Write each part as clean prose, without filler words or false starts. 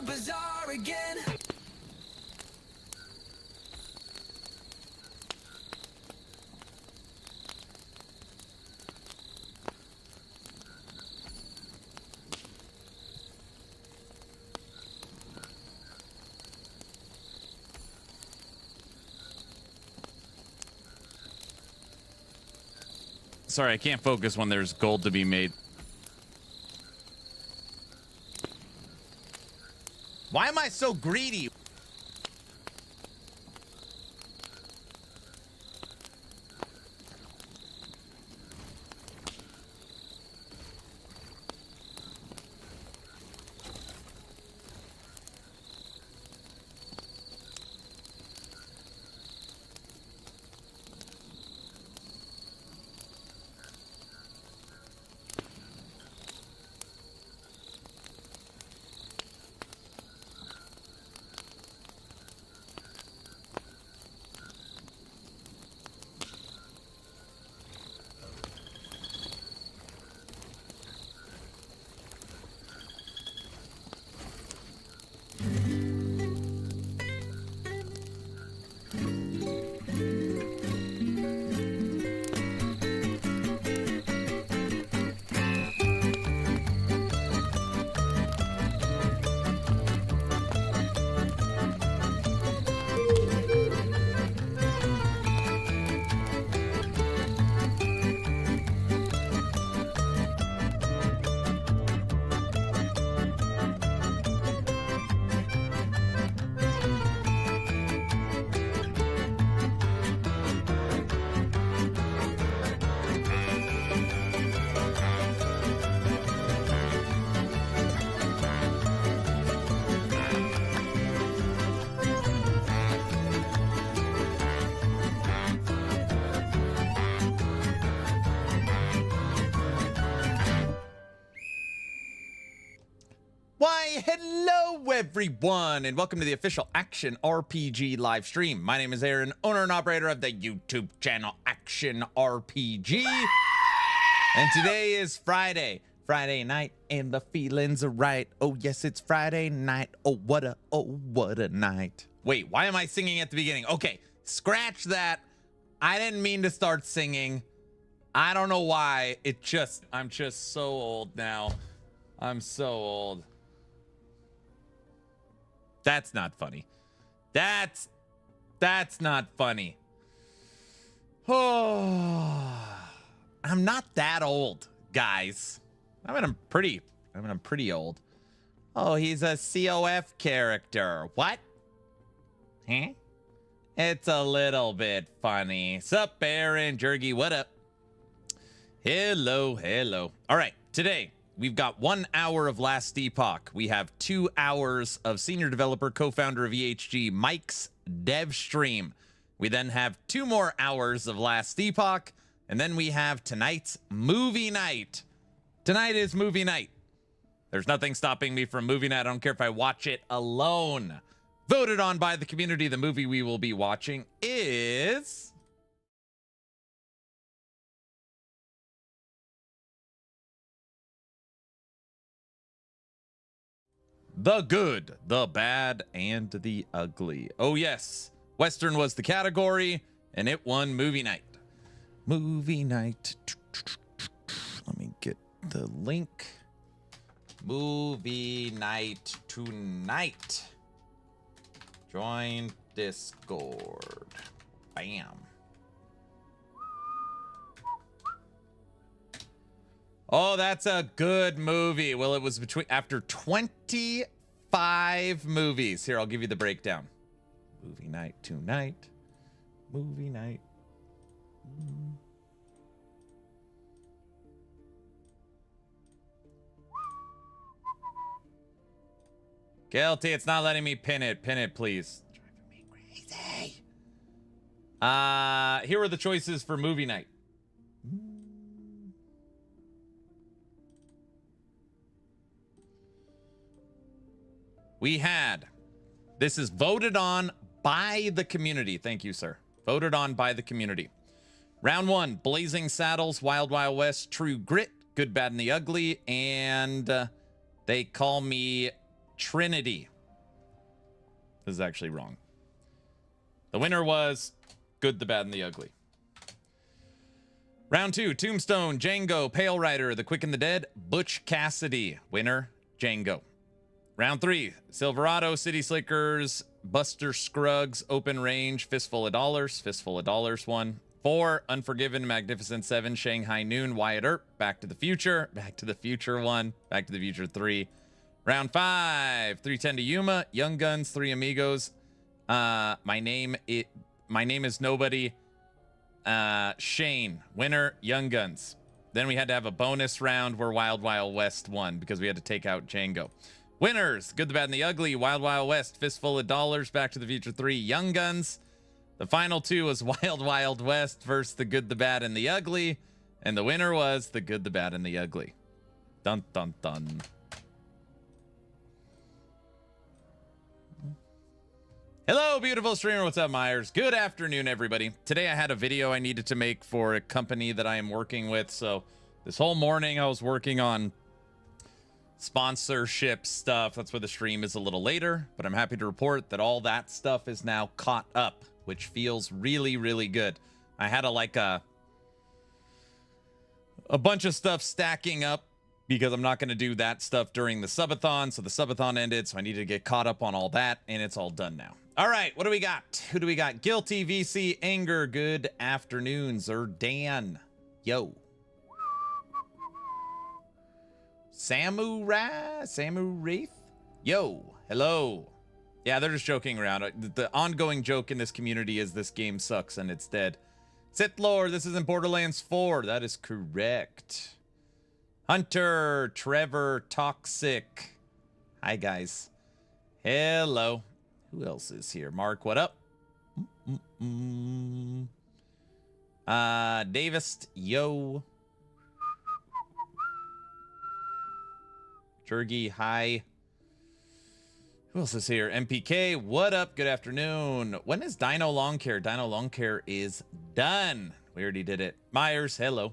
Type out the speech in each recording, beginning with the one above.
bizarre again. Sorry, I can't focus when there's gold to be made. Why am I so greedy? Why, hello everyone, and welcome to the official Action RPG live stream. My name is Aaron, owner and operator of the YouTube channel Action RPG. And today is Friday night, and the feelings are right. Oh yes, it's Friday night. Oh what a night. Wait, why am I singing at the beginning? Okay, scratch that. I didn't mean to start singing. I don't know why. I'm just so old now. I'm so old. That's not funny. That's not funny. Oh, I'm not that old, guys. I'm pretty old. Oh, he's a COF character. What? Huh? It's a little bit funny. Sup, Aaron Jergy, what up? Hello. All right, today we've got 1 hour of Last Epoch. We have 2 hours of senior developer, co-founder of EHG, Mike's dev stream. We then have 2 more hours of Last Epoch, and then we have tonight's movie night. Tonight is movie night. There's nothing stopping me from movie night. I don't care if I watch it alone. Voted on by the community, the movie we will be watching is The Good, the Bad, and the Ugly. Oh yes, Western was the category, and it won movie night. Movie night. Let me get the link. Movie night tonight. Join Discord. Bam. Oh, that's a good movie. Well, it was after 25 movies. Here, I'll give you the breakdown. Movie night tonight. Movie night. Guilty. It's not letting me pin it. Pin it, please. Driving me crazy. Here are the choices for movie night. We had, this is voted on by the community. Thank you, sir. Voted on by the community. Round 1, Blazing Saddles, Wild Wild West, True Grit, Good, Bad, and the Ugly, and they call me Trinity. This is actually wrong. The winner was Good, the Bad, and the Ugly. Round 2, Tombstone, Django, Pale Rider, The Quick and the Dead, Butch Cassidy. Winner, Django. Round 3, Silverado, City Slickers, Buster Scruggs, Open Range, Fistful of Dollars won. 4, Unforgiven, Magnificent 7, Shanghai Noon, Wyatt Earp, Back to the Future 1, Back to the Future 3. Round 5, 310 to Yuma, Young Guns, 3 Amigos, My Name is Nobody, Shane. Winner, Young Guns. Then we had to have a bonus round where Wild Wild West won because we had to take out Django. Winners, Good, the Bad, and the Ugly, Wild Wild West, Fistful of Dollars, Back to the Future 3, Young Guns. The final 2 was Wild Wild West versus The Good, the Bad, and the Ugly. And the winner was The Good, the Bad, and the Ugly. Dun, dun, dun. Hello, beautiful streamer. What's up, Myers? Good afternoon, everybody. Today I had a video I needed to make for a company that I am working with. So this whole morning I was working on sponsorship stuff. That's why the stream is a little later, but I'm happy to report that all that stuff is now caught up, which feels really, really good. I had a bunch of stuff stacking up because I'm not going to do that stuff during the subathon. So the subathon ended, so I needed to get caught up on all that, and it's all done now. All right, what do we got? Who do we got? Guilty, VC, Anger, good afternoon, Zerdan. Yo. Samu Wraith? Yo, hello. Yeah, they're just joking around. The ongoing joke in this community is this game sucks and it's dead. Sith Lord, this isn't Borderlands 4. That is correct. Hunter, Trevor, Toxic. Hi, guys. Hello. Who else is here? Mark, what up? Davis, yo. Jurgi, hi. Who else is here? MPK, what up? Good afternoon. When is Dino Long Care? Dino Long Care is done. We already did it. Myers, hello.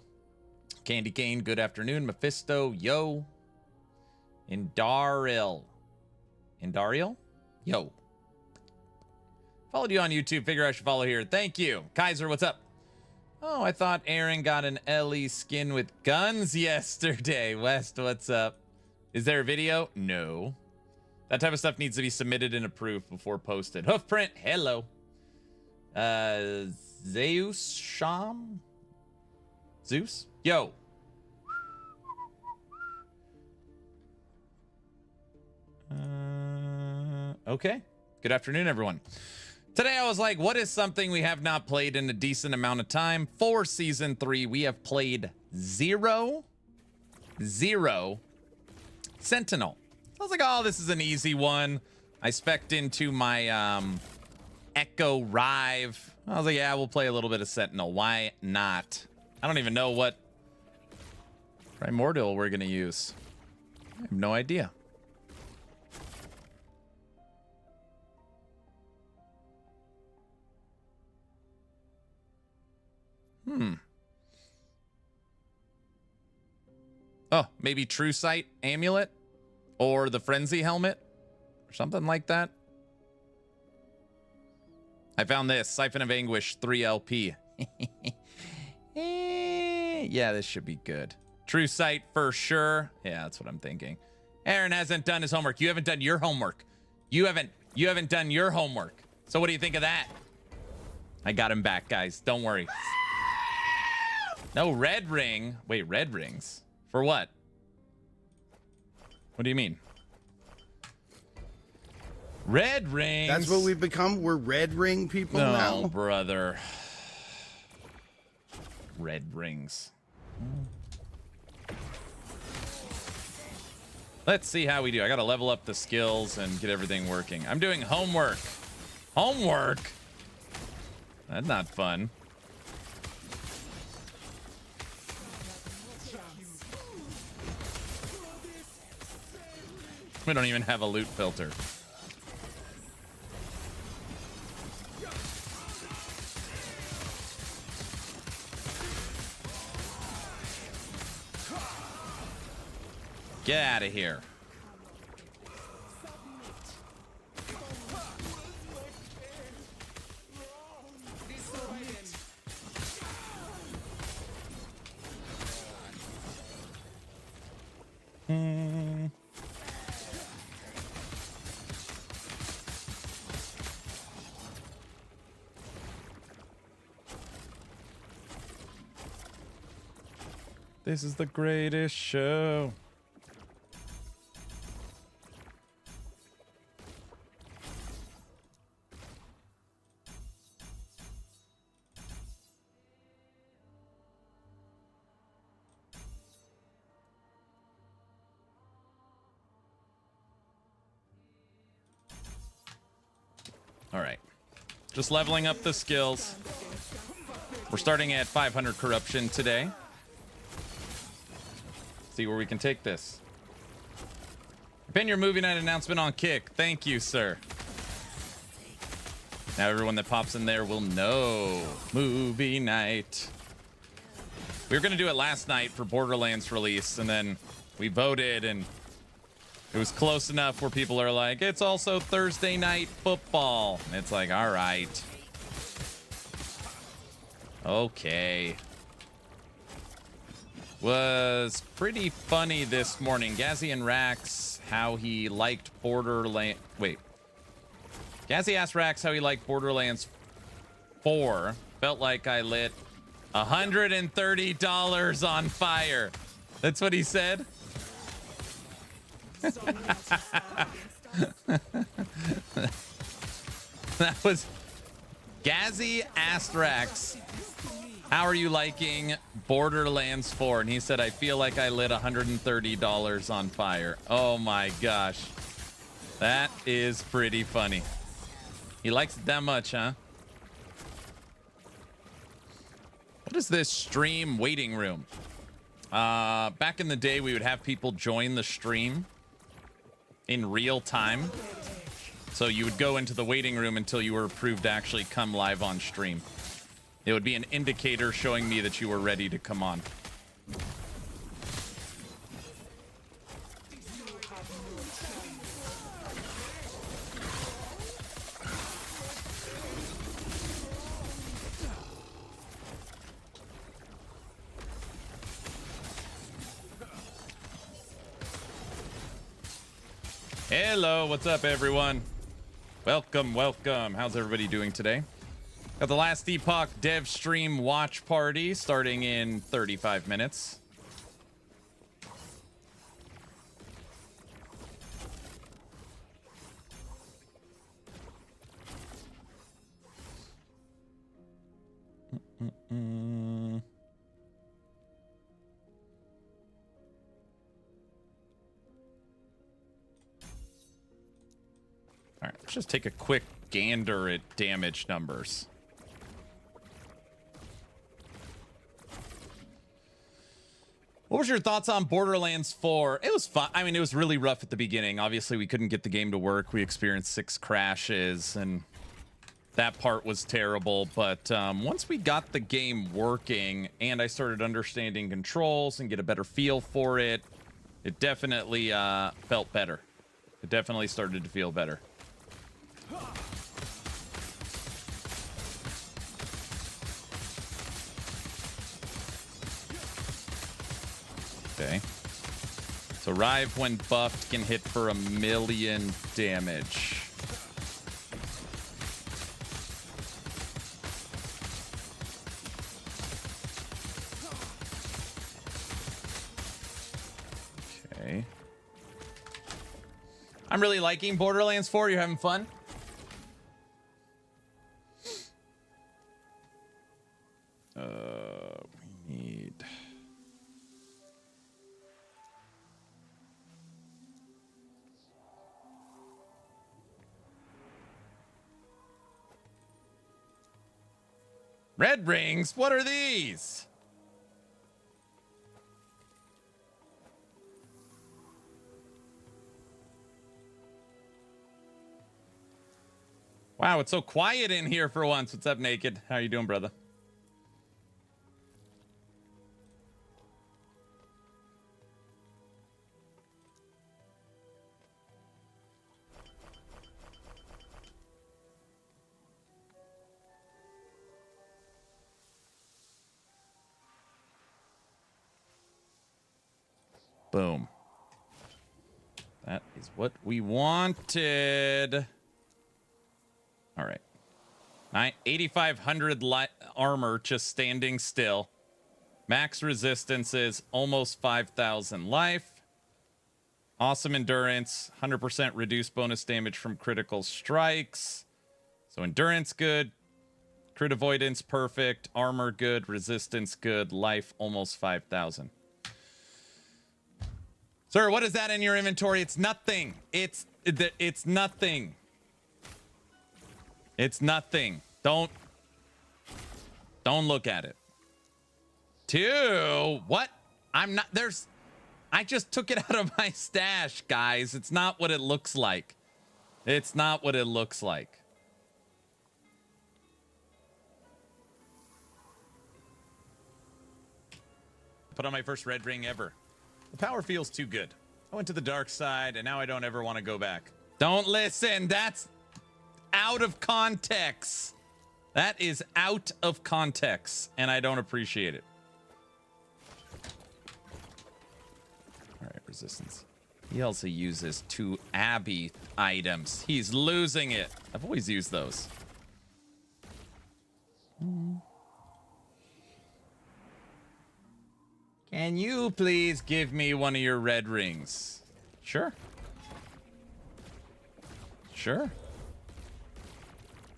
Candy Cane, good afternoon. Mephisto, yo. Indariel, yo. Followed you on YouTube. Figure I should follow here. Thank you. Kaiser, what's up? Oh, I thought Aaron got an Ellie skin with guns yesterday. West, what's up? Is there a video? No. That type of stuff needs to be submitted and approved before posted. Hoofprint, hello. Zeus Sham? Zeus? Yo. Okay. Good afternoon, everyone. Today I was like, what is something we have not played in a decent amount of time? For Season 3, we have played zero Sentinel. I was like, oh, this is an easy one. I spec'd into my Echo Rive. I was like, yeah, we'll play a little bit of Sentinel. Why not? I don't even know what Primordial we're going to use. I have no idea. Oh, maybe True Sight Amulet or the Frenzy Helmet or something like that. I found this Siphon of Anguish 3LP. Yeah, this should be good. True Sight for sure. Yeah, that's what I'm thinking. Aaron hasn't done his homework. You haven't done your homework. You haven't done your homework. So what do you think of that? I got him back, guys. Don't worry. No red ring. Wait, red rings? For what? What do you mean? Red rings? That's what we've become? We're red ring people now? No, brother. Red rings. Let's see how we do. I gotta level up the skills and get everything working. I'm doing homework. Homework? That's not fun. We don't even have a loot filter. Get out of here. This is the greatest show. All right. Just leveling up the skills. We're starting at 500 corruption today. See where we can take this. Pin your movie night announcement on Kick. Thank you, sir. Now everyone that pops in there will know. Movie night. We were going to do it last night for Borderlands release, and then we voted, and it was close enough where people are like, it's also Thursday night football. And it's like, all right. Okay. Was pretty funny this morning. Gazzy and Rax, how he liked Borderlands. Wait. Gazzy asked Rax how he liked Borderlands 4. Felt like I lit $130 on fire. That's what he said. That was Gazzy asked Rax, how are you liking Borderlands 4? And he said, I feel like I lit $130 on fire. Oh my gosh. That is pretty funny. He likes it that much, huh? What is this stream waiting room? Back in the day, we would have people join the stream in real time. So you would go into the waiting room until you were approved to actually come live on stream. It would be an indicator showing me that you were ready to come on. Hello, what's up, everyone? Welcome, welcome. How's everybody doing today? Got the last Epoch dev stream watch party starting in 35 minutes. All right, let's just take a quick gander at damage numbers. What was your thoughts on Borderlands 4? It was fun. I mean, it was really rough at the beginning. Obviously, we couldn't get the game to work. We experienced 6 crashes, and that part was terrible. But once we got the game working and I started understanding controls and get a better feel for it, it definitely felt better. It definitely started to feel better. Okay. So Rive, when buffed, can hit for 1,000,000 damage. Okay. I'm really liking Borderlands 4. You're having fun? We need... Red rings? What are these? Wow, it's so quiet in here for once. What's up, Naked? How you doing, brother? Boom. That is what we wanted. All right. 8,500 armor just standing still. Max resistance is almost 5,000 life. Awesome endurance, 100% reduced bonus damage from critical strikes. So endurance good, crit avoidance perfect, armor good, resistance good, life almost 5,000. Sir, what is that in your inventory? It's nothing. It's nothing. It's nothing. Don't look at it. 2. What? I'm not. I just took it out of my stash, guys. It's not what it looks like. It's not what it looks like. Put on my first red ring ever. The power feels too good. I went to the dark side, and now I don't ever want to go back. Don't listen. That's out of context. That is out of context, and I don't appreciate it. All right, resistance. He also uses 2 Abbey items. He's losing it. I've always used those. Can you please give me one of your red rings? Sure. Sure.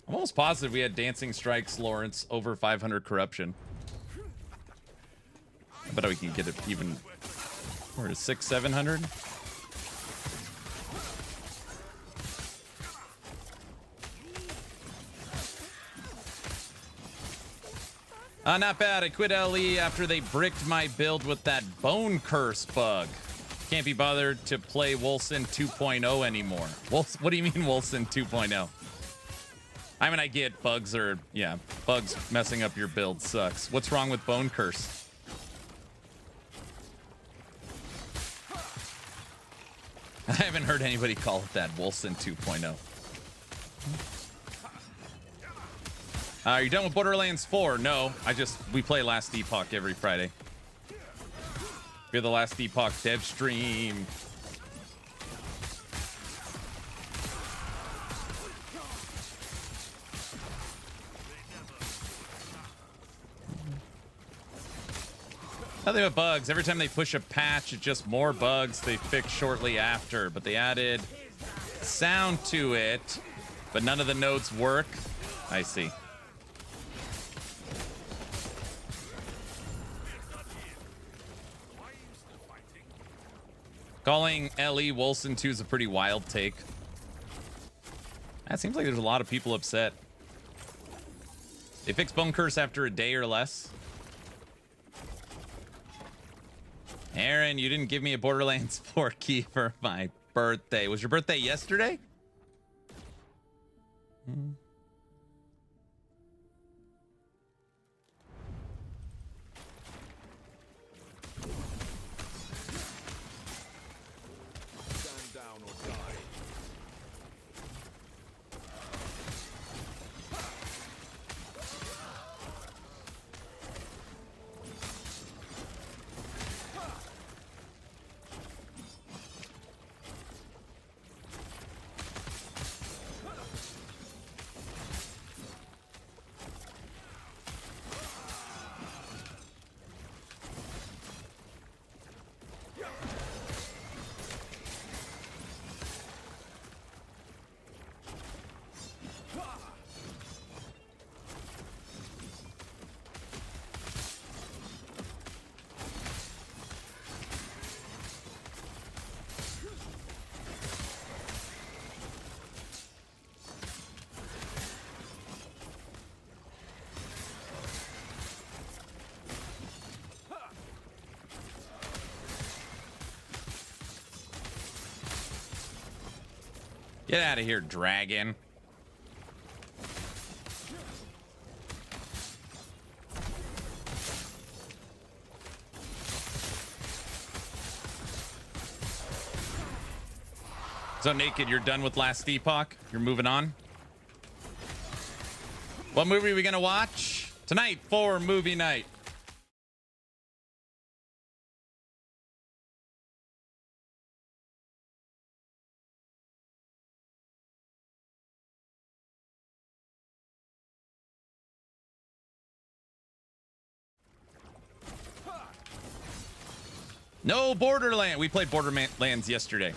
I'm almost positive we had Dancing Strikes, Lawrence, over 500 corruption. I bet we can get it even. Where is 600-700? Not bad. I quit LE after they bricked my build with that bone curse bug. Can't be bothered to play Wolcen 2.0 anymore. What do you mean Wolcen 2.0? I mean, I get bugs are, yeah, bugs messing up your build sucks. What's wrong with bone curse? I haven't heard anybody call it that. Wolcen 2.0. Are you done with Borderlands 4? No, we play Last Epoch every Friday. We're the Last Epoch dev stream. Nothing but bugs. Every time they push a patch, it's just more bugs they fix shortly after. But they added sound to it, but none of the nodes work. I see. Calling LE Wolcen 2 is a pretty wild take. That seems like there's a lot of people upset. They fix Bone Curse after a day or less. Aaron, you didn't give me a Borderlands 4 key for my birthday. Was your birthday yesterday? Get out of here, dragon. So Naked, you're done with Last Epoch? You're moving on? What movie are we gonna watch? Tonight for movie night. No Borderland. We played Borderlands yesterday.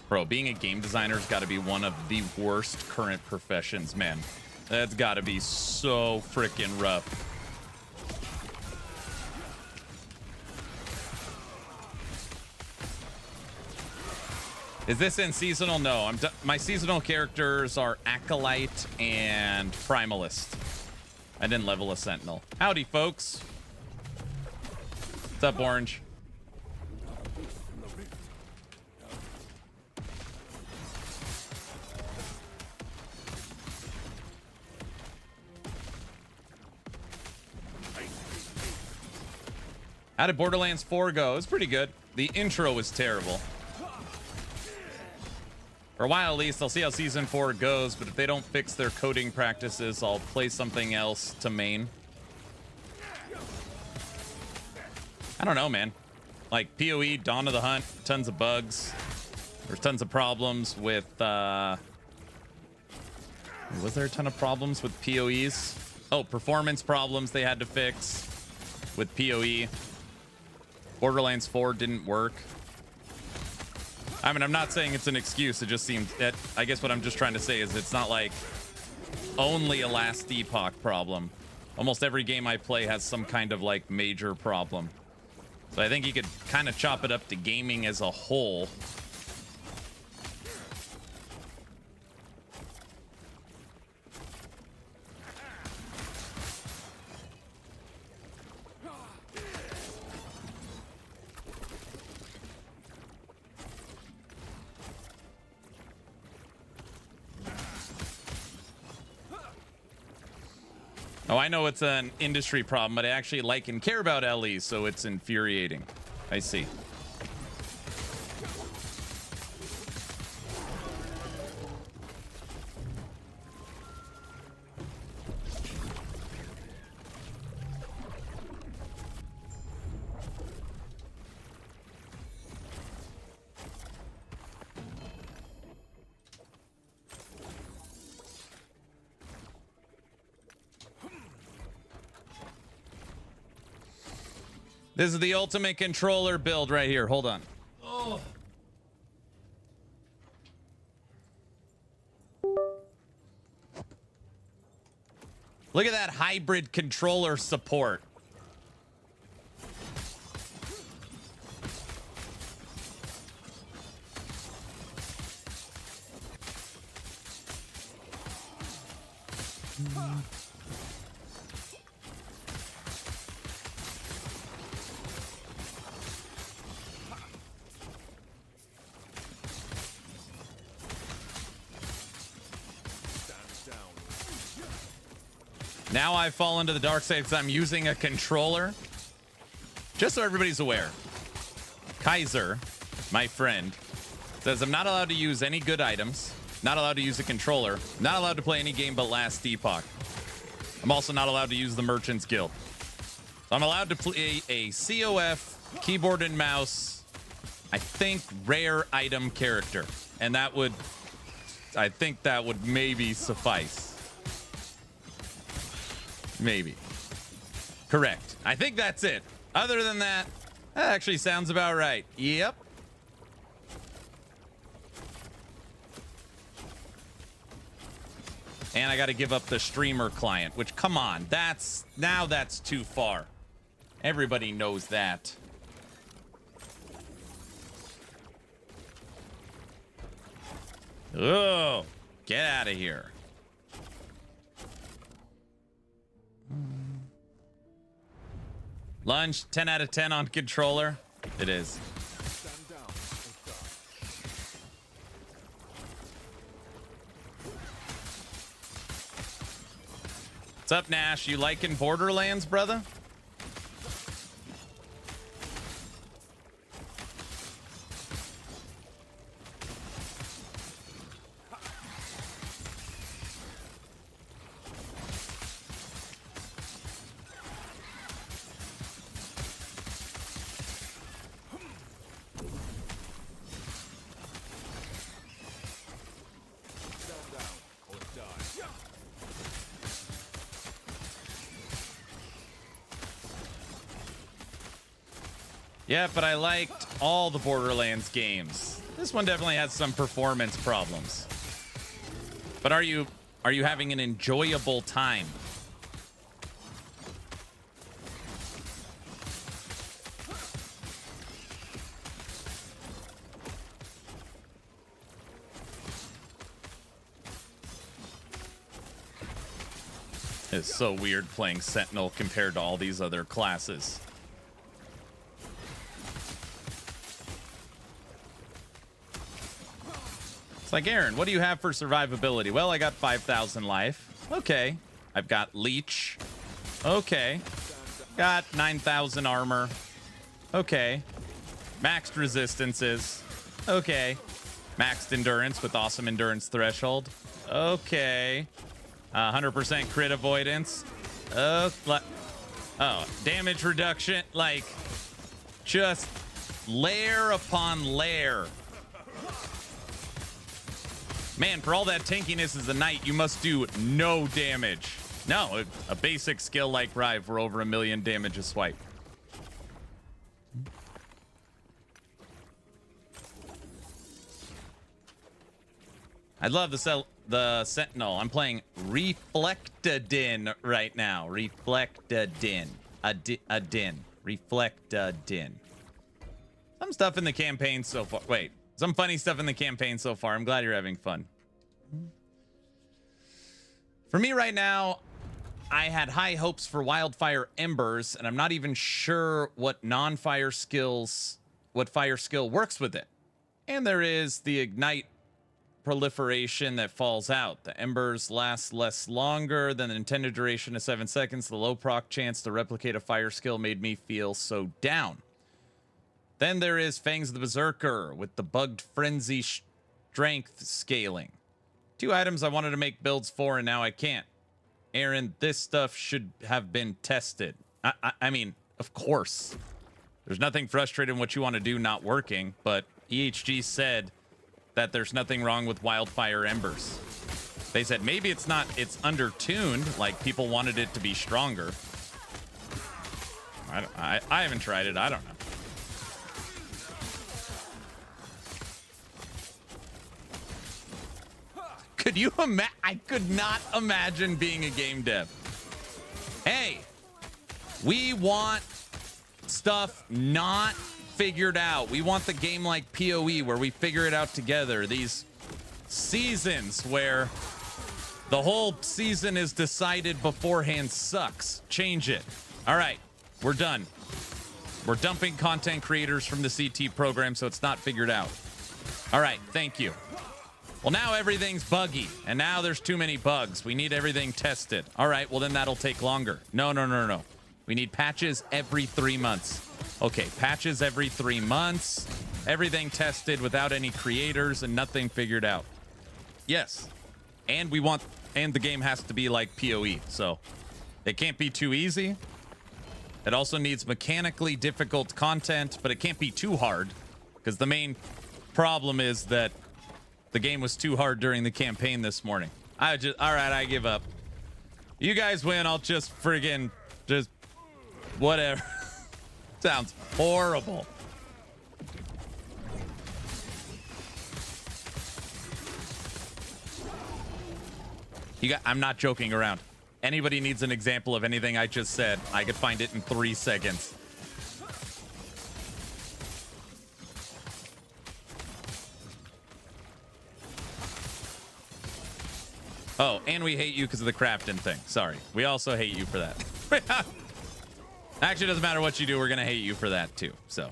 Bro, being a game designer has got to be one of the worst current professions, man. That's got to be so freaking rough. Is this in seasonal? No, my seasonal characters are Acolyte and Primalist. I didn't level a Sentinel. Howdy, folks. What's up, Orange? How did Borderlands 4 go? It was pretty good. The intro was terrible. For a while, at least, I'll see how Season 4 goes, but if they don't fix their coding practices, I'll play something else to main. I don't know, man. Like, PoE, Dawn of the Hunt, tons of bugs. There's tons of problems with, was there a ton of problems with PoEs? Oh, performance problems they had to fix with PoE. Borderlands 4 didn't work. I mean, I'm not saying it's an excuse. It just seems that, I guess what I'm just trying to say is it's not like only a last Epoch problem. Almost every game I play has some kind of like major problem. So I think you could kind of chop it up to gaming as a whole. Oh, I know it's an industry problem, but I actually like and care about LEs, so it's infuriating. I see. This is the ultimate controller build right here. Hold on. Oh. Look at that hybrid controller support. Now I've fallen to the dark side because I'm using a controller. Just so everybody's aware, Kaiser, my friend, says I'm not allowed to use any good items, not allowed to use a controller, not allowed to play any game but Last Epoch. I'm also not allowed to use the Merchant's Guild. So I'm allowed to play a COF, keyboard and mouse, I think rare item character. And that would, I think that would maybe suffice. Maybe. Correct. I think that's it. Other than that, that actually sounds about right. Yep. And I got to give up the streamer client, which, come on, that's too far. Everybody knows that. Oh, get out of here. Lunge, 10 out of 10 on controller. It is. What's up, Nash? You liking Borderlands, brother? Yeah, but I liked all the Borderlands games. This one definitely has some performance problems. But are you having an enjoyable time? It's so weird playing Sentinel compared to all these other classes. It's like, Aaron, what do you have for survivability? Well, I got 5,000 life. Okay. I've got Leech. Okay. Got 9,000 armor. Okay. Maxed resistances. Okay. Maxed endurance with awesome endurance threshold. Okay. 100% crit avoidance. Oh, damage reduction. Like, just layer upon layer. Man, for all that tankiness as a knight, you must do no damage. No, a basic skill like Rive for over 1 million damage a swipe. I love the Sentinel. I'm playing Reflectadin right now. Reflectadin. Reflectadin. Some stuff in the campaign so far. Wait, some funny stuff in the campaign so far. I'm glad you're having fun. For me right now, I had high hopes for Wildfire Embers, and I'm not even sure what fire skill works with it. And there is the Ignite proliferation that falls out. The embers last longer than the intended duration of 7 seconds. The low proc chance to replicate a fire skill made me feel so down. Then there is Fangs of the Berserker with the bugged frenzy strength scaling. 2 items I wanted to make builds for, and now I can't. Aaron, this stuff should have been tested. I mean, of course. There's nothing frustrating what you want to do not working, but EHG said that there's nothing wrong with Wildfire Embers. They said maybe it's undertuned, like people wanted it to be stronger. I haven't tried it. I don't know. Could you imagine? I could not imagine being a game dev. Hey, we want stuff not figured out. We want the game like PoE where we figure it out together. These seasons where the whole season is decided beforehand sucks. Change it. All right, we're done. We're dumping content creators from the CT program so it's not figured out. All right, thank you. Well, now everything's buggy, and now there's too many bugs. We need everything tested. All right, well, then that'll take longer. No. We need patches every 3 months. Okay, patches every 3 months. Everything tested without any creators and nothing figured out. Yes. And the game has to be like PoE, so it can't be too easy. It also needs mechanically difficult content, but it can't be too hard, because the main problem is that the game was too hard during the campaign this morning. All right, I give up. You guys win, I'll just whatever. Sounds horrible. I'm not joking around. Anybody needs an example of anything I just said, I could find it in 3 seconds. Oh, and we hate you because of the crafting thing. Sorry. We also hate you for that. Actually, it doesn't matter what you do. We're going to hate you for that, too. So.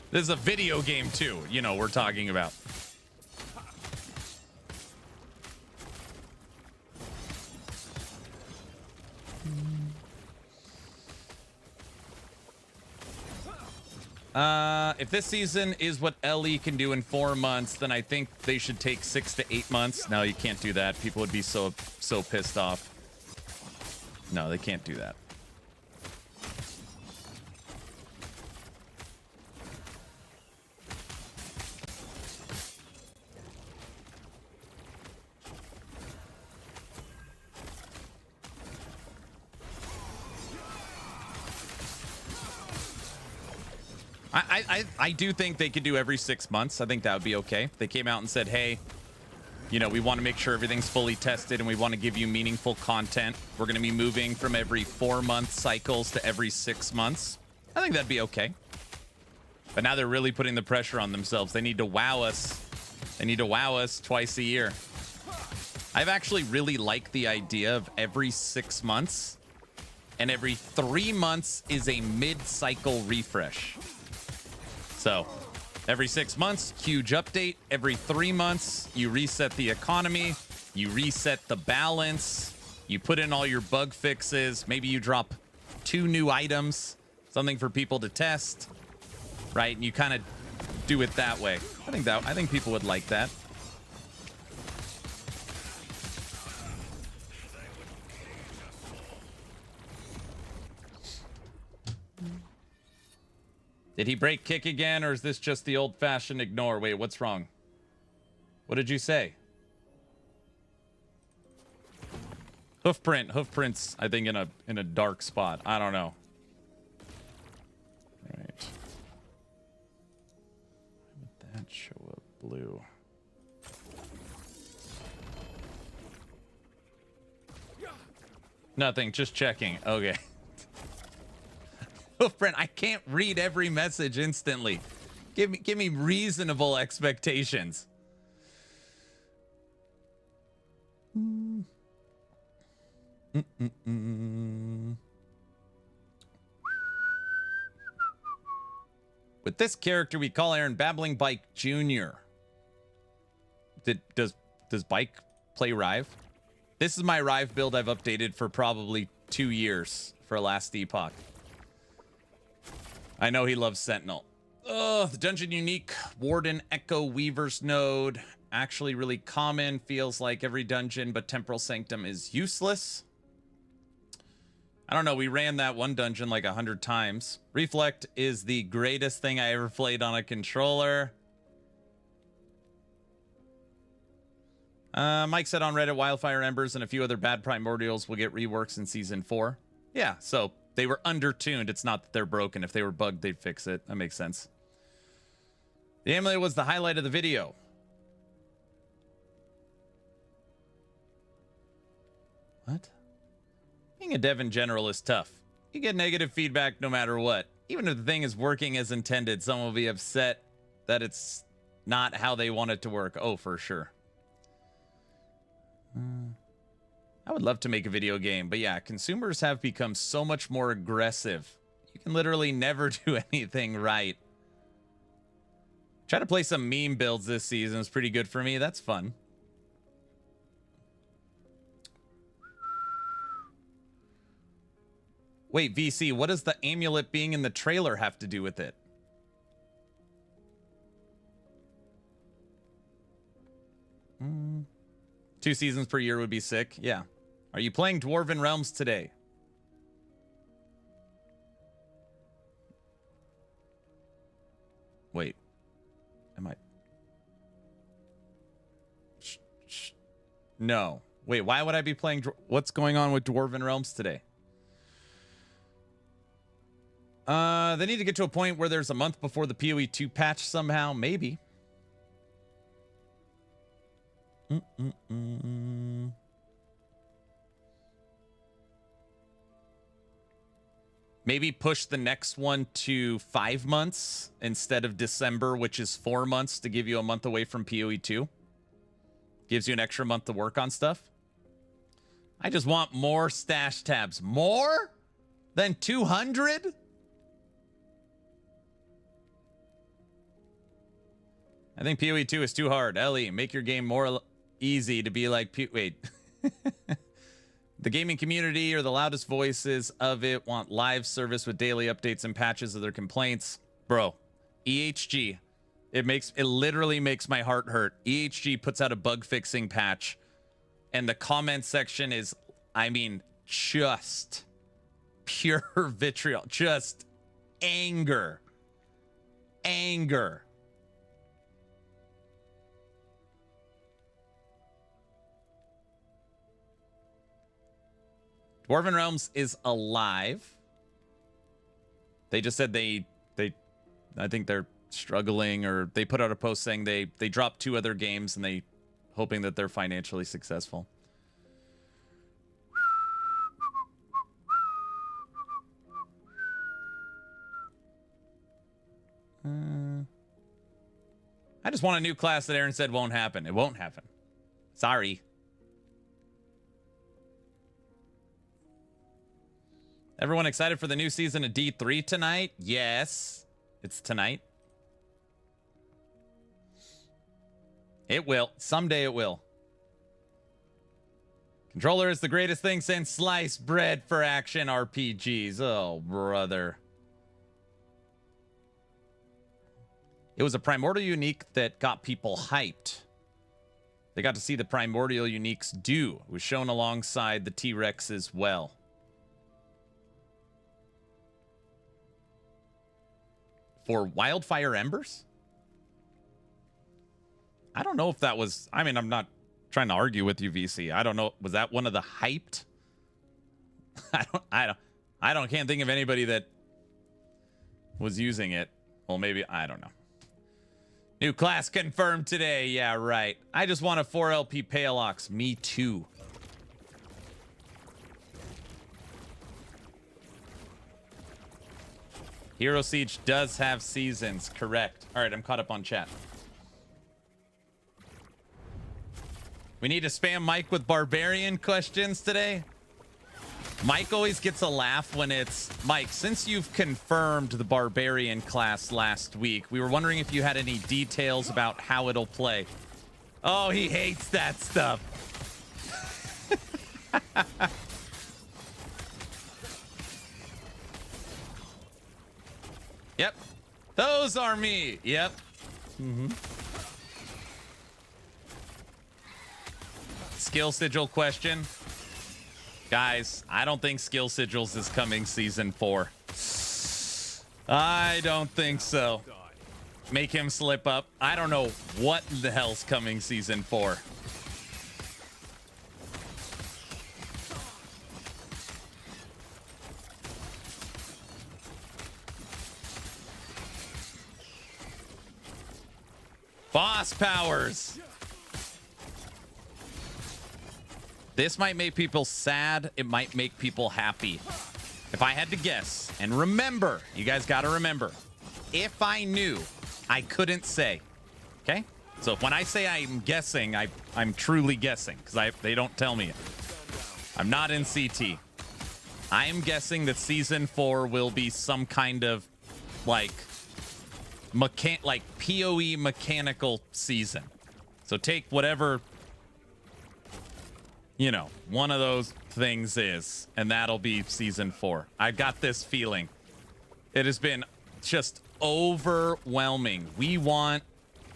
This is a video game, too. You know, we're talking about. If this season is what LE can do in 4 months, then I think they should take 6 to 8 months. No, you can't do that. People would be so pissed off. No, they can't do that. I do think they could do every 6 months. I think that would be okay. They came out and said, hey, you know, we want to make sure everything's fully tested and we want to give you meaningful content. We're going to be moving from every 4-month cycles to every 6 months. I think that'd be okay. But now they're really putting the pressure on themselves. They need to wow us. They need to wow us twice a year. I've actually really liked the idea of every 6 months, and every 3 months is a mid-cycle refresh. So every 6 months, huge update. Every 3 months, you reset the economy, you reset the balance, you put in all your bug fixes. Maybe you drop 2 new items, something for people to test, right? And you kind of do it that way. I think people would like that. Did he break kick again, or is this just the old-fashioned ignore? Wait, what's wrong? What did you say? Hoofprint's, I think, in a dark spot. I don't know. All right. Why would that show up blue? Nothing, just checking. Okay. Friend, I can't read every message instantly. Give me reasonable expectations. With this character, we call Aaron Babbling Bike Jr. Does Bike play Rive? This is my Rive build I've updated for probably 2 years for last Epoch. I know he loves Sentinel. Oh, the dungeon unique Warden Echo Weaver's node. Actually really common. Feels like every dungeon, but Temporal Sanctum is useless. I don't know. We ran that one dungeon like 100 times. Reflect is the greatest thing I ever played on a controller. Mike said on Reddit, Wildfire Embers and a few other bad primordials will get reworks in Season 4. Yeah, so they were undertuned. It's not that they're broken. If they were bugged, they'd fix it. That makes sense. The amulet was the highlight of the video. What? Being a dev in general is tough. You get negative feedback no matter what. Even if the thing is working as intended, someone will be upset that it's not how they want it to work. Oh, for sure. I would love to make a video game, but yeah, consumers have become so much more aggressive. You can literally never do anything right. Try to play some meme builds this season. It's pretty good for me. That's fun. Wait, VC, what does the amulet being in the trailer have to do with it? Hmm. 2 seasons per year would be sick. Yeah. Are you playing Dwarven Realms today? Wait. Am I? No. Wait, why would I be playing? What's going on with Dwarven Realms today? They need to get to a point where there's a month before the PoE 2 patch somehow. Maybe. Maybe push the next one to 5 months instead of December, which is 4 months, to give you a month away from PoE 2. Gives you an extra month to work on stuff. I just want more stash tabs. More than 200? I think PoE 2 is too hard. Ellie, make your game more easy to be like... Wait. The gaming community or the loudest voices of it want live service with daily updates and patches of their complaints. Bro, EHG. It literally makes my heart hurt. EHG puts out a bug fixing patch, and the comment section is, I mean, just pure vitriol. Just anger. Anger. Dwarven Realms is alive. They just said they I think they're struggling, or they put out a post saying they dropped 2 other games and they hoping that they're financially successful. I just want a new class that Aaron said won't happen. It won't happen. Sorry. Everyone excited for the new season of D3 tonight? Yes. It's tonight. It will. Someday it will. Controller is the greatest thing since sliced bread for action RPGs. Oh, brother. It was a Primordial Unique that got people hyped. They got to see the Primordial Uniques do. It was shown alongside the T-Rex as well. For Wildfire Embers? I don't know if that was... I mean, I'm not trying to argue with you, VC. I don't know. Was that one of the hyped? Can't think of anybody that was using it. Well, maybe, I don't know. New class confirmed today. Yeah, right. I just want a 4LP Pale Ox. Me too. Hero Siege does have seasons. Correct. All right, I'm caught up on chat. We need to spam Mike with barbarian questions today. Mike always gets a laugh when it's, Mike, since you've confirmed the barbarian class last week, we were wondering if you had any details about how it'll play. Oh, he hates that stuff. Yep. Those are me. Yep. Mm-hmm. Skill sigil question. Guys, I don't think Skill Sigils is coming season 4. I don't think so. Make him slip up. I don't know what the hell's coming season 4. Boss powers. This might make people sad. It might make people happy. If I had to guess, and remember, you guys got to remember, if I knew, I couldn't say. Okay? So when I say I'm guessing, I'm truly guessing, because they don't tell me it. I'm not in CT. I am guessing that season 4 will be some kind of like PoE mechanical season. So take whatever, you know, one of those things is, and that'll be season 4. I got this feeling. It has been just overwhelming. We want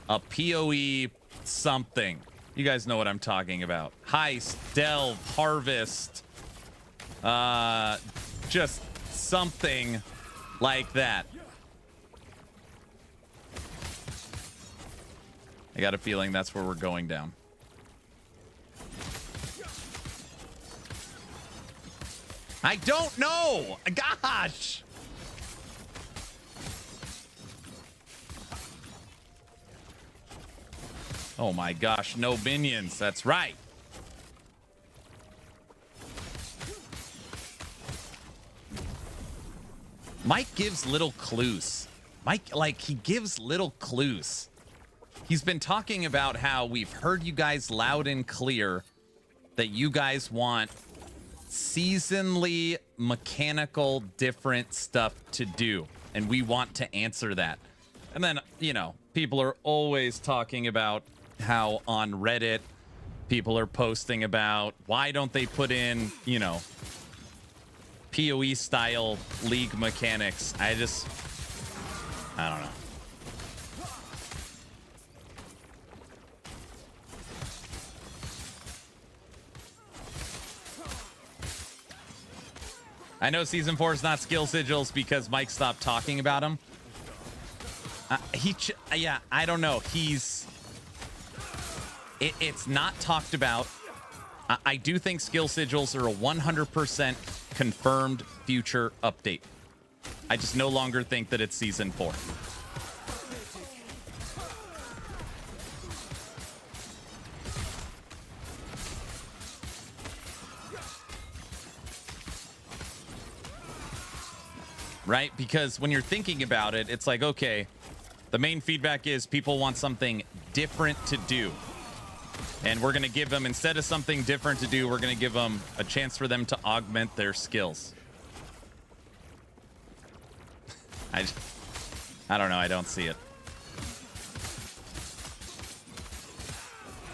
a PoE something. You guys know what I'm talking about. Heist, delve, harvest, just something like that. I got a feeling that's where we're going down. I don't know. Gosh. Oh my gosh, no minions. That's right. Mike gives little clues. He gives little clues. He's been talking about how we've heard you guys loud and clear that you guys want seasonally mechanical different stuff to do, and we want to answer that. And then, you know, people are always talking about how on Reddit people are posting about why don't they put in, you know, PoE style league mechanics. I don't know. I know season 4 is not skill sigils because Mike stopped talking about them. Yeah, I don't know. It's not talked about. I do think skill sigils are a 100% confirmed future update. I just no longer think that it's season 4. right? Because when you're thinking about it, it's like, okay, the main feedback is people want something different to do. And we're going to give them, instead of something different to do, we're going to give them a chance for them to augment their skills. I don't know. I don't see it.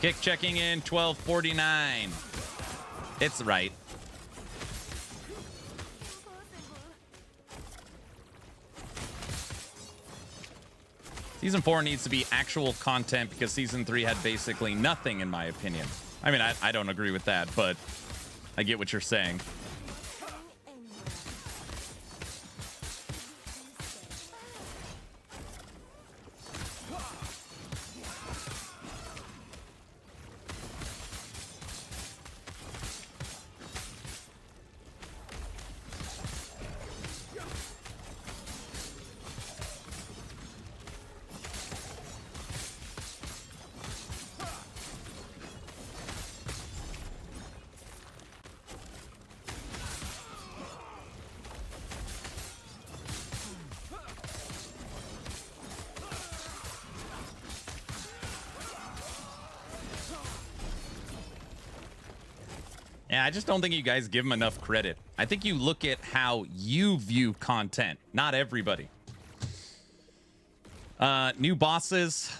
Kick checking in, 1249. It's right. Season 4 needs to be actual content because Season 3 had basically nothing, in my opinion. I mean, I don't agree with that, but I get what you're saying. Yeah, I just don't think you guys give them enough credit. I think you look at how you view content, not everybody. New bosses,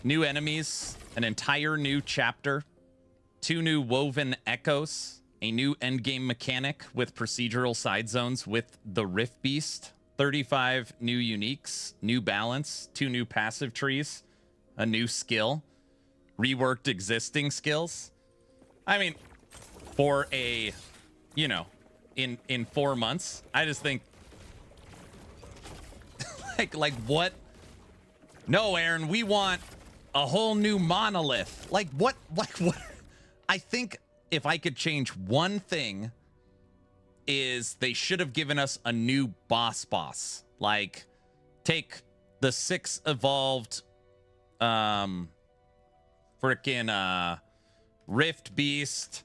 new enemies, an entire new chapter, 2 new woven echoes, a new endgame mechanic with procedural side zones with the Rift Beast, 35 new uniques, new balance, 2 new passive trees, a new skill, reworked existing skills. I mean, for a, you know, in 4 months, I just think like what? No, Aaron, we want a whole new monolith. Like what? I think if I could change one thing is they should have given us a new boss. Like take the 6 evolved frickin' Rift Beast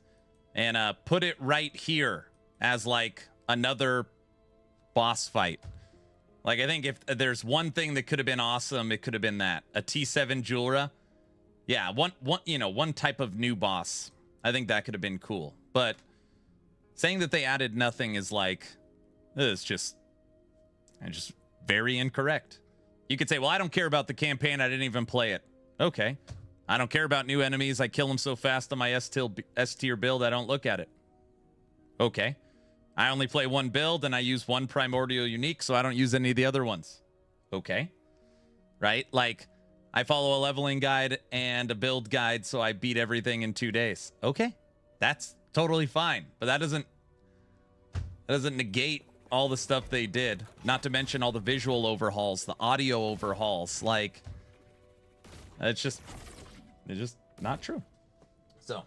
and put it right here as like another boss fight. Like I think if there's one thing that could have been awesome, it could have been that. A T7 Julra. Yeah, one type of new boss. I think that could have been cool. But saying that they added nothing is like, it's just very incorrect. You could say, well, I don't care about the campaign. I didn't even play it. Okay. I don't care about new enemies. I kill them so fast on my S-tier build, I don't look at it. Okay. I only play one build and I use one primordial unique, so I don't use any of the other ones. Okay. Right? Like, I follow a leveling guide and a build guide, so I beat everything in 2 days. Okay. That's totally fine. But that doesn't negate all the stuff they did. Not to mention all the visual overhauls, the audio overhauls. Like, it's just not true. So,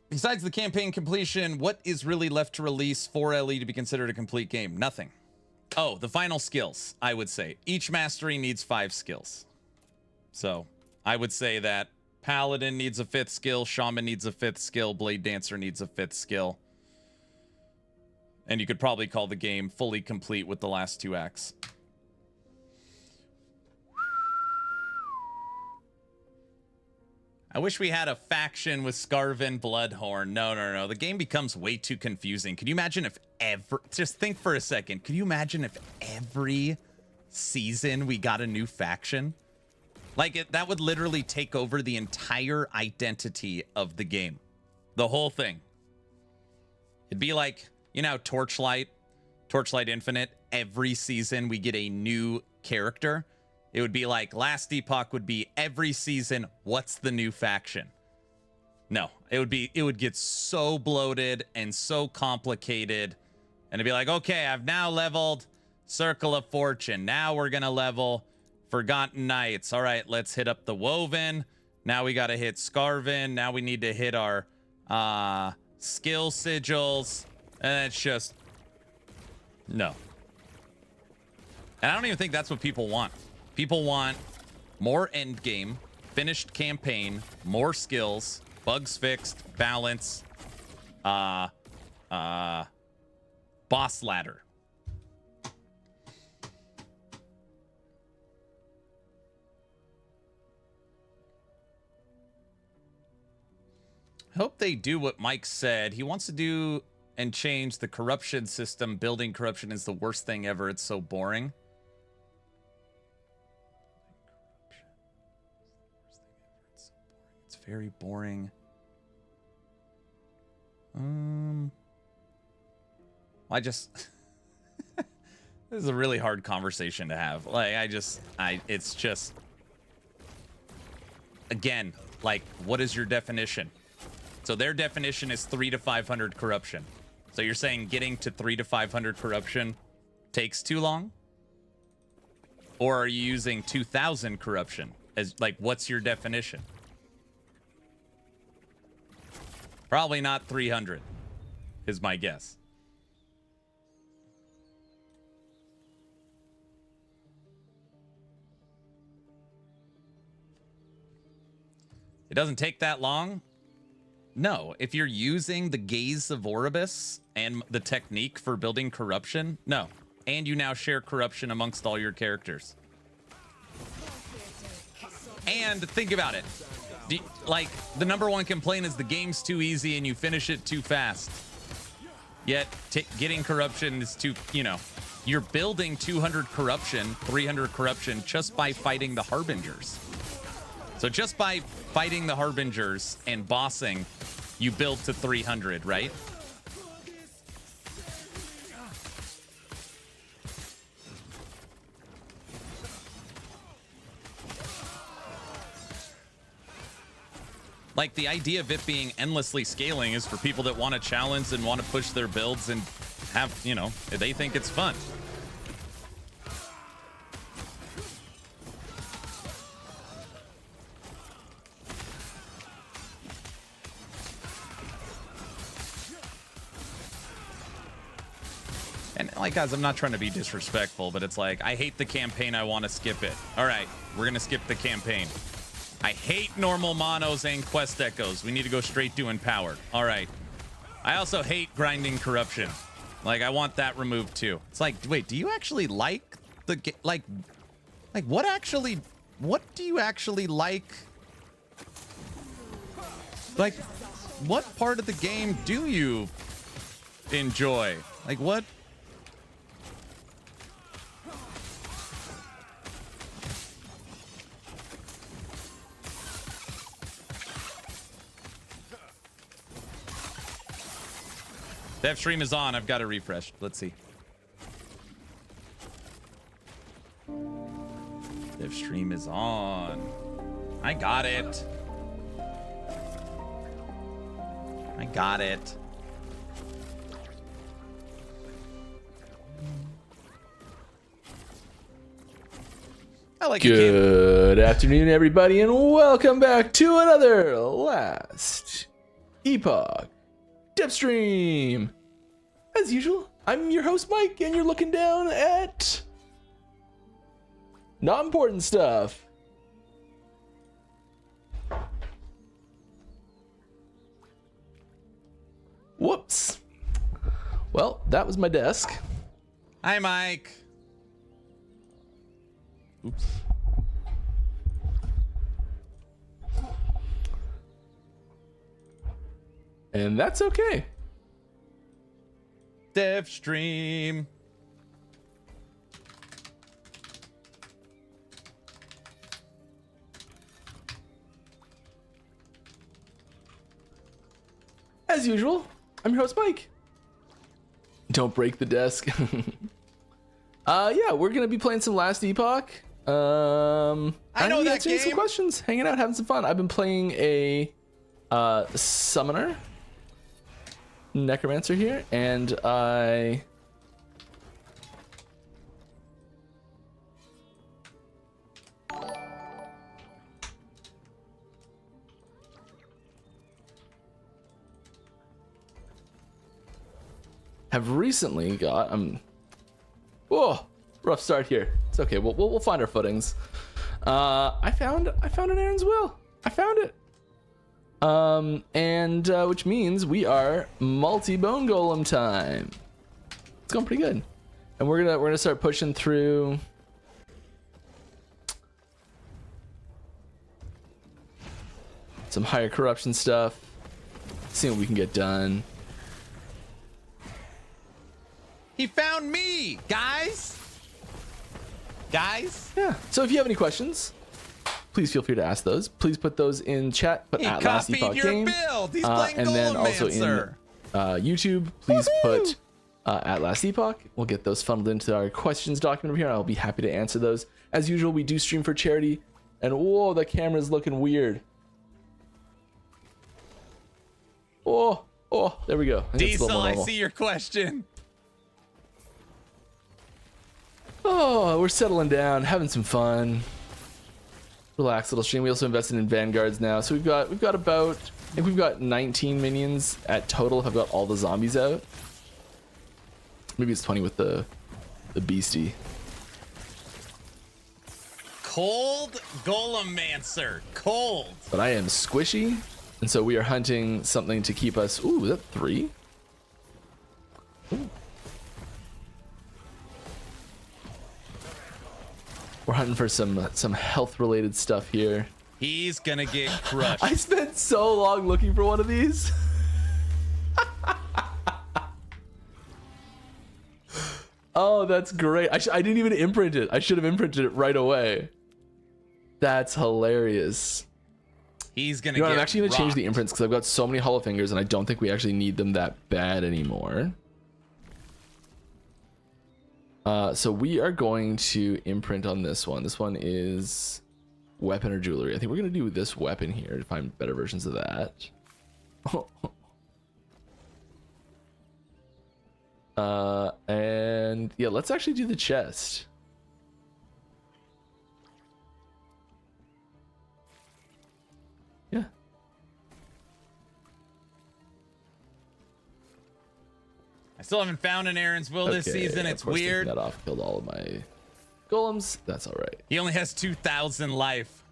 besides the campaign completion, what is really left to release for LE to be considered a complete game? Nothing. Oh, the final skills, I would say. Each mastery needs 5 skills. So, I would say that Paladin needs a 5th skill, Shaman needs a 5th skill, Blade Dancer needs a 5th skill. And you could probably call the game fully complete with the last 2 acts. I wish we had a faction with Scarven Bloodhorn. No. The game becomes way too confusing. Can you imagine if just think for a second. Can you imagine if every season we got a new faction? Like, that would literally take over the entire identity of the game. The whole thing. It'd be like, you know, Torchlight Infinite. Every season we get a new character. It would be like last Epoch would be every season, what's the new faction? No, it would get so bloated and so complicated. And it'd be like, okay, I've now leveled Circle of Fortune. Now we're going to level Forgotten Knights. All right, let's hit up the Woven. Now we got to hit Scarven. Now we need to hit our skill sigils. And it's just, no. And I don't even think that's what people want. People want more end game, finished campaign, more skills, bugs fixed, balance, boss ladder. Hope they do what Mike said. He wants to do and change the corruption system. Building corruption is the worst thing ever. It's so boring. It's very boring. I just this is a really hard conversation to have. Like it's just again, like, what is your definition? So their definition is 300 to 500 corruption. So you're saying getting to 300 to 500 corruption takes too long? Or are you using 2000 corruption as, like, what's your definition? Probably not 300 is my guess. It doesn't take that long. No, if you're using the Gaze of Oribus and the technique for building corruption, no. And you now share corruption amongst all your characters. And think about it. Like, the number one complaint is the game's too easy and you finish it too fast. Yet, getting corruption is too, you know, you're building 200 corruption, 300 corruption just by fighting the Harbingers. So just by fighting the Harbingers and bossing, you build to 300, right? Like, the idea of it being endlessly scaling is for people that want to challenge and want to push their builds and have, you know, they think it's fun. And, like, guys, I'm not trying to be disrespectful, but it's like, I hate the campaign, I want to skip it. All right, we're going to skip the campaign. I hate normal monos and quest echoes. We need to go straight to empowered. All right. I also hate grinding corruption. Like, I want that removed too. It's like, wait, do you actually like the like what do you actually like? Like, what part of the game do you enjoy? Like, what? Dev stream is on. I've got to refresh. Let's see. Dev stream is on. I got it. I got it. I like Good afternoon, everybody, and welcome back to another Last Epoch Dev stream. As usual, I'm your host Mike, and you're looking down at not important stuff. Whoops. Well, that was my desk. Hi, Mike. Oops. And that's okay. Dev stream. As usual, I'm your host Mike. Don't break the desk. Yeah, we're gonna be playing some Last Epoch. I know that answering game. some questions, hanging out, having some fun. I've been playing a summoner, necromancer here, and I have recently got whoa, rough start here. It's okay. We'll find our footings. I found an Aaron's will. I found it. And which means we are multi-bone golem time. It's going pretty good. And we're gonna start pushing through some higher corruption stuff, seeing what we can get done. He found me, guys. Yeah. So if you have any questions, please feel free to ask those. Please put those in chat. But He at Last copied Epoch your Game, build. He's playing and then also in Golomancer. YouTube, please put at Last Epoch. We'll get those funneled into our questions document over here. I'll be happy to answer those. As usual, we do stream for charity. And whoa, the camera's looking weird. Oh, there we go. I think it's a little Diesel, more I normal. see your question. Oh, we're settling down, having some fun. Relax, little stream. We also invested in vanguards now, so we've got about, I think we've got 19 minions at total. If I've got all the zombies out, maybe it's 20 with the beastie. Cold Golomancer. Cold. But I am squishy, and so we are hunting something to keep us. Ooh, is that 3? Ooh. We're hunting for some health-related stuff here. He's gonna get crushed. I spent so long looking for one of these. Oh, that's great. I didn't even imprint it. I should have imprinted it right away. That's hilarious. He's gonna You know what, get I'm actually going to change rocked. the imprints because I've got so many hollow fingers and I don't think we actually need them that bad anymore. So we are going to imprint on this one. This one is weapon or jewelry. I think we're going to do this weapon here to find better versions of that. And yeah, let's actually do the chest. Yeah. I still haven't found an Aaron's Will this season. of It's course, taking weird. that off killed all of my golems. That's all right. He only has 2,000 life.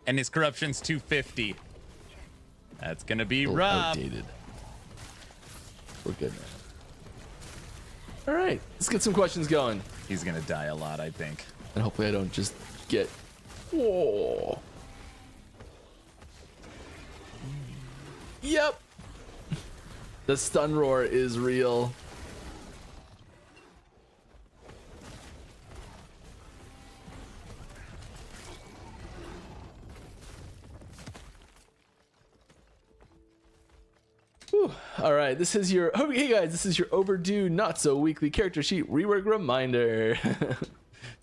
And his corruption's 250. That's gonna be A little rough. outdated. We're good now. All right, let's get some questions going, He's gonna die a lot, I think. and hopefully I don't just get. Whoa. Yep. The stun roar is real. Whew. All right, this is your hey guys, this is your overdue not so weekly character sheet rework reminder.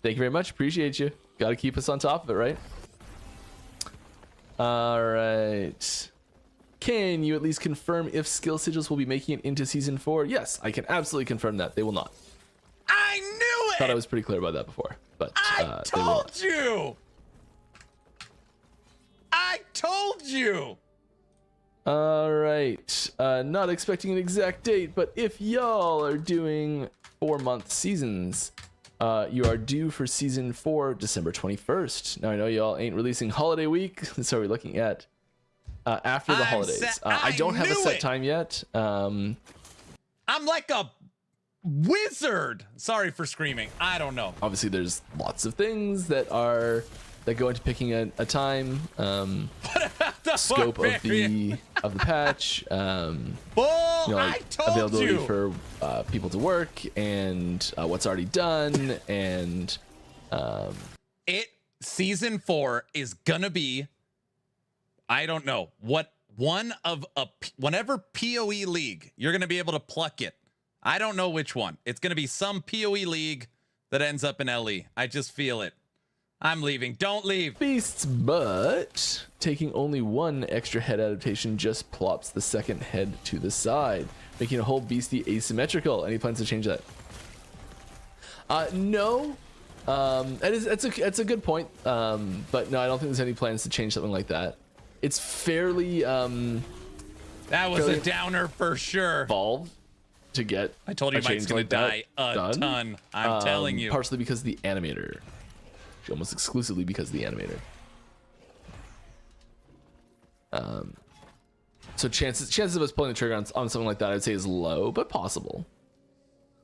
Thank you very much, appreciate you. Got to keep us on top of it, right? All right. Can you at least confirm if skill sigils will be making it into season 4? Yes, I can absolutely confirm that they will not. I knew it! Thought I was pretty clear about that before, but I they will not. told you! I told you! All right, not expecting an exact date, but if y'all are doing 4-month seasons, you are due for season 4 December 21st. Now I know y'all ain't releasing holiday week, so we're looking at after the holidays. I don't have a set time yet. I'm like a wizard. Sorry for screaming. I don't know. Obviously, there's lots of things that go into picking a time. The Scope barbarian. of the patch. Bull, You know, I like told availability you. for people to work and what's already done and Season 4 is gonna be, I don't know what whenever PoE league you're gonna be able to pluck it. I don't know which one. It's gonna be some PoE league that ends up in LE. I just feel it. I'm leaving. Don't leave. beasts, but taking only one extra head adaptation just plops the second head to the side, making a whole beastie asymmetrical. Any plans to change that? No. That's a good point. But no, I don't think there's any plans to change something like that. It's fairly That was Fairly a downer for sure. involved to get. I told you a Mike's change gonna like that die a done. ton. I'm telling you. Partially because of the animator. Almost exclusively because of the animator. So chances of us pulling the trigger on something like that, I'd say, is low, but possible.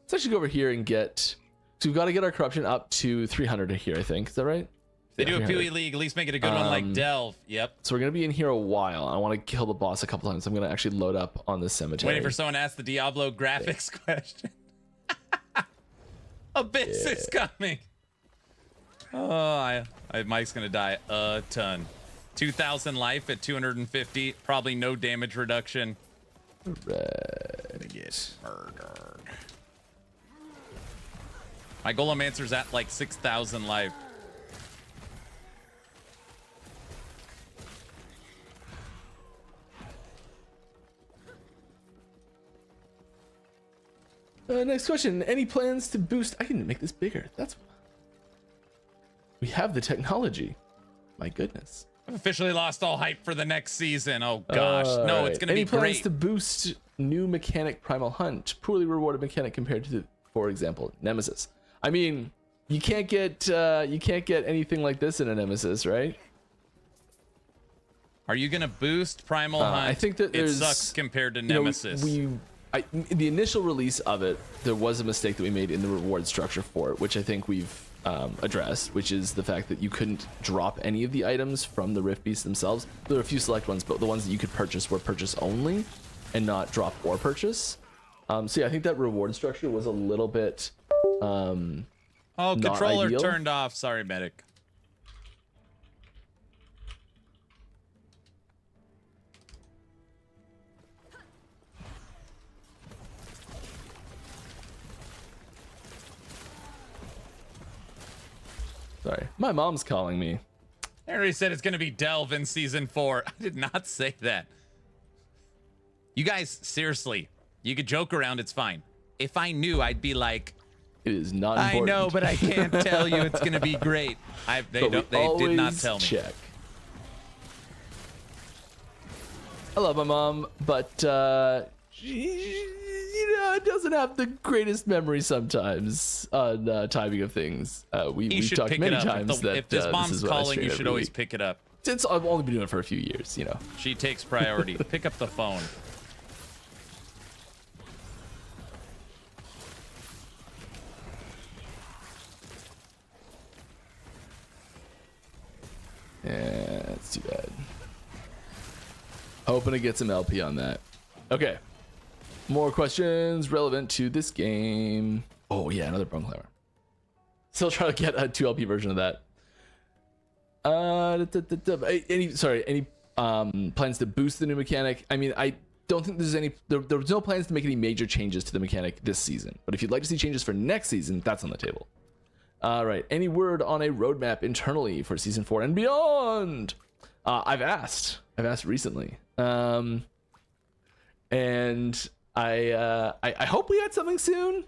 Let's actually go over here and get. So we've got to get our corruption up to 300 here, I think. Is that right? They do a PoE League. At least make it a good one like Delve. Yep. So we're gonna be in here a while. I want to kill the boss a couple times. I'm gonna actually load up on this cemetery. Waiting for someone to ask the Diablo graphics question. Abyss is coming. Oh, Mike's gonna die a ton. 2,000 life at 250. Probably no damage reduction. Right. Get murdered. My Golemancer's at like 6,000 life. Next question. Any plans to boost? I can make this bigger. We have the technology. My goodness. I've officially lost all hype for the next season. Oh gosh. No, it's gonna be great. Any plans to boost new mechanic Primal Hunt? Poorly rewarded mechanic compared to, for example, Nemesis. I mean, you can't get anything like this in a Nemesis, right? Are you gonna boost Primal Hunt? I think that it sucks compared to Nemesis. The initial release of it, there was a mistake that we made in the reward structure for it, which I think we've addressed, which is the fact that you couldn't drop any of the items from the Rift Beasts themselves. There were a few select ones, but the ones that you could purchase were purchase only and not drop or purchase. So yeah, I think that reward structure was a little bit oh, controller ideal. turned off. Sorry, medic. Sorry, my mom's calling me. Henry said it's going to be Delve in season 4. I did not say that. You guys, seriously, you could joke around. It's fine. If I knew, I'd be like, it is not important. I know, but I can't tell you it's going to be great. They did not tell me. Check. I love my mom, but she, doesn't have the greatest memory sometimes on timing of things. We've talked many times that if this mom's calling, you should always week. pick it up. I've only been doing it for a few years, you know. She takes priority. Pick up the phone. Yeah, that's too bad. Hoping to get some LP on that. Okay. More questions relevant to this game. Oh yeah, another Bone Climber. Still trying to get a 2LP version of that. Any plans to boost the new mechanic? I mean, I don't think there's any. There was no plans to make any major changes to the mechanic this season. But if you'd like to see changes for next season, that's on the table. All right. Any word on a roadmap internally for season 4 and beyond? I've asked recently, and I hope we had something soon.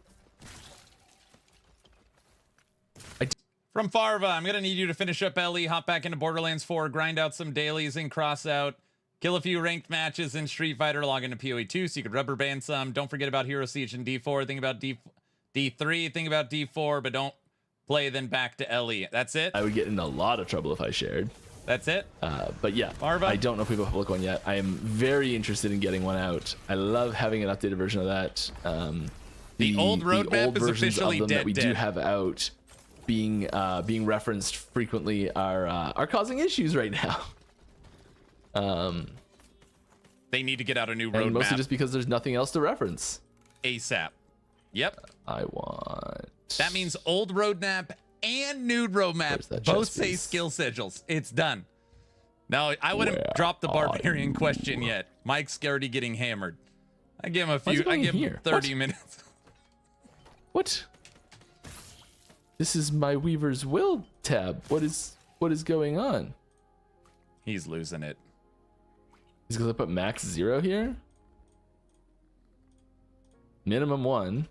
From Farva, I'm going to need you to finish up LE, hop back into Borderlands 4, grind out some dailies and cross out, kill a few ranked matches in Street Fighter, log into PoE 2 so you could rubber band some. Don't forget about Hero Siege and D4. Think about D3, think about D4, but don't play then back to LE. That's it? I would get in a lot of trouble if I shared. That's it? But yeah, Farva? I don't know if we have a public one yet. I am very interested in getting one out. I love having an updated version of that. The old roadmap is officially dead. That we do have out, being referenced frequently, are causing issues right now. They need to get out a new roadmap. And mostly just because there's nothing else to reference. ASAP. Yep. I want. That means old roadmap and new roadmap both say skill sigils. It's done. No, I wouldn't drop the barbarian question yet. Mike's already getting hammered. I give him a few. I give him 30 minutes. What? This is my Weaver's Will tab. What is going on? He's losing it. He's gonna put max 0 here. Minimum 1.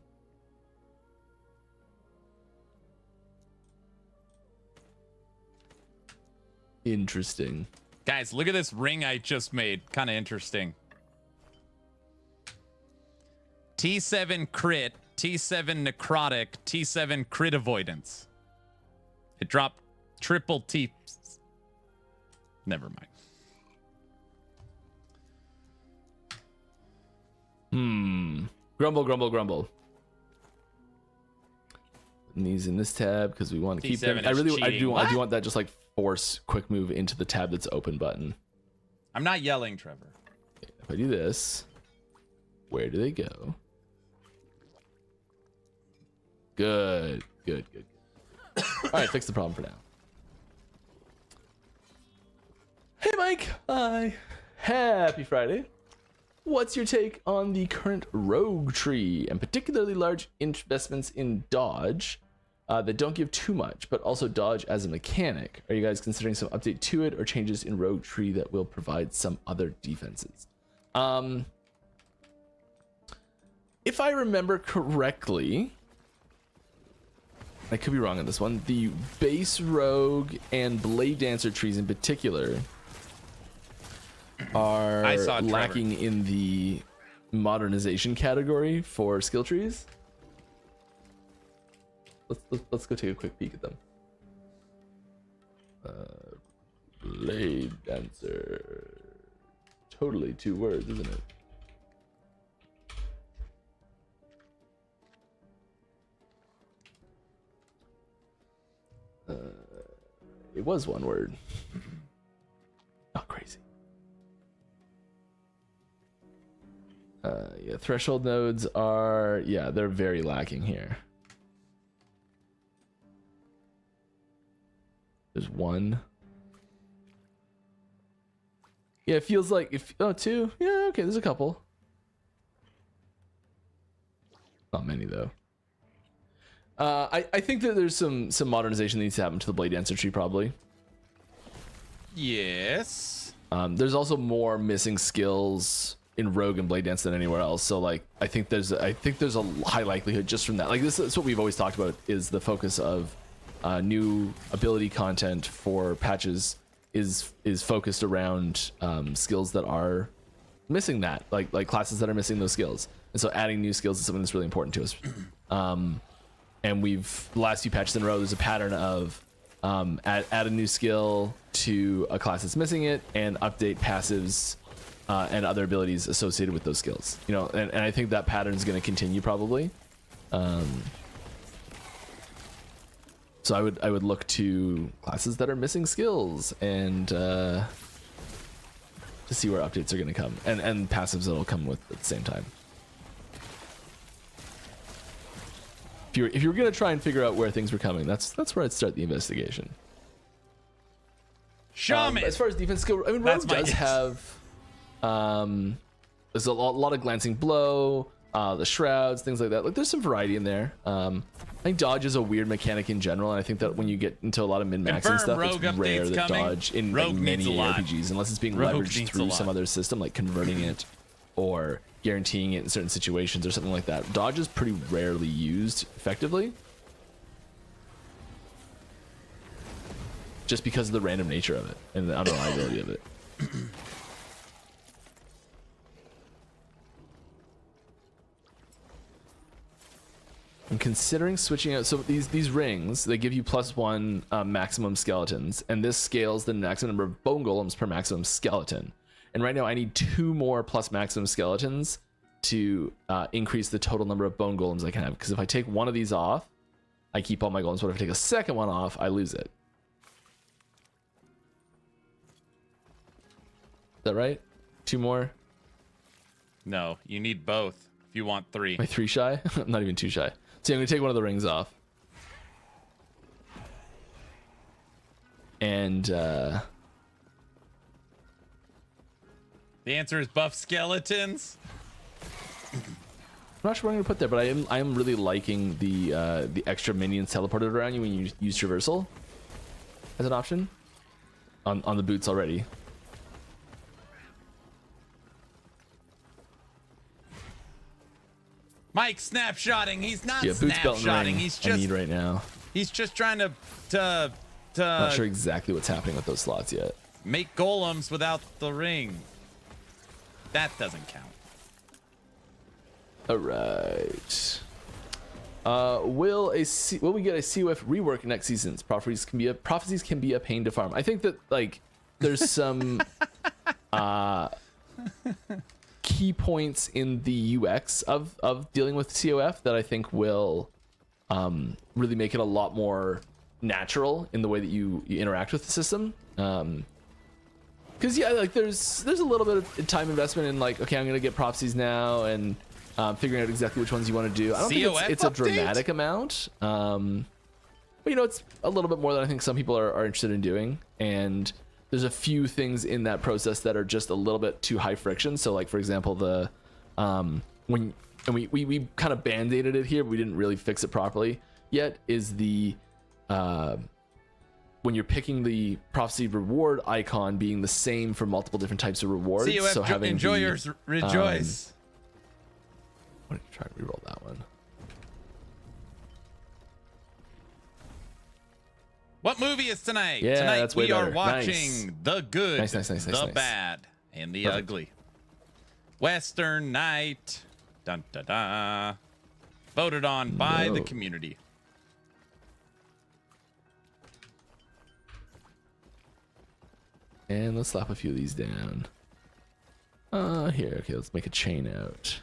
Interesting. Guys, look at this ring I just made. Kind of interesting. T7 crit, T7 necrotic, T7 crit avoidance. It dropped triple T. Never mind. Grumble, grumble, grumble. Putting these in this tab because we want to keep them. I do want that just like force quick move into the tab that's open button. I'm not yelling, Trevor. If I do this, where do they go? Good. All right, fix the problem for now. Hey, Mike. Hi. Happy Friday. What's your take on the current rogue tree and particularly large investments in dodge that don't give too much, but also dodge as a mechanic? Are you guys considering some update to it or changes in rogue tree that will provide some other defenses? If I remember correctly, I could be wrong on this one, the base rogue and blade dancer trees in particular are lacking in the modernization category for skill trees. Let's go take a quick peek at them. Blade dancer, totally 2 words, isn't it? It was 1 word. Not crazy. Yeah, threshold nodes are, they're very lacking here. There's 1. Yeah, it feels like 2. Yeah, okay, there's a couple. Not many though. I think that there's some modernization that needs to happen to the blade dancer tree probably. Yes. There's also more missing skills in rogue and blade dance than anywhere else. So like I think there's a high likelihood just from that. Like this is what we've always talked about, is the focus of new ability content for patches is focused around skills that are missing that, like classes that are missing those skills. And so adding new skills is something that's really important to us. And the last few patches in a row, there's a pattern of add a new skill to a class that's missing it and update passives and other abilities associated with those skills. You know, and I think that pattern is going to continue probably. So I would look to classes that are missing skills and to see where updates are going to come and passives that'll come with at the same time. If you're gonna try and figure out where things were coming, that's where I'd start the investigation. Shaman. As far as defense skill, I mean, Rogue does have there's a lot of glancing blow, the shrouds, things like that. Like there's some variety in there. I think dodge is a weird mechanic in general, and I think that when you get into a lot of min-maxing stuff, it's rare that dodge in like, many RPGs, unless it's being leveraged through some other system, like converting it or guaranteeing it in certain situations or something like that. Dodge is pretty rarely used effectively, just because of the random nature of it and the unreliability of it. I'm considering switching out. So these rings, they give you +1 maximum skeletons, and this scales the maximum number of bone golems per maximum skeleton. And right now I need 2 more plus maximum skeletons to increase the total number of bone golems I can have. Because if I take one of these off, I keep all my golems. But if I take a second one off, I lose it. Is that right? 2 more? No, you need both if you want 3. Am I 3 shy? I'm not even 2 shy. So I'm going to take one of the rings off. And the answer is buff skeletons. I'm not sure what I'm gonna put there, but I am really liking the extra minions teleported around you when you use traversal as an option on the boots already. Mike's snapshotting. He's not Boots, belt, and snapshotting. ring He's I just need right now. He's just trying to Not sure exactly what's happening with those slots yet. make golems without the ring. That doesn't count. All right. Will we get a COF rework next season's? Prophecies can be a pain to farm. I think that like there's some key points in the UX of dealing with COF that I think will really make it a lot more natural in the way that you interact with the system. Because yeah, like there's a little bit of time investment in like, okay, I'm gonna get prophecies now and figuring out exactly which ones you want to do. I don't think it's a dramatic amount, but you know, it's a little bit more than I think some people are interested in doing. And there's a few things in that process that are just a little bit too high friction. So like, for example, the we kind of band-aided it here, but we didn't really fix it properly yet, is the when you're picking the prophecy reward icon being the same for multiple different types of rewards. COF so having enjoyers rejoice. Why don't you try to reroll that one? What movie is tonight? Yeah, tonight that's way we are better. watching Nice. the good, Nice. the bad, and the Perfect. ugly. Western Night. Dun da da. Voted on by the No. community. And let's slap a few of these down. Here, okay, let's make a chain out.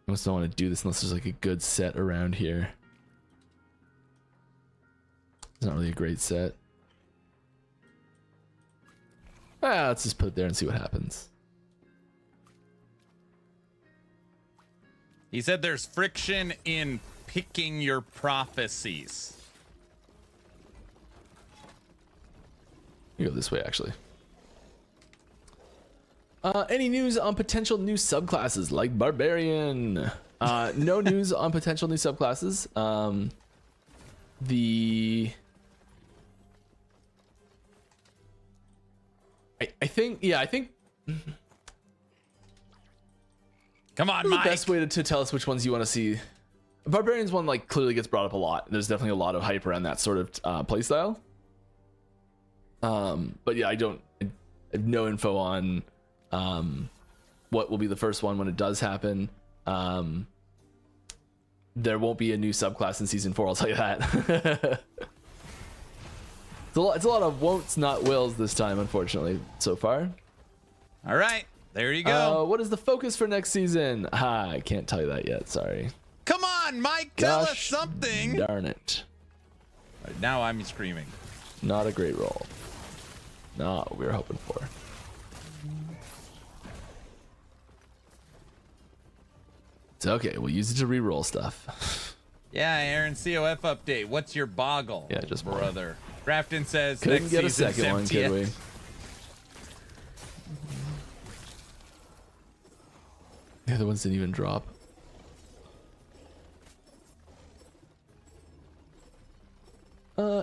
I almost don't want to do this unless there's like a good set around here. It's not really a great set. Let's just put it there and see what happens. He said there's friction in picking your prophecies. You go this way, actually. Any news on potential new subclasses like Barbarian? No news on potential new subclasses. I think Come on, the Mike. best way to tell us which ones you want to see. Barbarian's one like clearly gets brought up a lot. There's definitely a lot of hype around that sort of playstyle. But yeah, I have no info on what will be the first one when it does happen. There won't be a new subclass in season 4, I'll tell you that. It's a lot of won'ts, not wills this time, unfortunately, so far. All right, there you go. What is the focus for next season? I can't tell you that yet, sorry. Come on, Mike, tell us Gosh something. Darn it. All right, now I'm screaming. Not a great roll. Not what we were hoping for. It's okay, we'll use it to re-roll stuff. Yeah, Aaron, COF update. What's your boggle? Yeah, just one. brother. Grafton says Couldn't next get a season's second one, MTF. could we? The other ones didn't even drop.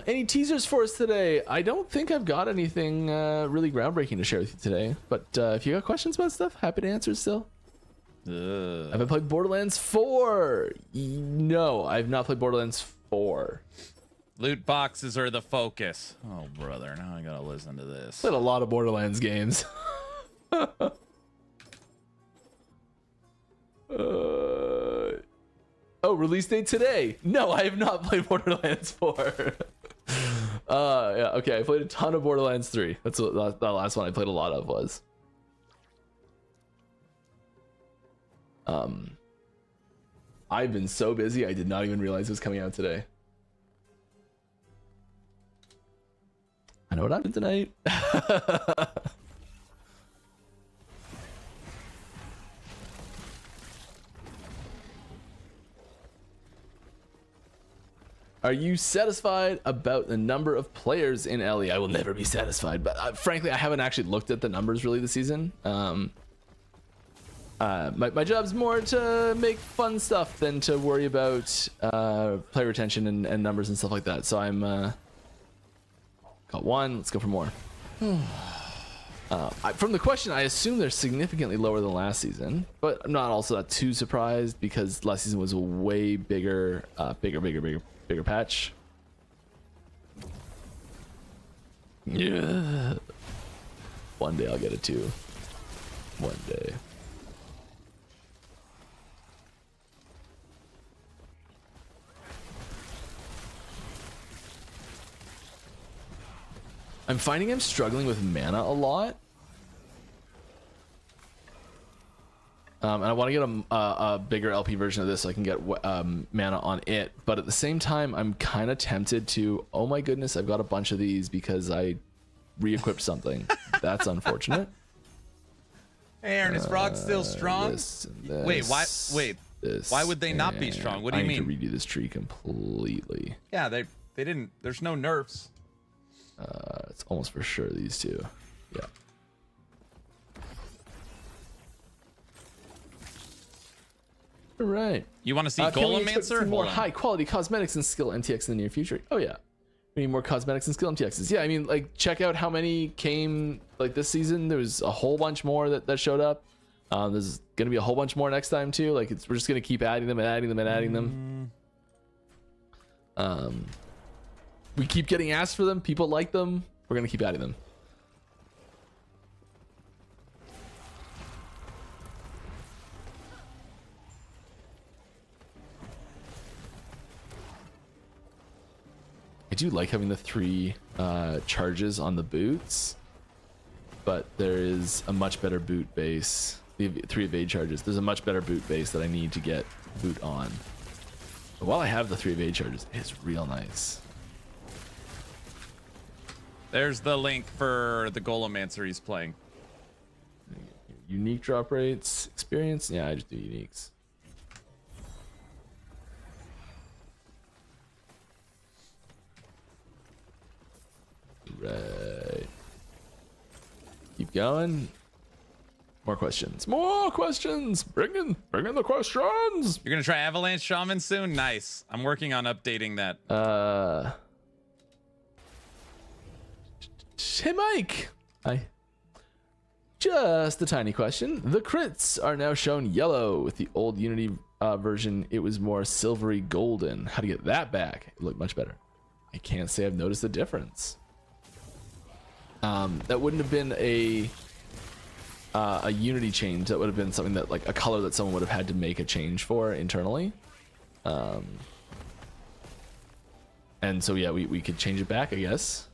Any teasers for us today? I don't think I've got anything really groundbreaking to share with you today. But if you got questions about stuff, happy to answer still. Have I played Borderlands 4? No, I've not played Borderlands 4. Loot boxes are the focus. Oh, brother, now I gotta listen to this. Played a lot of Borderlands games. Oh, release date today? No, I have not played Borderlands 4. Yeah, okay, I played a ton of Borderlands 3. That's what the last one I played a lot of was. I've been so busy, I did not even realize it was coming out today. I know what happened tonight. Are you satisfied about the number of players in LE? I will never be satisfied, but frankly, I haven't actually looked at the numbers really this season. My job's more to make fun stuff than to worry about player retention and numbers and stuff like that. So I'm got one. Let's go for more. From the question, I assume they're significantly lower than last season, but I'm not also that too surprised because last season was a way bigger patch. Yeah. One day I'll get it too. One day. I'm finding I'm struggling with mana a lot. And I want to get a bigger LP version of this so I can get mana on it. But at the same time, I'm kind of tempted to, oh my goodness, I've got a bunch of these because I re-equipped something. That's unfortunate. Hey, Aaron, is Rock still strong? This, wait, why? Wait, this, why would they not be strong? What do you mean? I need to redo this tree completely. Yeah, they didn't. There's no nerfs. It's almost for sure these two. Yeah. All right. You want to see Can we expect Golomancer? some more high quality cosmetics and skill MTX in the near future? Oh yeah. We need more cosmetics and skill MTXs. Yeah, I mean, like, check out how many came like this season. There was a whole bunch more that showed up. There's gonna be a whole bunch more next time too. Like, we're just gonna keep adding them and adding them and adding them. We keep getting asked for them. People like them. We're gonna keep adding them. I do like having the 3 charges on the boots, but there is a much better boot base. The 3 evade charges. There's a much better boot base that I need to get boot on. But while I have the 3 evade charges, it's real nice. There's the link for the Golomancer he's playing. Unique drop rates, experience. Yeah, I just do uniques. Right. Keep going. More questions. More questions. Bring in the questions. You're gonna try Avalanche Shaman soon? Nice. I'm working on updating that. Hey Mike. Hi. Just a tiny question. The crits are now shown yellow. With the old Unity version, it was more silvery golden. How to get that back? It looked much better. I can't say I've noticed a difference. That wouldn't have been a Unity change. That would have been something that, like, a color that someone would have had to make a change for internally. And so yeah, we could change it back, I guess.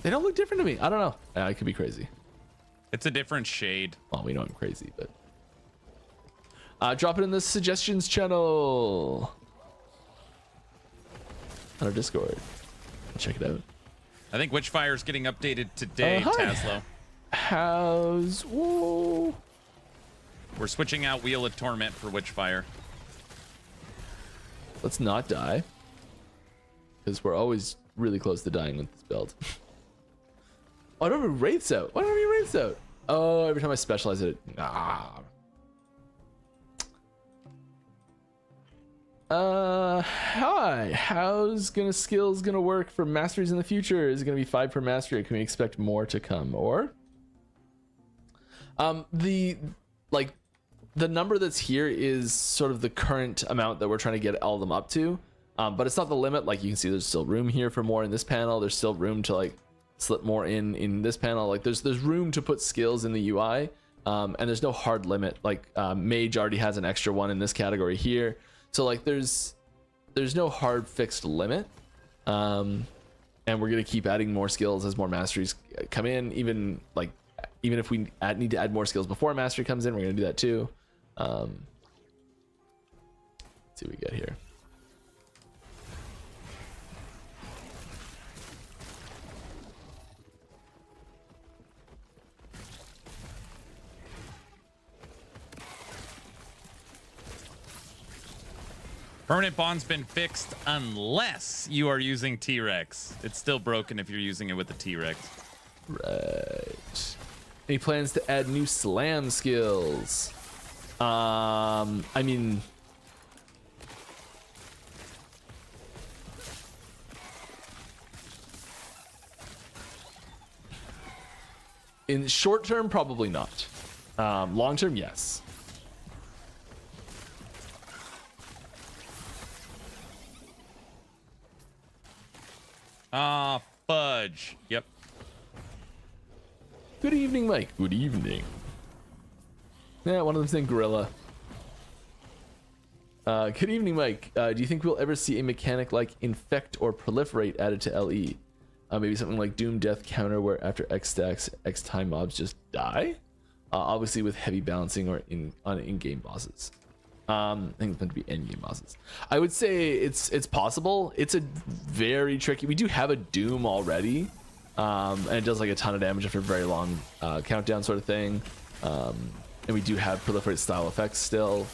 They don't look different to me. I don't know. I could be crazy. It's a different shade. Well, we know I'm crazy, but drop it in the suggestions channel on our Discord. Check it out. I think Witchfire is getting updated today, Taslow. How's... Whoa. We're switching out Wheel of Torment for Witchfire. Let's not die, because we're always really close to dying with this build. Oh, I don't have Wraiths out. Why don't I have Wraiths out? Oh, every time I specialize it. Nah. Hi. How's skills gonna work for masteries in the future? Is it gonna be 5 per mastery? Or can we expect more to come? Or the number that's here is sort of the current amount that we're trying to get all of them up to. But it's not the limit. Like, you can see, there's still room here for more in this panel. There's still room to, like, slip more in this panel. Like, there's room to put skills in the UI, and there's no hard limit. Like, Mage already has an extra one in this category here, so, like, there's no hard fixed limit. And we're gonna keep adding more skills as more masteries come in. Even if we need to add more skills before mastery comes in, we're gonna do that too. Let's see what we get here. Permanent bond's been fixed unless you are using T-Rex. It's still broken if you're using it with the T-Rex. Right. Any plans to add new slam skills? I mean, in short term, probably not. Long term, yes. Ah, fudge. Yep. Good evening, Mike. Good evening. Yeah, one of them saying gorilla. Good evening, Mike. Do you think we'll ever see a mechanic like infect or proliferate added to LE? Maybe something like Doom Death Counter, where after X stacks, X time mobs just die. Obviously with heavy balancing or on in-game bosses. I think it's meant to be end-game bosses. I would say it's possible. It's a very tricky. We do have a Doom already, and it does like a ton of damage after a very long countdown sort of thing. And we do have proliferate style effects still.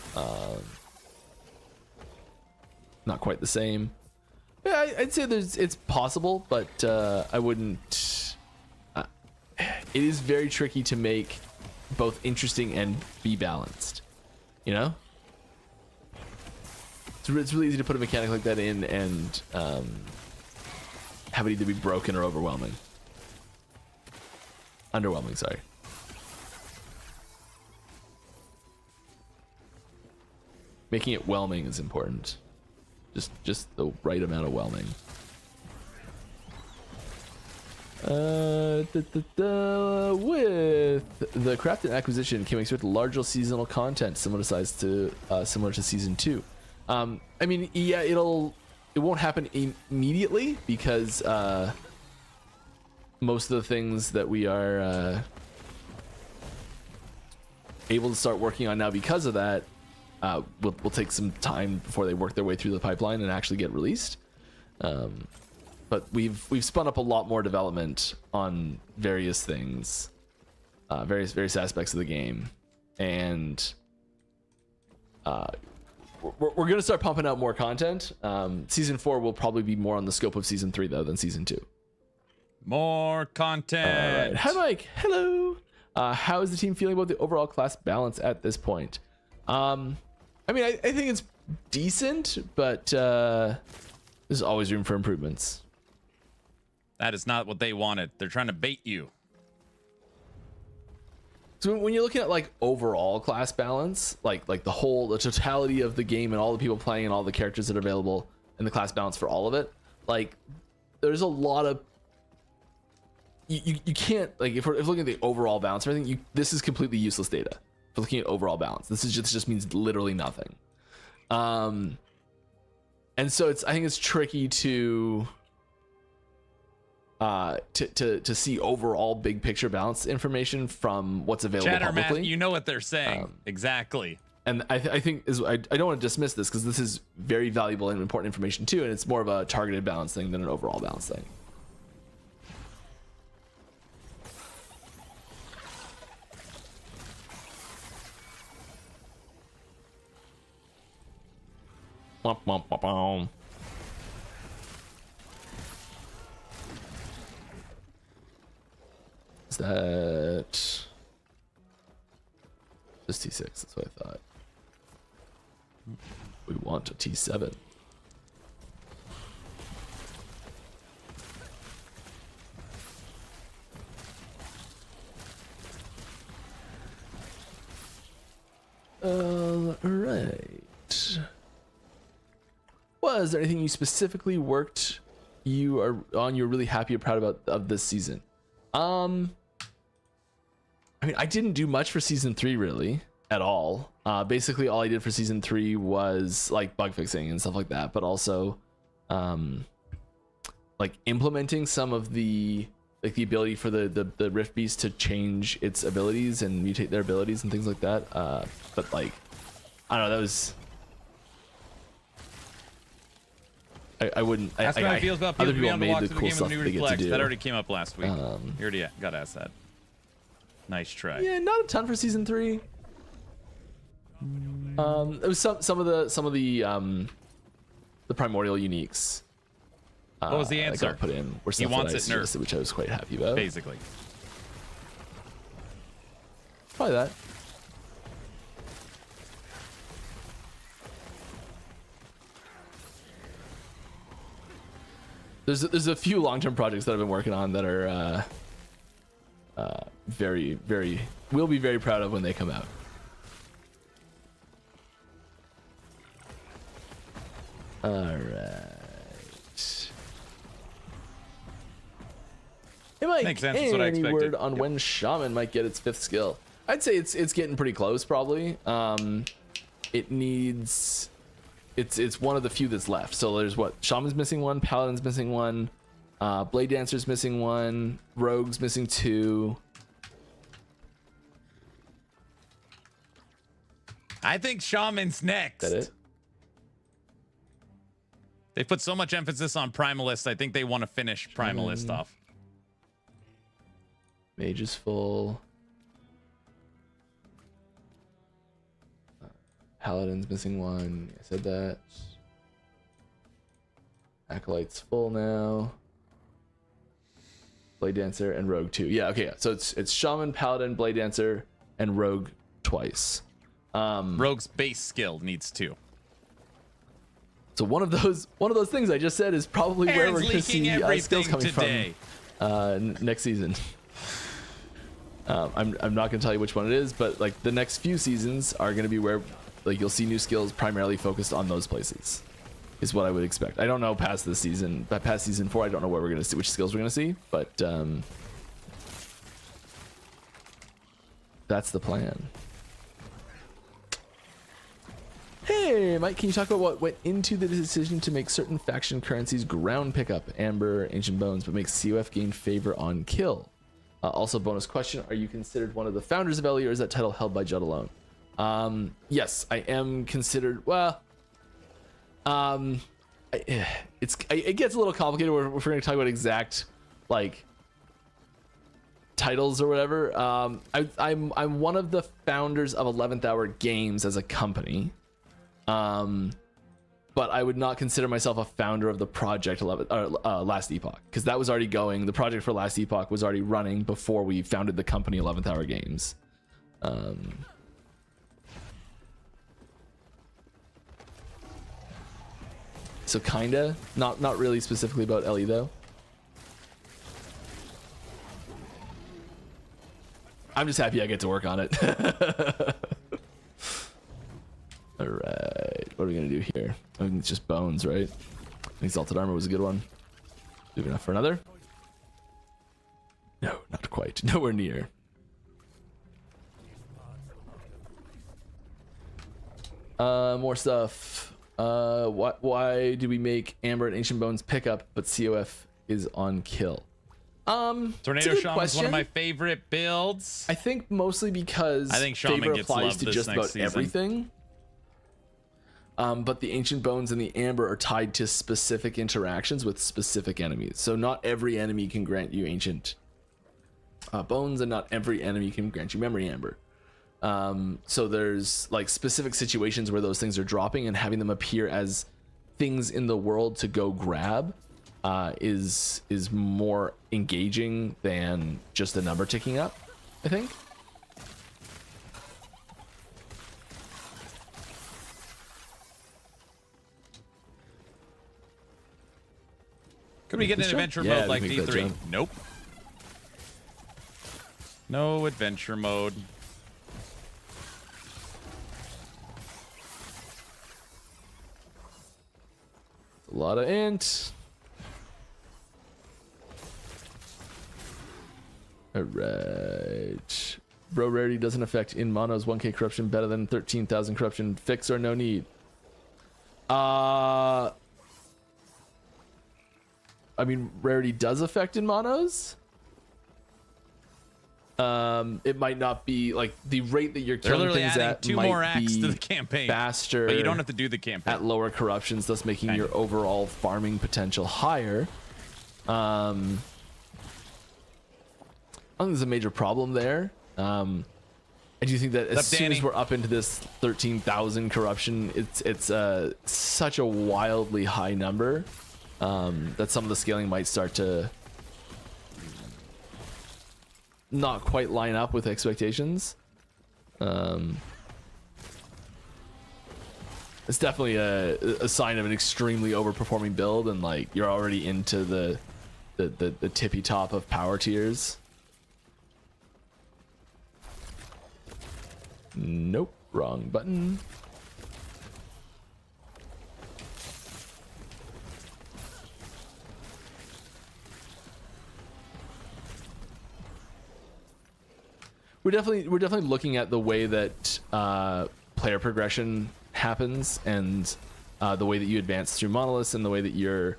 Not quite the same. Yeah, I'd say it's possible, but I wouldn't. It is very tricky to make both interesting and be balanced. You know, it's really easy to put a mechanic like that in and have it either be broken or overwhelming. Underwhelming, sorry. Making it whelming is important. Just the right amount of whelming. With the crafted acquisition, can we expect larger seasonal content similar to season 2? I mean, yeah, it won't happen immediately because most of the things that we are able to start working on now because of that will take some time before they work their way through the pipeline and actually get released. But we've spun up a lot more development on various things, various aspects of the game, and we're gonna start pumping out more content. Season 4 will probably be more on the scope of season 3 though than season 2. More content. Hi Mike, hello. How is the team feeling about the overall class balance at this point? I mean, I think it's decent, but there's always room for improvements. That is not what they wanted. They're trying to bait you. So when you're looking at like overall class balance, like the totality of the game and all the people playing and all the characters that are available and the class balance for all of it, like there's a lot of you can't, like if we're looking at the overall balance or everything, this is completely useless data for looking at overall balance. This just means literally nothing. And so I think it's tricky to see overall big picture balance information from what's available publicly. You know what they're saying. Exactly. And I think I don't want to dismiss this because this is very valuable and important information too, and it's more of a targeted balance thing than an overall balance thing. Is that just T6? That's what I thought. We want a T7. Right. Was there anything you specifically worked you're really happy or proud about of this season? I mean, I didn't do much for season 3 really at all. Basically all I did for season 3 was like bug fixing and stuff like that, but also like implementing some of the ability for the Rift Beast to change its abilities and mutate their abilities and things like that. But like, I don't know, that was, I wouldn't. Ask how it feels about people being able to walk through the game with the new reflex. That already came up last week. You already got asked that. Nice try. Yeah, not a ton for season 3. It was some of the primordial uniques. What was the answer? I put in were stuff he wants that I it suggested, which I was quite happy about. Basically. Probably that. There's a few long-term projects that I've been working on that are we'll be very proud of when they come out. All right. Makes sense. That's what I expected. Any word on when Shaman might get its 5th skill? I'd say it's getting pretty close, probably. It needs it's one of the few that's left. So there's what, Shaman's missing one, Paladin's missing one, Blade Dancer's missing one, Rogue's missing 2. I think Shaman's next. Is that it? They put so much emphasis on Primalist. I think they want to finish Primalist off. Mage is full. Paladin's missing one. I said that. Acolyte's full now. Blade Dancer and Rogue 2. Yeah, okay. So it's Shaman, Paladin, Blade Dancer, and Rogue twice. Rogue's base skill needs 2. So one of those things I just said is probably where we're going to see skills coming from next season. I'm not going to tell you which one it is, but like the next few seasons are going to be where like you'll see new skills primarily focused on those places. Is what I would expect. I don't know past this season, but past season 4, I don't know where we're going to see which skills we're going to see, but that's the plan. Hey, Mike, can you talk about what went into the decision to make certain faction currencies ground pickup, Amber, Ancient Bones, but make COF gain favor on kill? Also, bonus question, are you considered one of the founders of LE, or is that title held by Judd alone? Yes, I am considered, well, it gets a little complicated if we're going to talk about exact, like, titles or whatever. I'm one of the founders of 11th Hour Games as a company. But I would not consider myself a founder of the project Last Epoch, because that was already going. The project for Last Epoch was already running before we founded the company 11th Hour Games. So kinda, not really specifically about LE though. I'm just happy I get to work on it. All right, what are we gonna do here? I think it's just bones, right? Exalted Armor was a good one. Moving enough for another? No, not quite. Nowhere near. More stuff. Why do we make Amber and Ancient Bones pick up, but COF is on kill? Tornado Shaman is one of my favorite builds. I think mostly because I think Shaman favor gets applies loved to this just next about season. everything. But the Ancient Bones and the Amber are tied to specific interactions with specific enemies. So not every enemy can grant you Ancient Bones, and not every enemy can grant you Memory Amber. So there's like specific situations where those things are dropping, and having them appear as things in the world to go grab is more engaging than just the number ticking up, I think. Could we get an adventure mode like D3? Nope. No adventure mode. A lot of int. All right. Bro rarity doesn't affect in monos 1k corruption better than 13,000 corruption. Fix or no need? I mean, rarity does affect in monos. It might not be like the rate that you're killing things at. 2 might more acts be to the campaign faster, but you don't have to do the campaign at lower corruptions, thus making your overall farming potential higher. I don't think there's a major problem there. I do think that as soon as we're up into this 13,000 corruption, it's such a wildly high number that some of the scaling might start to not quite line up with expectations. It's definitely a sign of an extremely overperforming build, and like you're already into the tippy top of power tiers. Nope, wrong button. We're definitely looking at the way that player progression happens, and the way that you advance through monoliths and the way that your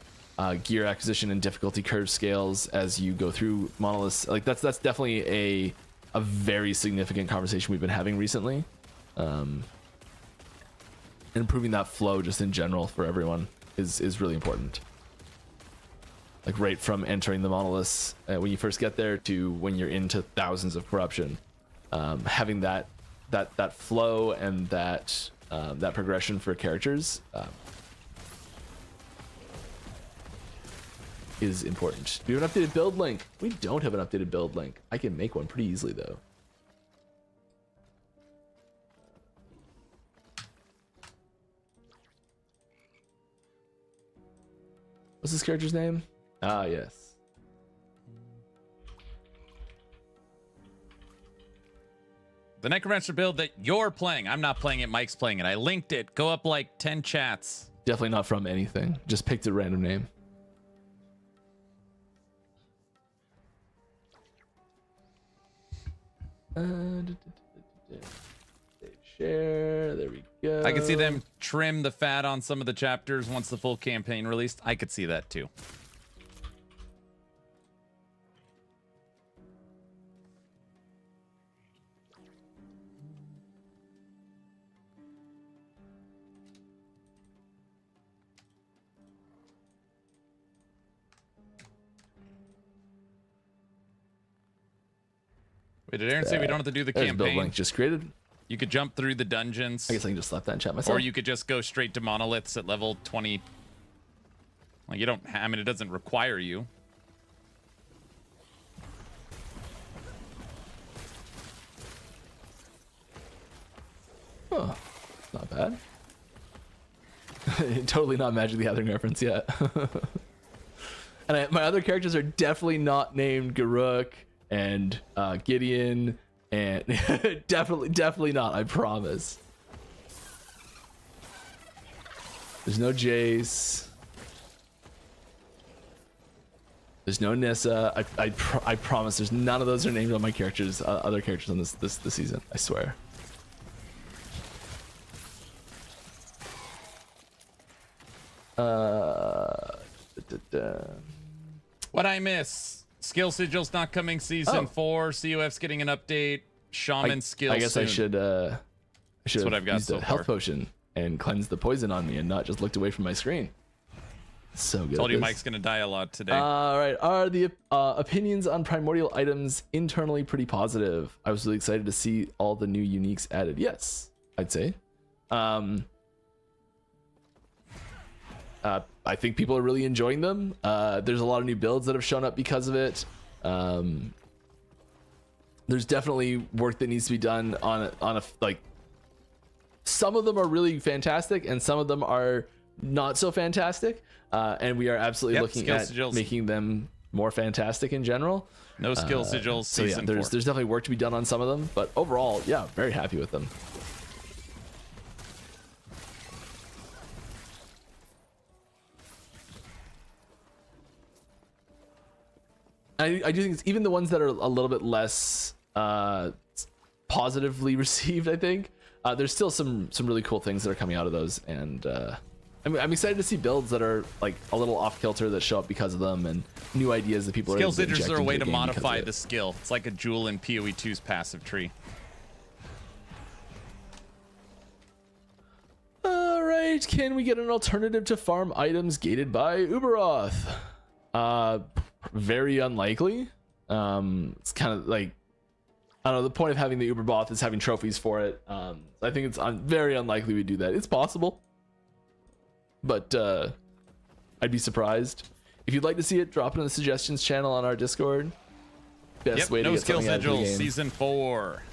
gear acquisition and difficulty curve scales as you go through monoliths. Like that's definitely a very significant conversation we've been having recently. Improving that flow just in general for everyone is really important. Like right from entering the monoliths when you first get there to when you're into thousands of corruption, having that flow and that progression for characters is important. Do we have an updated build link? We don't have an updated build link. I can make one pretty easily though. What's this character's name? Ah, yes. The Necromancer build that you're playing. I'm not playing it. Mike's playing it. I linked it. Go up like 10 chats. Definitely not from anything. Just picked a random name. Share. There we go. I could see them trim the fat on some of the chapters once the full campaign released. I could see that too. Wait, did Aaron say we don't have to do the There's build campaign? link just created. You could jump through the dungeons. I guess I can just slap that in chat myself. Or you could just go straight to monoliths at level 20. Like you don't, I mean, it doesn't require you. Huh. Not bad. Totally not Magic the Gathering reference yet. And my other characters are definitely not named Garuk and Gideon. And definitely not, I promise. There's no Jace. There's no Nissa. I promise there's none of those are named on my characters, other characters on this season. I swear. What I miss? Skill Sigil's not coming season 4. COF's getting an update. Shaman skill. I guess soon. I should That's what I've got used so a health far. potion and cleanse the poison on me and not just looked away from my screen. So good. Told at you this. Mike's gonna die a lot today. All right. Are the opinions on primordial items internally pretty positive? I was really excited to see all the new uniques added. Yes, I'd say. I think people are really enjoying them. There's a lot of new builds that have shown up because of it. There's definitely work that needs to be done on a like. Some of them are really fantastic, and some of them are not so fantastic. And we are absolutely looking skill at sigils. making them more fantastic in general. No skill sigils So yeah, season there's 4. definitely work to be done on some of them, but overall, yeah, very happy with them. I do think it's even the ones that are a little bit less positively received. I think there's still some really cool things that are coming out of those, and I'm excited to see builds that are like a little off kilter that show up because of them, and new ideas that people Skill are able to sigils inject are a into way the to game because modify of it. the skill. It's like a jewel in PoE 2's passive tree. All right, can we get an alternative to farm items gated by Uberoth? Very unlikely. It's kind of like, I don't know, the point of having the Uberbot is having trophies for it. I think it's very unlikely we do that. It's possible, but I'd be surprised. If you'd like to see it, drop it in the suggestions channel on our Discord. Best way to No get skill something out of the sigils game. season 4.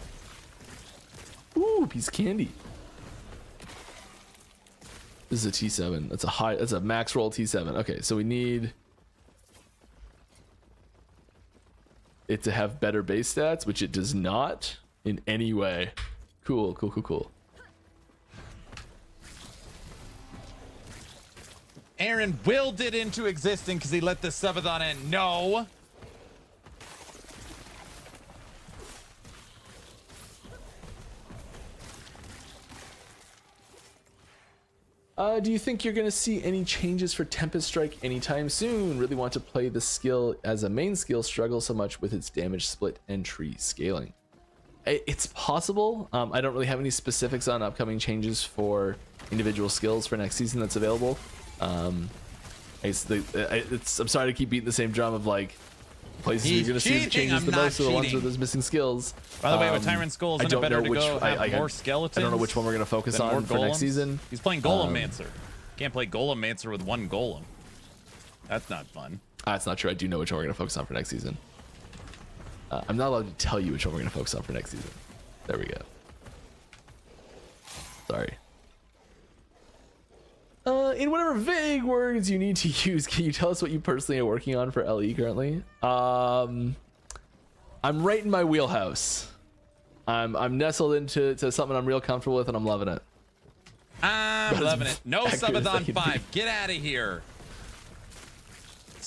Ooh, piece of candy. This is a T7. That's a max roll T7. Okay, so we need it to have better base stats, which it does not in any way. Cool. Aaron willed it into existence because he let the subathon end. No. Do you think you're going to see any changes for Tempest Strike anytime soon? Really want to play the skill as a main skill, struggle so much with its damage split and tree scaling. It's possible. I don't really have any specifics on upcoming changes for individual skills for next season that's available. I'm sorry to keep beating the same drum of like places you're going to see the changes the most are the ones where there's missing skills. By the way, with Tyrant Skull, isn't it better to go have more skeletons? I don't know which one we're going to focus on for next season. He's playing Golemmancer. Can't play Golemmancer with one golem. That's not fun. That's not true. I do know which one we're going to focus on for next season. I'm not allowed to tell you which one we're going to focus on for next season. There we go. Sorry. In whatever vague words you need to use, can you tell us what you personally are working on for LE currently? I'm right in my wheelhouse. I'm nestled into something I'm real comfortable with, and I'm loving it. I'm loving it. No Subathon 5. Get out of here.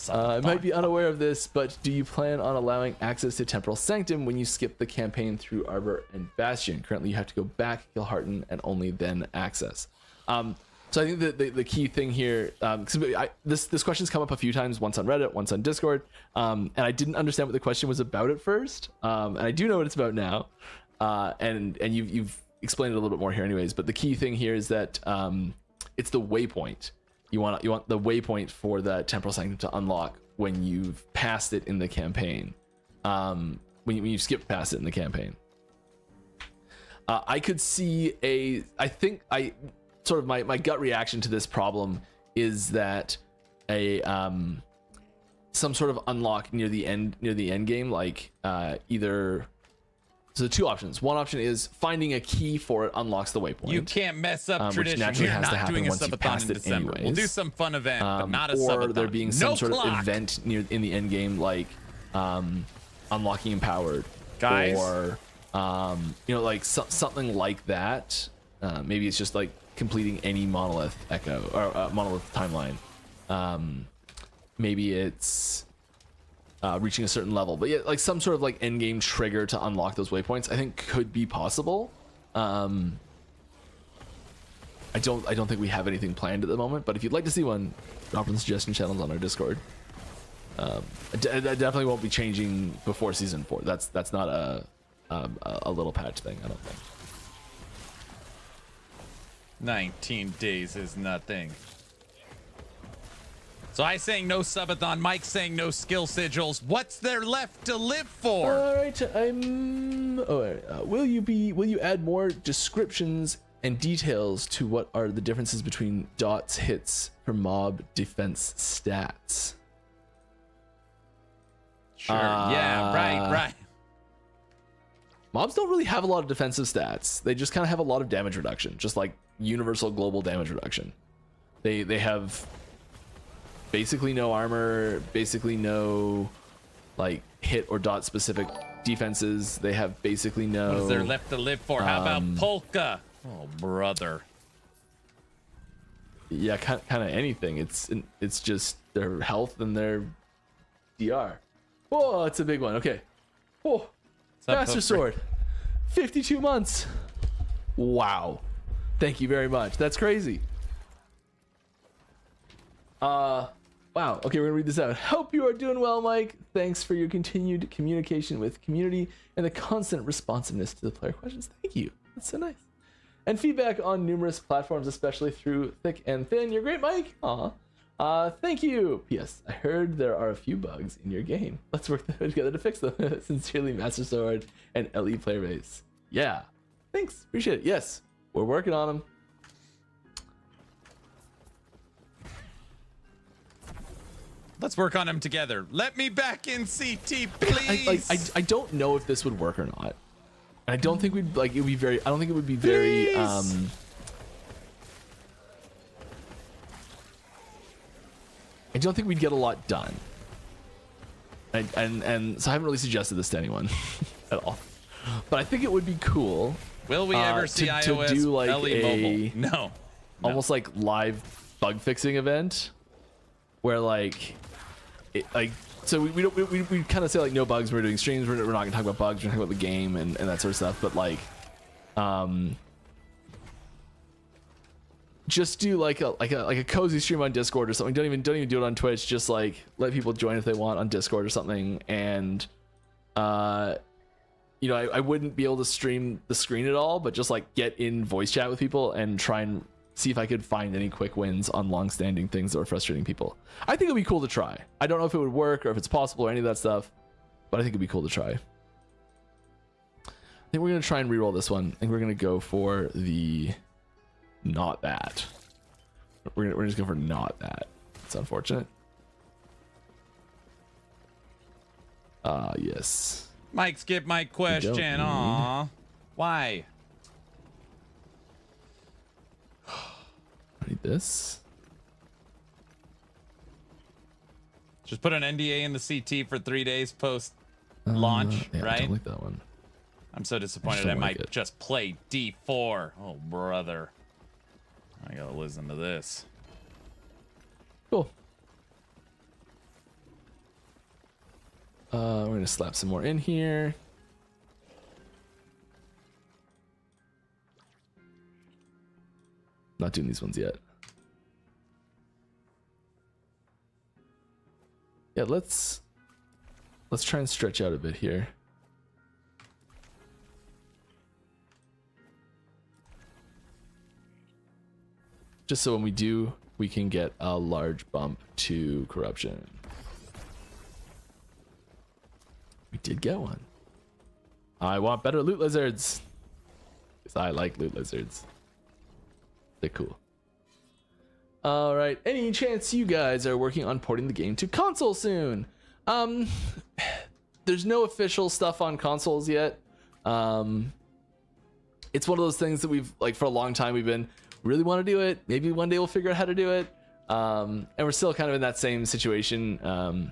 I might be unaware of this, but do you plan on allowing access to Temporal Sanctum when you skip the campaign through Arbor and Bastion? Currently, you have to go back, kill Hearten, and only then access. So I think that the key thing here, this question's come up a few times, once on Reddit, once on Discord, and I didn't understand what the question was about at first, and I do know what it's about now, and you've explained it a little bit more here anyways, but the key thing here is that it's the waypoint. You want the waypoint for the Temporal Sanctum to unlock when you've passed it in the campaign, when you skip past it in the campaign. I could see sort of my gut reaction to this problem is that some sort of unlock near the end game, like either. So two options. One option is finding a key for it unlocks the waypoint. You can't mess up tradition. Naturally We're has to not happen doing a once you've passed subathon in it December. anyways. We'll do some fun event, but not a subathon. Or there being some no sort clock. of event in the end game, like unlocking empowered, guys, or like something like that. Maybe it's just like completing any monolith echo or monolith timeline. Maybe it's reaching a certain level, but yeah, like some sort of like end game trigger to unlock those waypoints, I think could be possible. I don't think we have anything planned at the moment, but if you'd like to see one, drop in the suggestion channels on our Discord. I definitely won't be changing before season 4. That's not a little patch thing, I don't think. 19 days is nothing. So I saying no subathon, Mike saying no skill sigils. What's there left to live for? All right, will you add more descriptions and details to what are the differences between dots hits for mob defense stats? Sure. Yeah. Right. Mobs don't really have a lot of defensive stats. They just kind of have a lot of damage reduction, just like universal global damage reduction. They have basically no armor, basically no like hit or dot specific defenses. They have basically no. What is there left to live for? How about Polka? Oh, brother. Yeah, kind of anything. It's just their health and their DR. Oh, it's a big one. Okay. Oh, Master Sword. 52 months. Wow. Thank you very much. That's crazy. Wow. Okay, we're gonna read this out. Hope you are doing well, Mike. Thanks for your continued communication with community and the constant responsiveness to the player questions. Thank you. That's so nice. And feedback on numerous platforms, especially through thick and thin. You're great, Mike. Aw. Thank you. P.S. I heard there are a few bugs in your game. Let's work together to fix them. Sincerely, Master Sword and LE Player Base. Yeah. Thanks. Appreciate it. Yes, we're working on them. Let's work on them together. Let me back in CT, please. I don't know if this would work or not. I don't think we'd like it would be very. I don't think it would be very. I don't think we'd get a lot done. And so I haven't really suggested this to anyone at all. But I think it would be cool. Will we ever see iOS to do like LE mobile? No. Almost like live bug fixing event where like so we kind of say like no bugs, we're doing streams, we're not gonna talk about bugs, we're gonna talk about the game and that sort of stuff, but like just do like a cozy stream on Discord or something. Don't even do it on Twitch. Just like let people join if they want on Discord or something. And you know, I wouldn't be able to stream the screen at all, but just like get in voice chat with people and try and see if I could find any quick wins on long-standing things that are frustrating people. I think it'd be cool to try. I don't know if it would work or if it's possible or any of that stuff, but I think it'd be cool to try. I think we're gonna try and reroll this one. I think we're gonna go for the not that. We're just going for not that. It's unfortunate. Yes. Mike, skip my question. Aw. Why? I need this. Just put an NDA in the CT for 3 days post launch, yeah, right? I don't like that one. I'm so disappointed. I might just play D4. Oh, brother. I gotta listen to this. Cool. We're gonna slap some more in here. Not doing these ones yet. Yeah, let's try and stretch out a bit here. Just so when we do, we can get a large bump to corruption. We did get one. I want better loot lizards. Because I like loot lizards. They're cool. All right. Any chance you guys are working on porting the game to console soon? There's no official stuff on consoles yet. It's one of those things that we've, like, for a long time we've been really want to do it. Maybe one day we'll figure out how to do it. And we're still kind of in that same situation.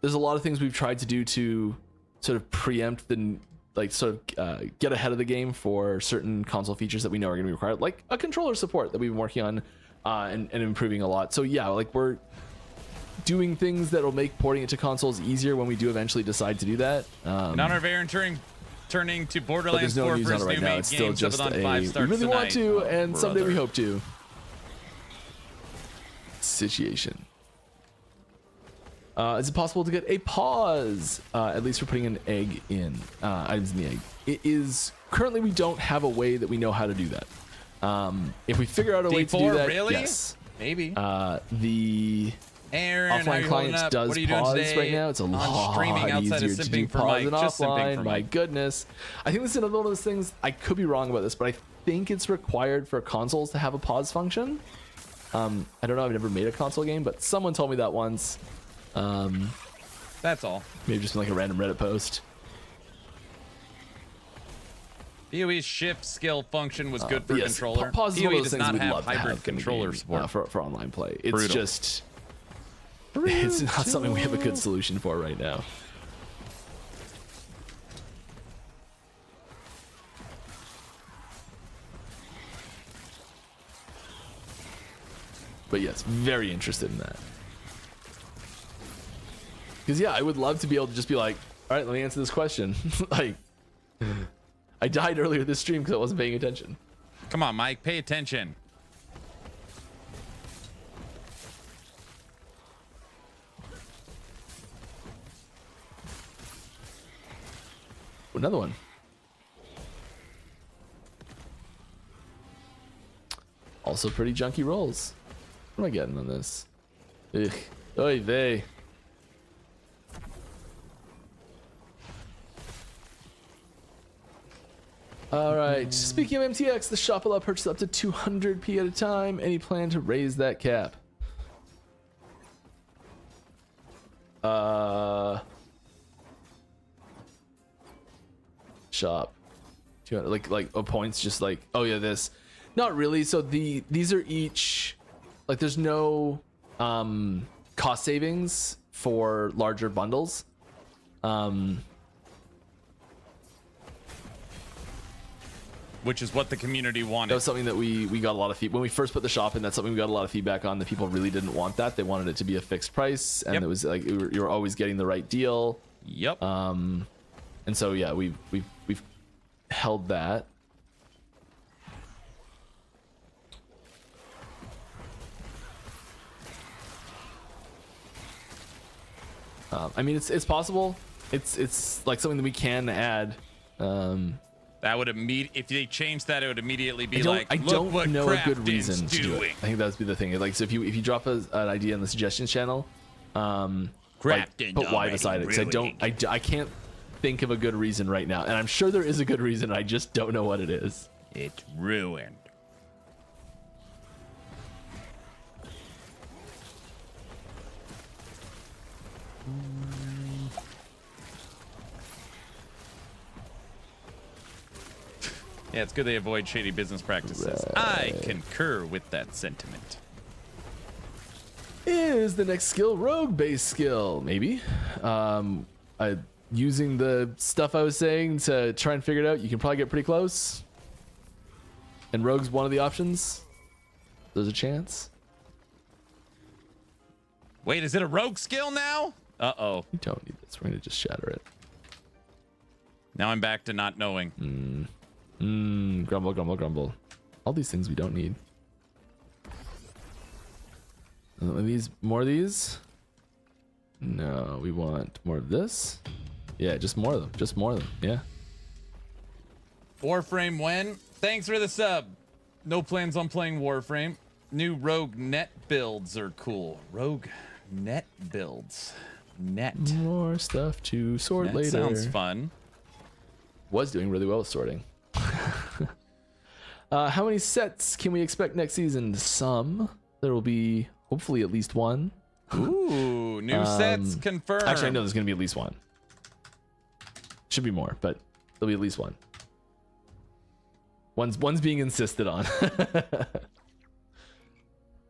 There's a lot of things we've tried to do to sort of preempt the, like, sort of get ahead of the game for certain console features that we know are going to be required, like a controller support that we've been working on and improving a lot. So yeah, like, we're doing things that will make porting it to consoles easier when we do eventually decide to do that. In honor of Aaron turning to Borderlands 4 for his new main game, just on 5 stars we really want to, and brother. someday we hope to. Situation. Is it possible to get a pause? At least for putting an egg in, items in the egg. It is, currently we don't have a way that we know how to do that. If we figure out a way to do that, really? yes. Maybe. The Aaron, offline client does what are you pause doing today? right now. It's a lot streaming outside easier of to do simping for pause Mike. than Just simping offline. for My Mike. goodness. I think this is another one of those things, I could be wrong about this, but I think it's required for consoles to have a pause function. I don't know, I've never made a console game, but someone told me that once. That's all. Maybe just like a random Reddit post. PoE's shift skill function was good for Yes, controller. pause is one of PoE those does things not we'd have love to hybrid have in the controller game, support. for online play. It's Brutal. just it's not something we have a good solution for right now. But yes, very interested in that. Because yeah, I would love to be able to just be like, all right, let me answer this question. Like, I died earlier this stream because I wasn't paying attention. Come on, Mike, pay attention. Another one. Also pretty junky rolls. What am I getting on this? Ugh. Oy vey. Alright, speaking of MTX, the shop allows purchase up to 200p at a time. Any plan to raise that cap? Shop. 200, like points, just like, oh yeah, this. Not really. So these are each, like, there's no cost savings for larger bundles. Which is what the community wanted. That was something that we got a lot of feedback when we first put the shop in. That's something we got a lot of feedback on. That people really didn't want that. They wanted it to be a fixed price, and it was like you were always getting the right deal. Yep. And so yeah, we've held that. I mean, it's possible. It's like something that we can add. That would if they changed that, it would immediately be I look don't what know a good Crafton's reason to do it. doing. I think that would be the thing. Like, so if you drop an idea in the suggestions channel, like, put Y beside it. Because I can't think of a good reason right now, and I'm sure there is a good reason. I just don't know what it is. It's ruined. Yeah, it's good they avoid shady business practices. I concur with that sentiment. Is the next skill rogue-based skill? Maybe. Using the stuff I was saying to try and figure it out, you can probably get pretty close. And rogue's one of the options. There's a chance. Wait, is it a rogue skill now? Uh-oh. You don't need this. We're going to just shatter it. Now I'm back to not knowing. Grumble, grumble, grumble. All these things we don't need. More of these? No, we want more of this. Yeah, just more of them. Just more of them. Yeah. Warframe when? Thanks for the sub. No plans on playing Warframe. New rogue net builds are cool. Rogue net builds. Net. More stuff to sort later. Sounds fun. Was doing really well with sorting. How many sets can we expect next season? Some. There will be hopefully at least one. Ooh, new sets confirmed. Actually, I know there's going to be at least one. Should be more, but there'll be at least one. One's being insisted on.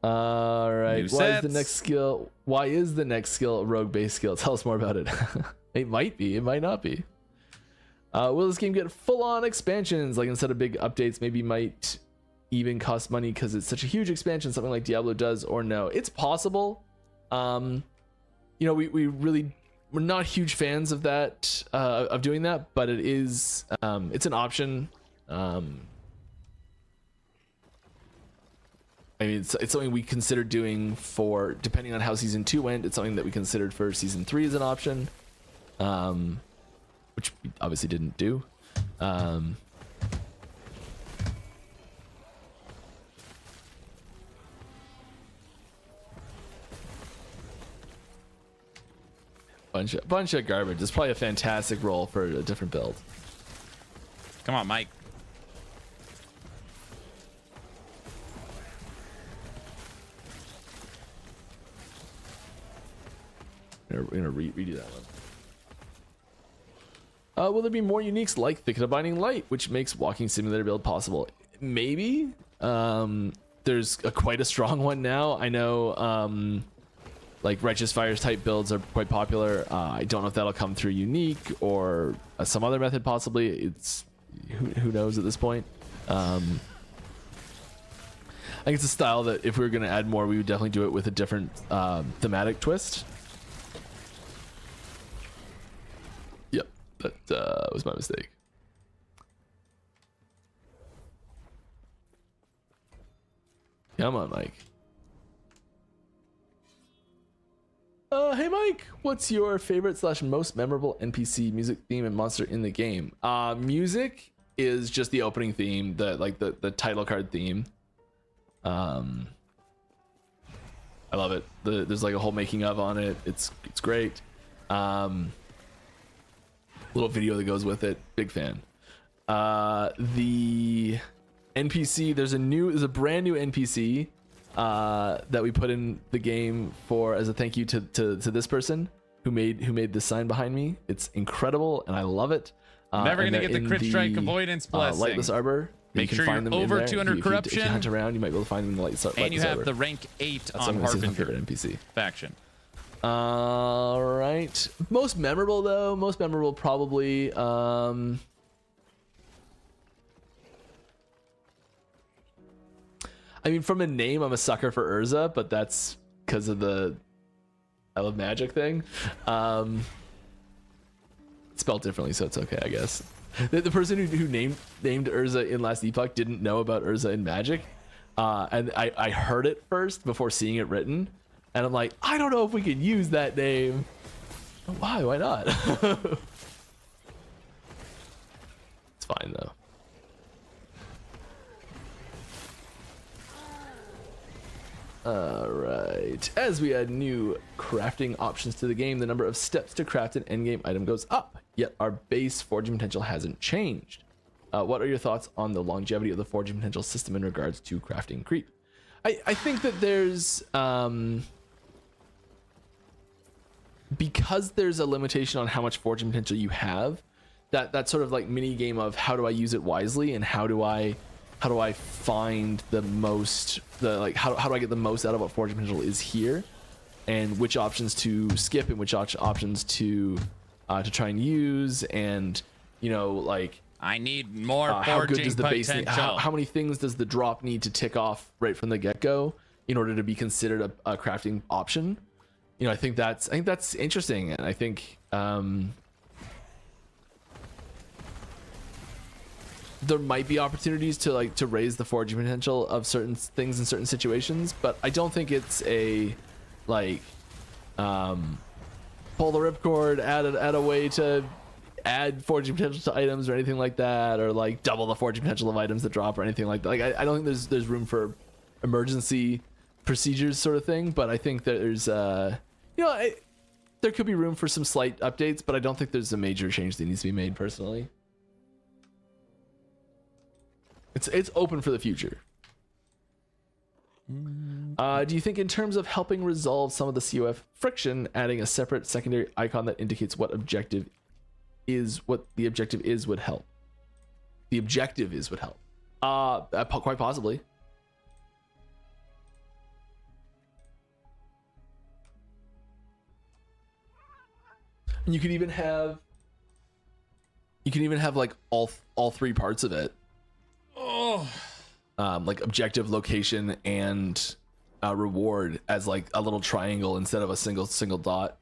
All right. Why is the next skill? Why is the next skill a rogue-based skill? Tell us more about it. It might be. It might not be. Will this game get full-on expansions? Like, instead of big updates, maybe might even cost money because it's such a huge expansion, something like Diablo does, or no? It's possible. You know, we're not huge fans of that, of doing that, but it is, it's an option. I mean, it's something we considered doing for, depending on how season 2 went, it's something that we considered for season 3 as an option, which we obviously didn't do. Bunch of garbage. It's probably a fantastic role for a different build. Come on, Mike. We're gonna redo that one. Will there be more uniques like Thicket of Binding Light, which makes walking simulator build possible? Maybe. There's quite a strong one now. I know. Like Righteous Fires type builds are quite popular. I don't know if that'll come through unique or some other method possibly. It's who knows at this point. I think it's a style that if we were going to add more, we would definitely do it with a different thematic twist. Yep, that was my mistake. Come on, Mike. Hey Mike, what's your favorite / most memorable NPC music theme and monster in the game? Music is just the opening theme, the title card theme. I love it. There's like a whole making of on it. It's great. Little video that goes with it. Big fan. The NPC, there's a brand new NPC that we put in the game as a thank you to this person who made this sign behind me. It's incredible and I love it. Never gonna get the crit strike avoidance blessing. Lightless Arbor. Make sure you're over 200 corruption. If you hunt around, you might be able to find them in the Lightless Arbor. And you have the rank 8 on Harbinger NPC faction. All right. Most memorable though. Most memorable probably. I mean, from a name, I'm a sucker for Urza, but that's because of the I love magic thing. It's spelled differently, so it's okay, I guess. The person who named Urza in Last Epoch didn't know about Urza in Magic, and I heard it first before seeing it written, and I'm like, I don't know if we could use that name. Why? Why not? It's fine though. Alright. As we add new crafting options to the game, the number of steps to craft an endgame item goes up, yet our base forging potential hasn't changed. What are your thoughts on the longevity of the forging potential system in regards to crafting creep? I think that there's because there's a limitation on how much forging potential you have, that sort of like mini game of how do I use it wisely and how do I find the most, how do I get the most out of what forging potential is here, and which options to skip and which options to try and use, and you know, like I need more how good forging does the base need, potential. how many things does the drop need to tick off right from the get-go in order to be considered a crafting option? You know, I think that's interesting, and I think there might be opportunities to raise the forging potential of certain things in certain situations, but I don't think it's a pull the ripcord, add a way to add forging potential to items or anything like that, or like double the forging potential of items that drop or anything like that. Like I don't think there's room for emergency procedures sort of thing, but I think there's there could be room for some slight updates, but I don't think there's a major change that needs to be made personally. It's open for the future. Do you think in terms of helping resolve some of the COF friction, adding a separate secondary icon that indicates what the objective is would help? The objective is would help. Quite possibly. And you could even have like all three parts of it. Oh. Like objective, location, and reward as like a little triangle instead of a single dot.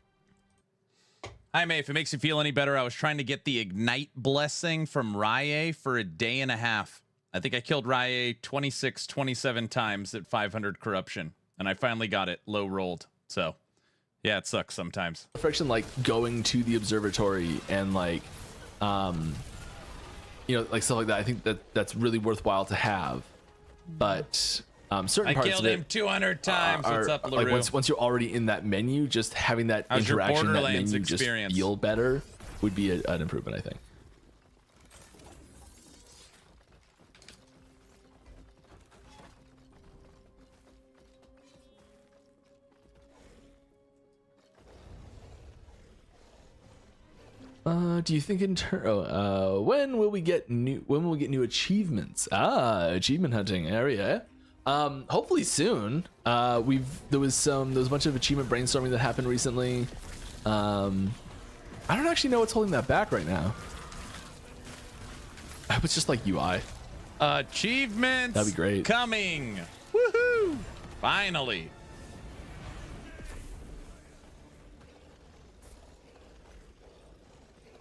Hi, May. If it makes you feel any better, I was trying to get the Ignite blessing from Rye for a day and a half. I think I killed Rye 27 times at 500 corruption, and I finally got it low rolled. So, yeah, it sucks sometimes. Friction, like going to the observatory and like, like stuff like that. I think that's really worthwhile to have, but certain parts killed of it him 200 times. What's up, LaRue? Like once you're already in that menu, just having that How's your interaction, that Borderlands menu experience? just feel better would be an improvement, I think. Do you think when will we get new achievements? Achievement hunting area. Hopefully soon. There was a bunch of achievement brainstorming that happened recently. I don't actually know what's holding that back right now. I was just like UI. Achievements. That'd be great. Coming. Woohoo! Finally.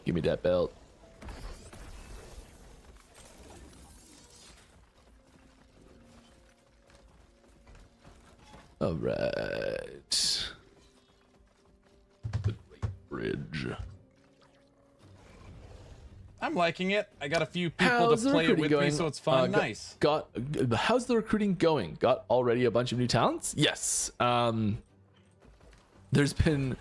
Give me that belt. All right. The Great Bridge. I'm liking it. I got a few people to play it with me, so it's fun. Nice. How's the recruiting going? Got already a bunch of new talents? Yes. There's been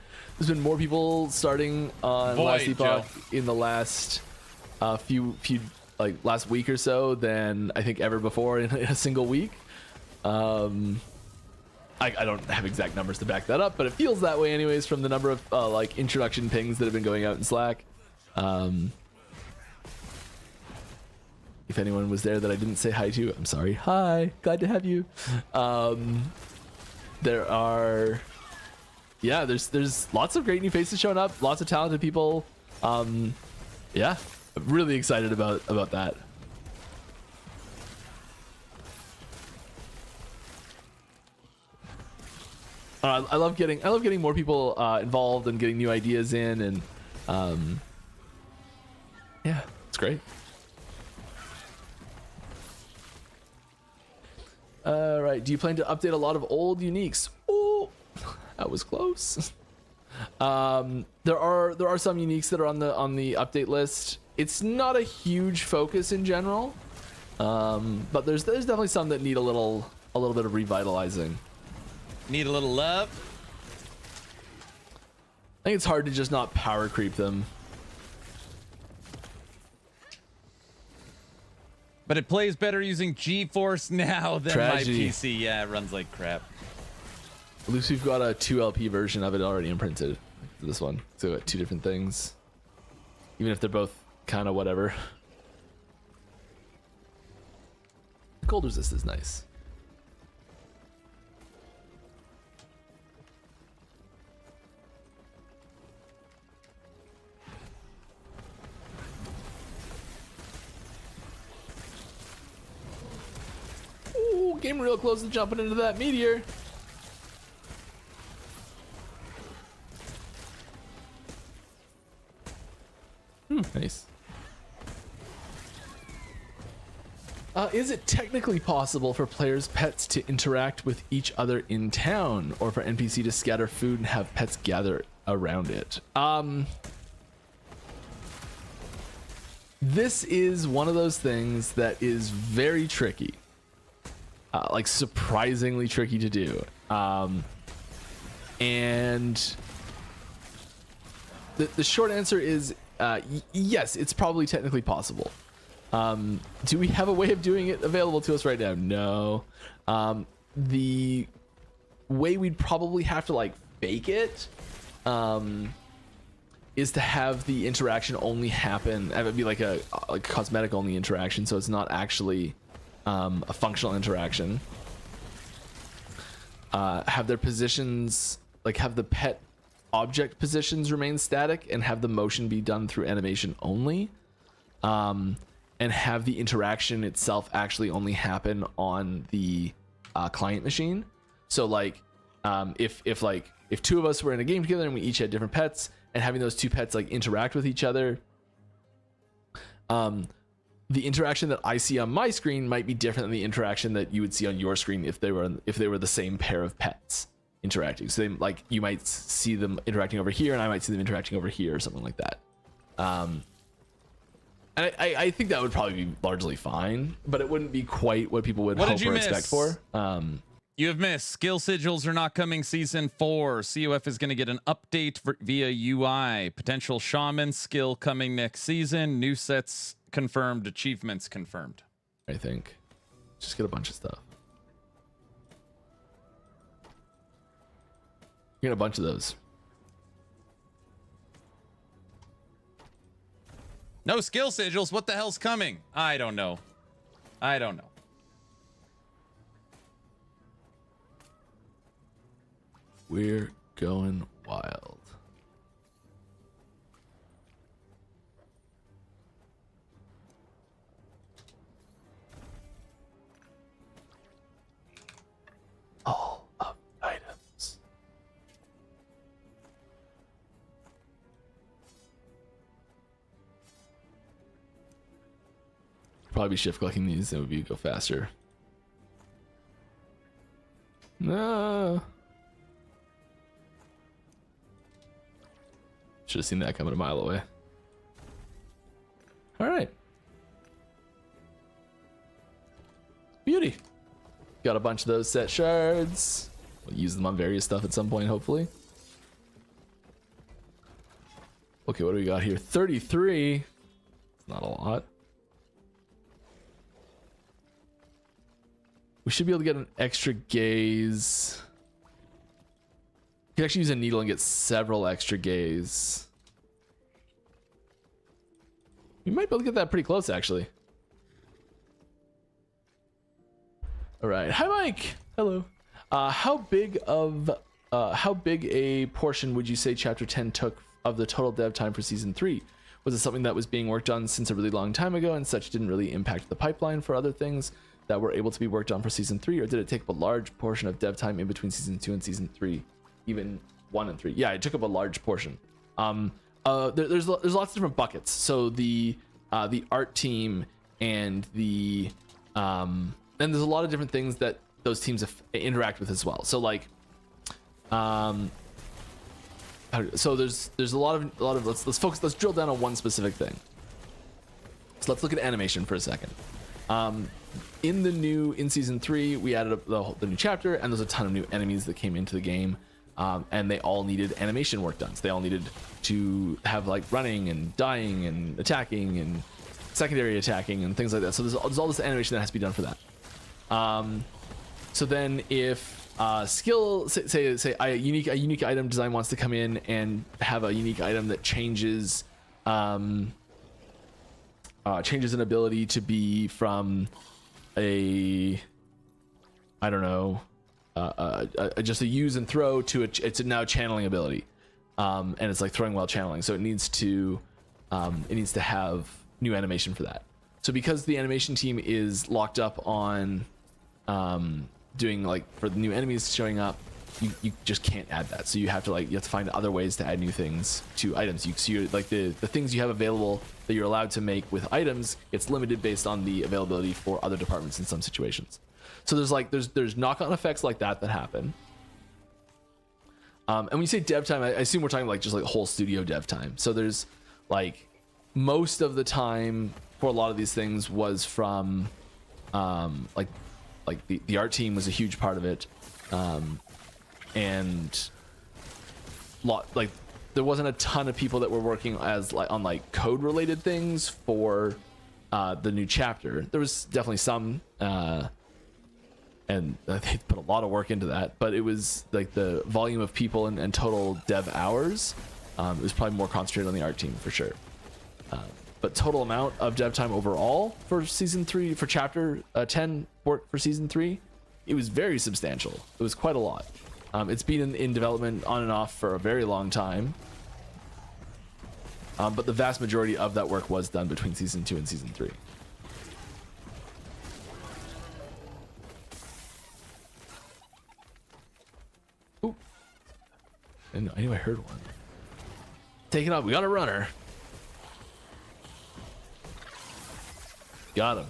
more people starting on last Epoch in the last few last week or so than I think ever before in a single week. I don't have exact numbers to back that up, but it feels that way anyways from the number of introduction pings that have been going out in Slack. If anyone was there that I didn't say hi to, I'm sorry. Hi, glad to have you. There's lots of great new faces showing up, lots of talented people. Yeah, I'm really excited about that. I love getting more people involved and getting new ideas in, and yeah, it's great. All right, do you plan to update a lot of old uniques? Oh, that was close. There are some uniques that are on the update list. It's not a huge focus in general, but there's definitely some that need a little bit of revitalizing. Need a little love. I think it's hard to just not power creep them. But it plays better using GeForce now than Tragedy. my PC. Yeah, it runs like crap. At least we've got a 2LP version of it already imprinted. This one, so two different things, even if they're both kind of whatever. Cold resist is nice. Ooh, game real close to jumping into that meteor. Nice. Is it technically possible for players' pets to interact with each other in town, or for NPC to scatter food and have pets gather around it? This is one of those things that is very tricky, like surprisingly tricky to do. And the short answer is yes, it's probably technically possible. Do we have a way of doing it available to us right now? No. The way we'd probably have to like fake it is to have the interaction only happen. It would be like a cosmetic only interaction, so it's not actually a functional interaction. Have their positions, like have the pet object positions remain static and have the motion be done through animation only, and have the interaction itself actually only happen on the client machine. So like if two of us were in a game together and we each had different pets, and having those two pets like interact with each other, the interaction that I see on my screen might be different than the interaction that you would see on your screen if they were the same pair of pets interacting. So they, like, you might see them interacting over here and I might see them interacting over here or something like that. And I think that would probably be largely fine, but it wouldn't be quite what people would hope or expect for. You have missed. Skill sigils are not coming season 4. COF is going to get an update via UI. Potential shaman skill coming next season. New sets confirmed. Achievements confirmed. I think. Just get a bunch of stuff. Get a bunch of those. No skill sigils. What the hell's coming? I don't know. I don't know. We're going wild. All of items. Probably be shift clicking these, it would be go faster. No. Should have seen that coming a mile away. All right. Beauty. Got a bunch of those set shards. We'll use them on various stuff at some point, hopefully. Okay, what do we got here? 33. It's not a lot. We should be able to get an extra gaze. You can actually use a needle and get several extra gaze. We might be able to get that pretty close, actually. All right. Hi, Mike. Hello. How big a portion would you say Chapter 10 took of the total dev time for Season 3? Was it something that was being worked on since a really long time ago and such didn't really impact the pipeline for other things that were able to be worked on for Season 3? Or did it take up a large portion of dev time in between Season 2 and Season 3? Even 1 and 3. Yeah, it took up a large portion. There's lots of different buckets. So the art team and and there's a lot of different things that those teams interact with as well. So like So there's a lot of let's focus. Let's drill down on one specific thing. So let's look at animation for a second. In season 3, we added the new chapter, and there's a ton of new enemies that came into the game, and they all needed animation work done. So they all needed to have like running and dying and attacking and secondary attacking and things like that. So there's all this animation that has to be done for that. So then if skill say a unique item design wants to come in and have a unique item that changes changes an ability to be from a just a use and throw to it's a now channeling ability, and it's like throwing while channeling, so it needs to have new animation for that. So because the animation team is locked up on doing like for the new enemies showing up, you just can't add that. So you have to find other ways to add new things to items. You're like the things you have available that you're allowed to make with items, it's limited based on the availability for other departments in some situations. So there's knock-on effects like that happen. And when you say dev time, I assume we're talking like just like whole studio dev time. So there's like most of the time for a lot of these things was from like the art team was a huge part of it, and there wasn't a ton of people that were working on code related things for the new chapter. There was definitely some, and they put a lot of work into that, but it was like the volume of people and total dev hours, it was probably more concentrated on the art team for sure. But total amount of dev time overall for season 3, for chapter 10 for season 3, it was very substantial. It was quite a lot. It's been in development on and off for a very long time. But the vast majority of that work was done between season 2 and season 3. Ooh. I knew I heard one. Taking off. We got a runner. Got him.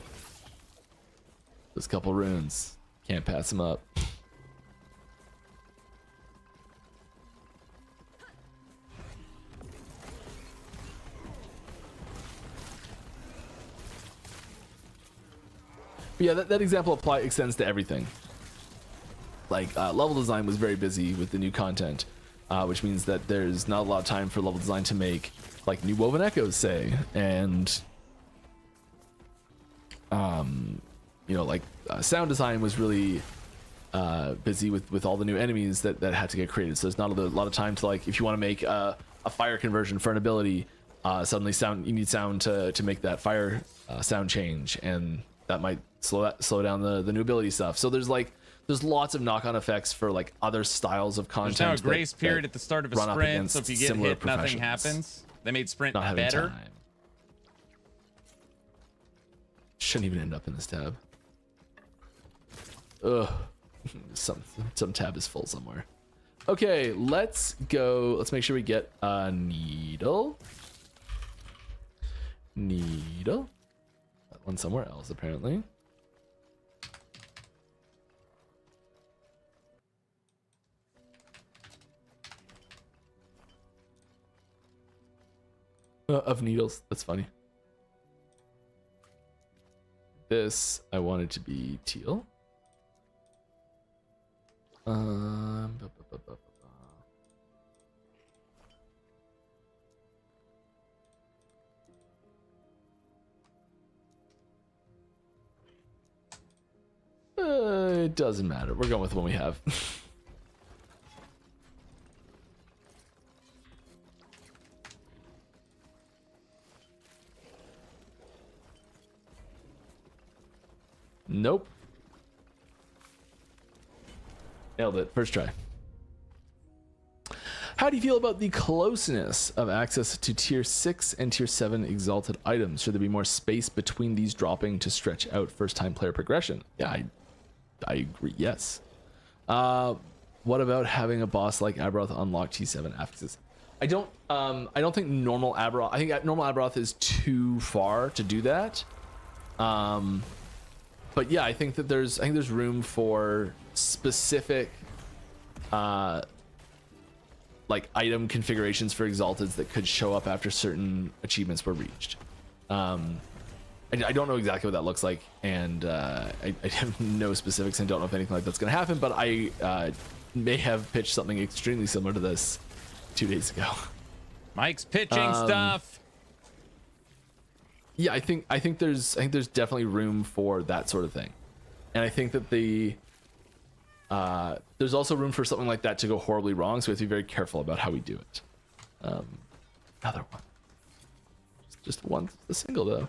Those couple runes. Can't pass him up. But yeah, that example extends to everything. Like level design was very busy with the new content, which means that there's not a lot of time for level design to make like new woven echoes, say, and sound design was really busy with all the new enemies that had to get created. So there's not a lot of time to, like, if you want to make a fire conversion for an ability, suddenly you need sound to make that fire sound change, and that might slow down the new ability stuff. So there's lots of knock-on effects for like other styles of content. There's now a grace period at the start of a sprint, so if you get hit, nothing happens. They made sprint better. Time. Shouldn't even end up in this tab. Ugh. Some tab is full somewhere. Okay, let's go. Let's make sure we get a needle. That one somewhere else, apparently. Of needles. That's funny. This I wanted to be teal. It doesn't matter. We're going with what we have. Nope. Nailed it. First try. How do you feel about the closeness of access to tier 6 and tier 7 exalted items? Should there be more space between these dropping to stretch out first time player progression? Yeah, I agree. Yes. What about having a boss like Aberoth unlock T7 affixes? I don't think normal Aberoth. I think normal Aberoth is too far to do that. But yeah, I think there's room for specific like item configurations for exalteds that could show up after certain achievements were reached. I don't know exactly what that looks like, and I have no specifics and don't know if anything like that's going to happen, but I may have pitched something extremely similar to this 2 days ago. Mike's pitching stuff. Yeah, I think there's definitely room for that sort of thing, and I think that there's also room for something like that to go horribly wrong. So we have to be very careful about how we do it. Another one, just one, a single though.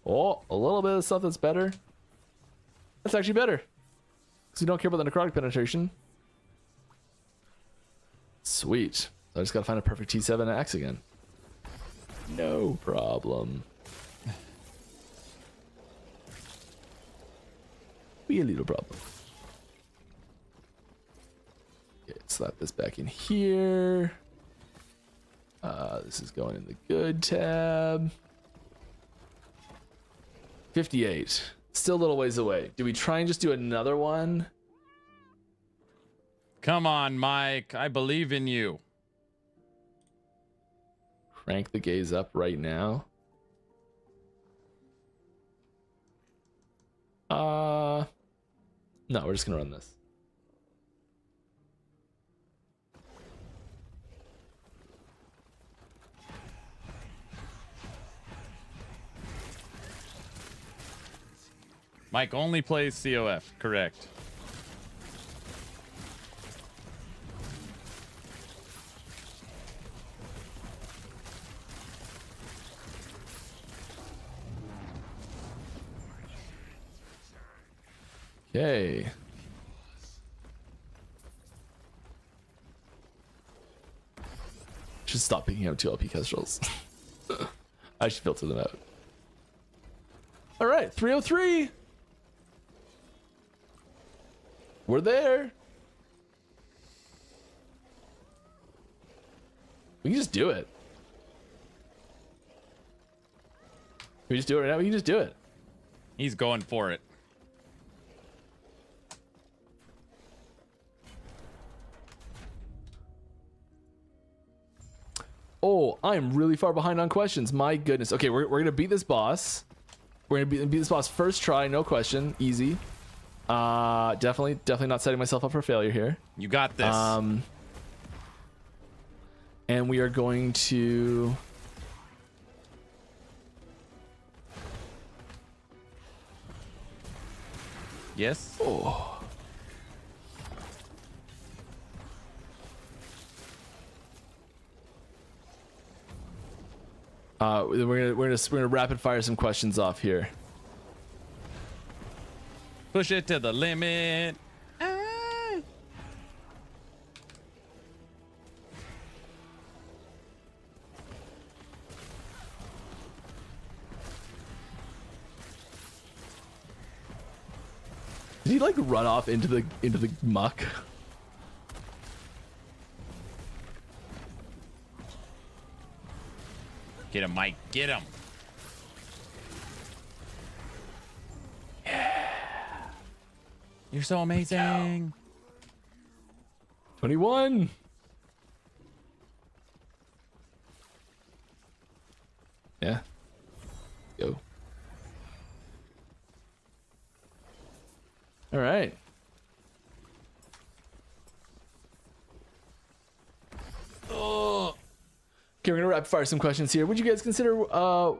Oh, a little bit of stuff that's better. That's actually better because we don't care about the necrotic penetration. Sweet. So I just gotta find a perfect T7 axe again. No problem. Be a little problem. Okay, slap this back in here. This is going in the good tab. 58. Still a little ways away. Do we try and just do another one? Come on, Mike. I believe in you. Crank the gaze up right now. No, we're just gonna run this. Mike only plays COF, correct. Okay. Should stop picking up 2 LP kestrels. I should filter them out. All right, 303. We're there. We can just do it. Can we just do it right now? We can just do it. He's going for it. Oh, I'm really far behind on questions. My goodness. Okay, we're gonna beat this boss. We're gonna beat this boss first try, no question, easy. Definitely not setting myself up for failure here. You got this. And we are going to. Yes. Oh. We're gonna rapid fire some questions off here. Push it to the limit. Ah. Did he like run off into the muck? Get him, Mike. Get him. Yeah. You're so amazing. 21. Yeah. Go. All right. Oh. Okay, we're gonna rapid fire some questions here. Would you guys consider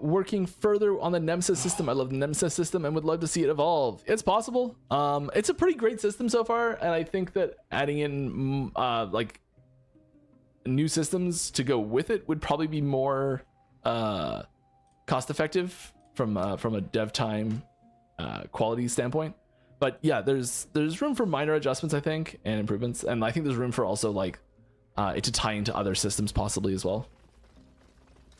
working further on the Nemesis system? I love the Nemesis system and would love to see it evolve. It's possible. It's a pretty great system so far, and I think that adding in like new systems to go with it would probably be more cost effective from a dev time quality standpoint. But yeah, there's room for minor adjustments, I think, and improvements, and I think there's room for also like it to tie into other systems possibly as well.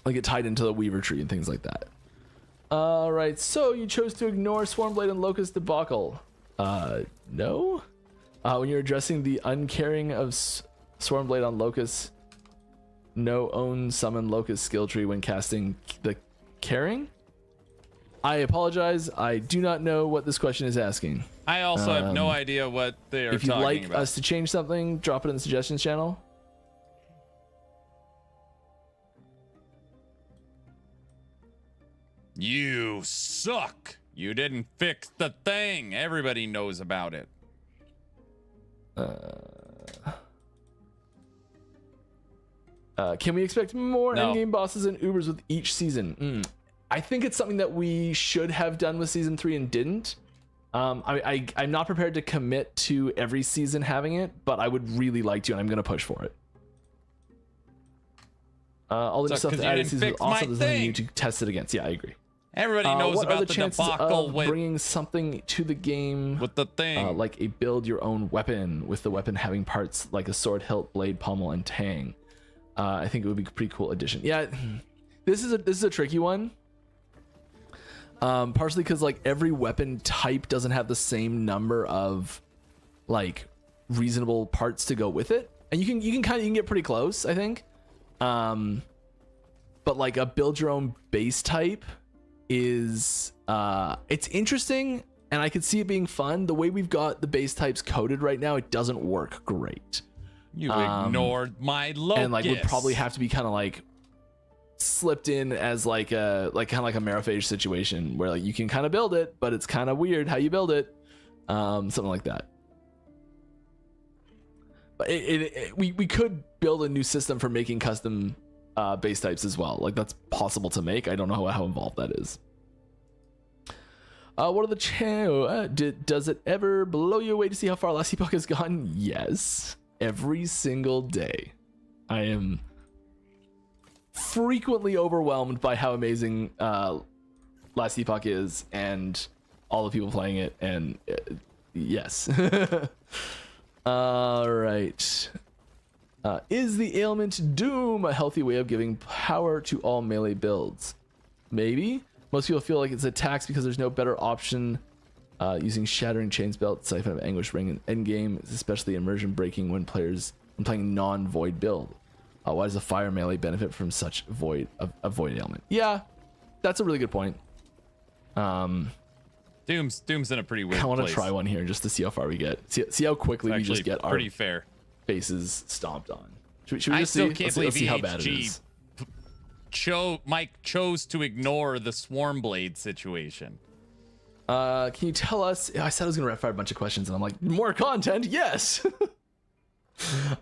Like it tied into the Weaver tree and things like that. All right, so you chose to ignore Swarmblade and Locust debacle. No. When you're addressing the uncaring of Swarmblade on Locust, no own summon Locust skill tree when casting the caring. I apologize. I do not know what this question is asking. I also have no idea what they are talking about. If you'd like about. us to change something, drop it in the suggestions channel. You suck. You didn't fix the thing. Everybody knows about it. Can we expect more No. in-game bosses and Ubers with each season? I think it's something that we should have done with season 3 and didn't. I'm not prepared to commit to every season having it, but I would really like to, and I'm going to push for it. All the new stuff that added season is awesome. There's nothing new to test it against. Yeah, I agree. Everybody knows what about are the chances debacle of with bringing something to the game the thing. like a build your own weapon, with the weapon having parts like a sword, hilt, blade, pommel, and tang? I think it would be a pretty cool addition. Yeah, this is a tricky one. Partially because like every weapon type doesn't have the same number of like reasonable parts to go with it, and you can get pretty close, I think. But like a build your own base type is it's interesting, and I could see it being fun. The way we've got the base types coded right now, it doesn't work great. You ignored my locus. And like would probably have to be kind of like slipped in as like a kind of like a Maraphage situation where like you can kind of build it, but it's kind of weird how you build it. Something like that. But we could build a new system for making custom base types as well. Like that's possible to make. I don't know how involved that is. What are the does it ever blow you away to see how far Last Epoch has gone? Yes, every single day. I am frequently overwhelmed by how amazing Last Epoch is and all the people playing it, and yes. All right. Is the ailment Doom a healthy way of giving power to all melee builds? Maybe. Most people feel like it's a tax because there's no better option. Using Shattering Chains Belt, Siphon of Anguish Ring in endgame is especially immersion breaking when playing non-void build. Why does a fire melee benefit from such a void ailment? Yeah, that's a really good point. Doom's in a pretty weird place. I want to try one here just to see how far we get. See how quickly we just get our pretty fair faces stomped on. Should we I just still see? can't Let's believe see how bad it is. Mike chose to ignore the Swarmblade situation. Can you tell us? I said I was gonna rapid fire a bunch of questions, and I'm like, more content, yes.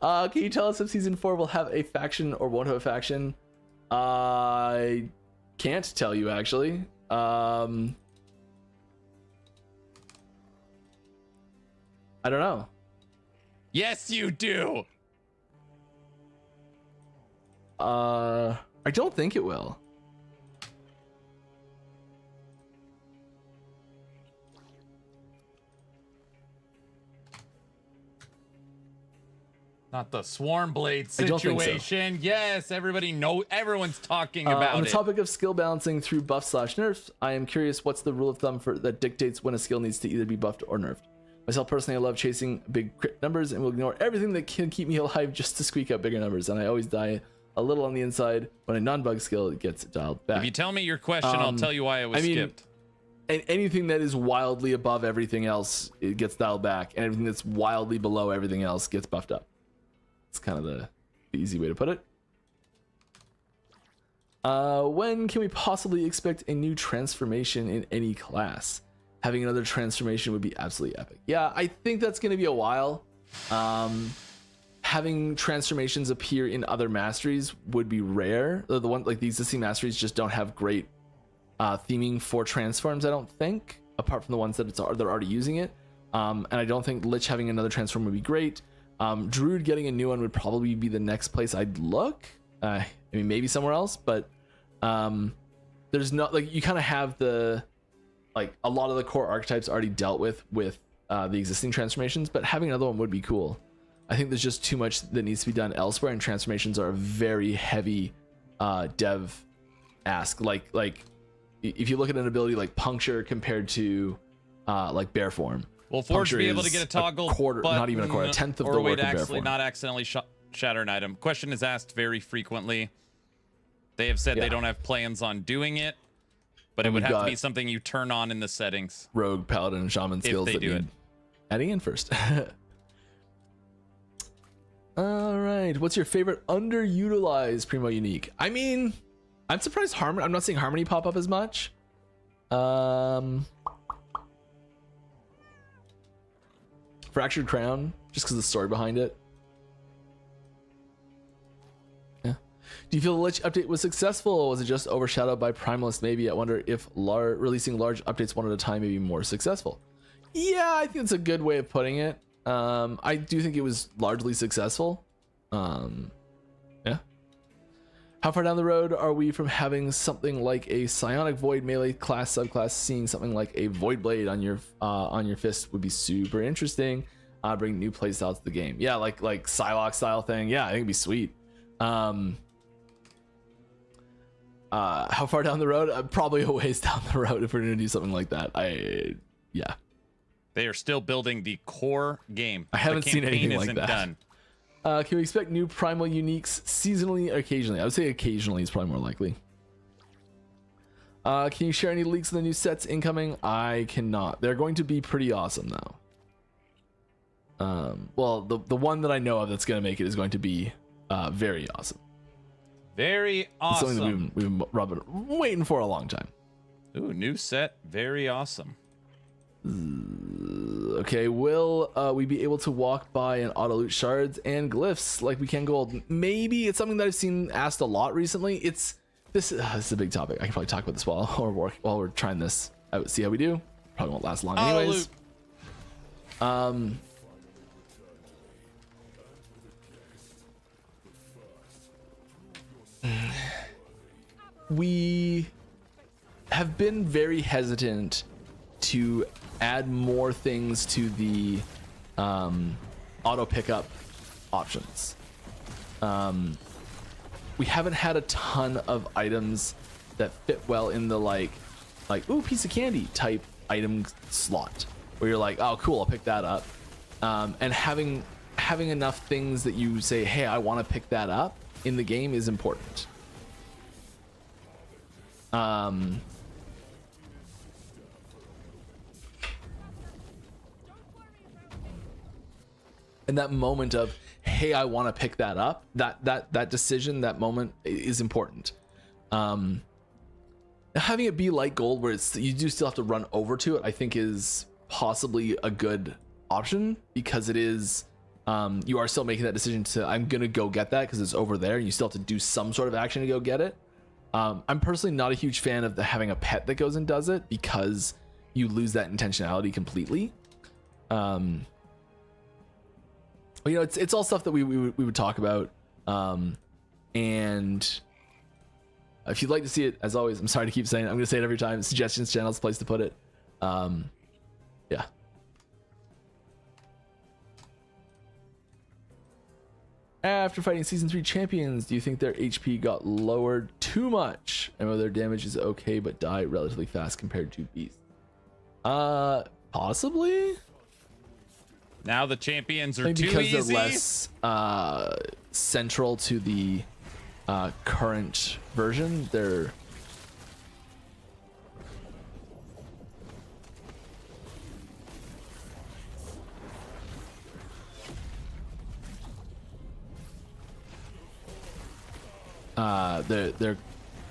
Can you tell us if season 4 will have a faction or won't have a faction? I can't tell you actually. I don't know. Yes, you do. I don't think it will. Not the Swarmblade I don't think so. situation. Yes, everyone's talking about On the it. topic of skill balancing through buff/nerfs, I am curious what's the rule of thumb that dictates when a skill needs to either be buffed or nerfed. Myself personally, I love chasing big crit numbers and will ignore everything that can keep me alive just to squeak out bigger numbers, and I always die a little on the inside when a non-bug skill gets dialed back. If you tell me your question, I'll tell you why it was skipped. And anything that is wildly above everything else, it gets dialed back, and everything that's wildly below everything else gets buffed up. It's kind of the easy way to put it. When can we possibly expect a new transformation in any class? Having another transformation would be absolutely epic. Yeah, I think that's going to be a while. Having transformations appear in other masteries would be rare. The one like the existing masteries just don't have great theming for transforms, I don't think, apart from the ones that they're already using it. And I don't think Lich having another transform would be great. Druid getting a new one would probably be the next place I'd look. I mean, maybe somewhere else, but there's not like you kind of have the like a lot of the core archetypes already dealt with the existing transformations, but having another one would be cool. I think there's just too much that needs to be done elsewhere, and transformations are a very heavy dev ask. Like if you look at an ability like Puncture compared to like Bear Form. Will Forge be able to get a toggle quarter, not even a quarter, a tenth of the work of Bear Form. Not accidentally shatter an item? Question is asked very frequently. They have said they don't have plans on doing it, but it would have to be something you turn on in the settings. Rogue, Paladin, and Shaman skills that need adding in first. All right, what's your favorite underutilized Primo unique? I mean, I'm surprised I'm not seeing Harmony pop up as much. Fractured Crown, just because of the story behind it. Yeah. Do you feel the Lich update was successful, or was it just overshadowed by Primalist? Maybe I wonder if releasing large updates one at a time may be more successful. Yeah, I think it's a good way of putting it. I do think it was largely successful. Yeah. How far down the road are we from having something like a Psionic Void melee class subclass? Seeing something like a Void Blade on your fist would be super interesting. Bring new playstyles to the game. Yeah, like Psylocke style thing. Yeah, I think it'd be sweet. How far down the road? Probably a ways down the road if we're gonna do something like that. Yeah. They are still building the core game. I haven't seen anything like that. Done. Can we expect new primal uniques seasonally or occasionally? I would say occasionally is probably more likely. Can you share any leaks of the new sets incoming? I cannot. They're going to be pretty awesome though. Well, the one that I know of that's going to make it is going to be very awesome. Very awesome. It's something that we've been waiting for a long time. Ooh, new set. Very awesome. Okay, will we be able to walk by and auto loot shards and glyphs like we can gold? Maybe. It's something that I've seen asked a lot recently. This is a big topic. I can probably talk about this while we're trying this out. See how we do. Probably won't last long anyways. We have been very hesitant to add more things to the auto pickup options. We haven't had a ton of items that fit well in the like ooh, piece of candy type item slot where you're like, oh cool, I'll pick that up. And having enough things that you say, hey, I want to pick that up in the game is important. And that moment of, hey, I want to pick that up, that decision, that moment is important. Having it be like gold where you do still have to run over to it, I think is possibly a good option, because it is, you are still making that decision to, I'm going to go get that because it's over there, and you still have to do some sort of action to go get it. I'm personally not a huge fan of having a pet that goes and does it, because you lose that intentionality completely. But, you know, it's all stuff that we would talk about. And if you'd like to see it, as always, I'm sorry to keep saying it, I'm going to say it every time. Suggestions channel is the place to put it. Yeah. After fighting season 3 champions, do you think their HP got lowered too much, and whether their damage is okay but die relatively fast compared to beasts? Possibly. Now the champions are maybe too because easy. they're less central to the current version. They're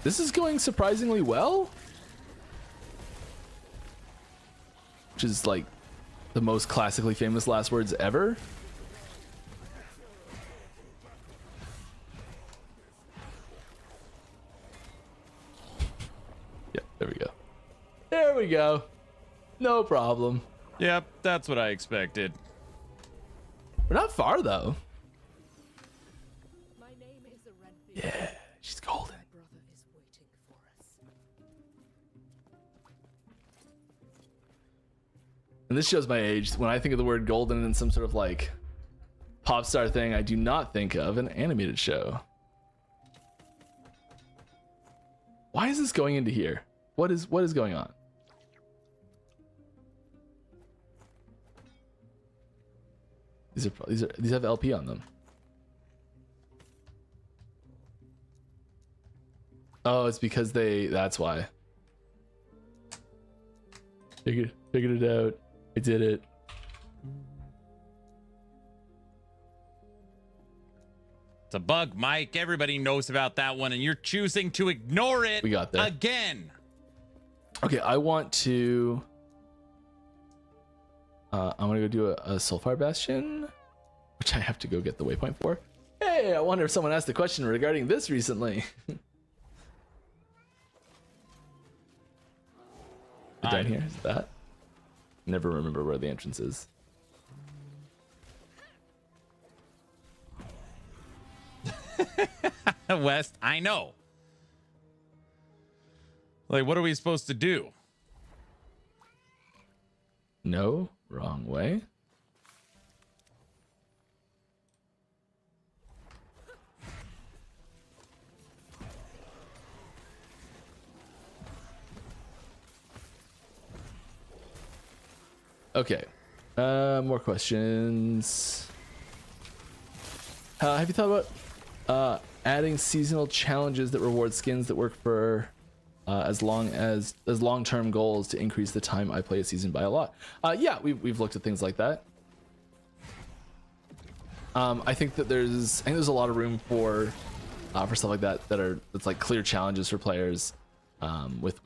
this is going surprisingly well, which is like the most classically famous last words ever. Yeah, there we go. There we go. No problem. Yep, that's what I expected. We're not far though. My name is Yeah, she's golden. My brother is waiting for us. And this shows my age. When I think of the word golden in some sort of like pop star thing, I do not think of an animated show. Why is this going into here? What is going on? These have LP on them. Oh, it's because that's why. Figured it out. I did it. It's a bug, Mike. Everybody knows about that one, and you're choosing to ignore it. We got there. Again. Okay, I want to. I'm gonna go do a Soulfire Bastion, which I have to go get the waypoint for. Hey, I wonder if someone asked a question regarding this recently. Down here, is that? Never remember where the entrance is. West, I know. Like, what are we supposed to do? No, wrong way. Okay. More questions. Have you thought about adding seasonal challenges that reward skins that work for as long-term goals to increase the time I play a season by a lot? Yeah, we've looked at things like that. I think there's a lot of room for stuff like that that's like clear challenges for players, with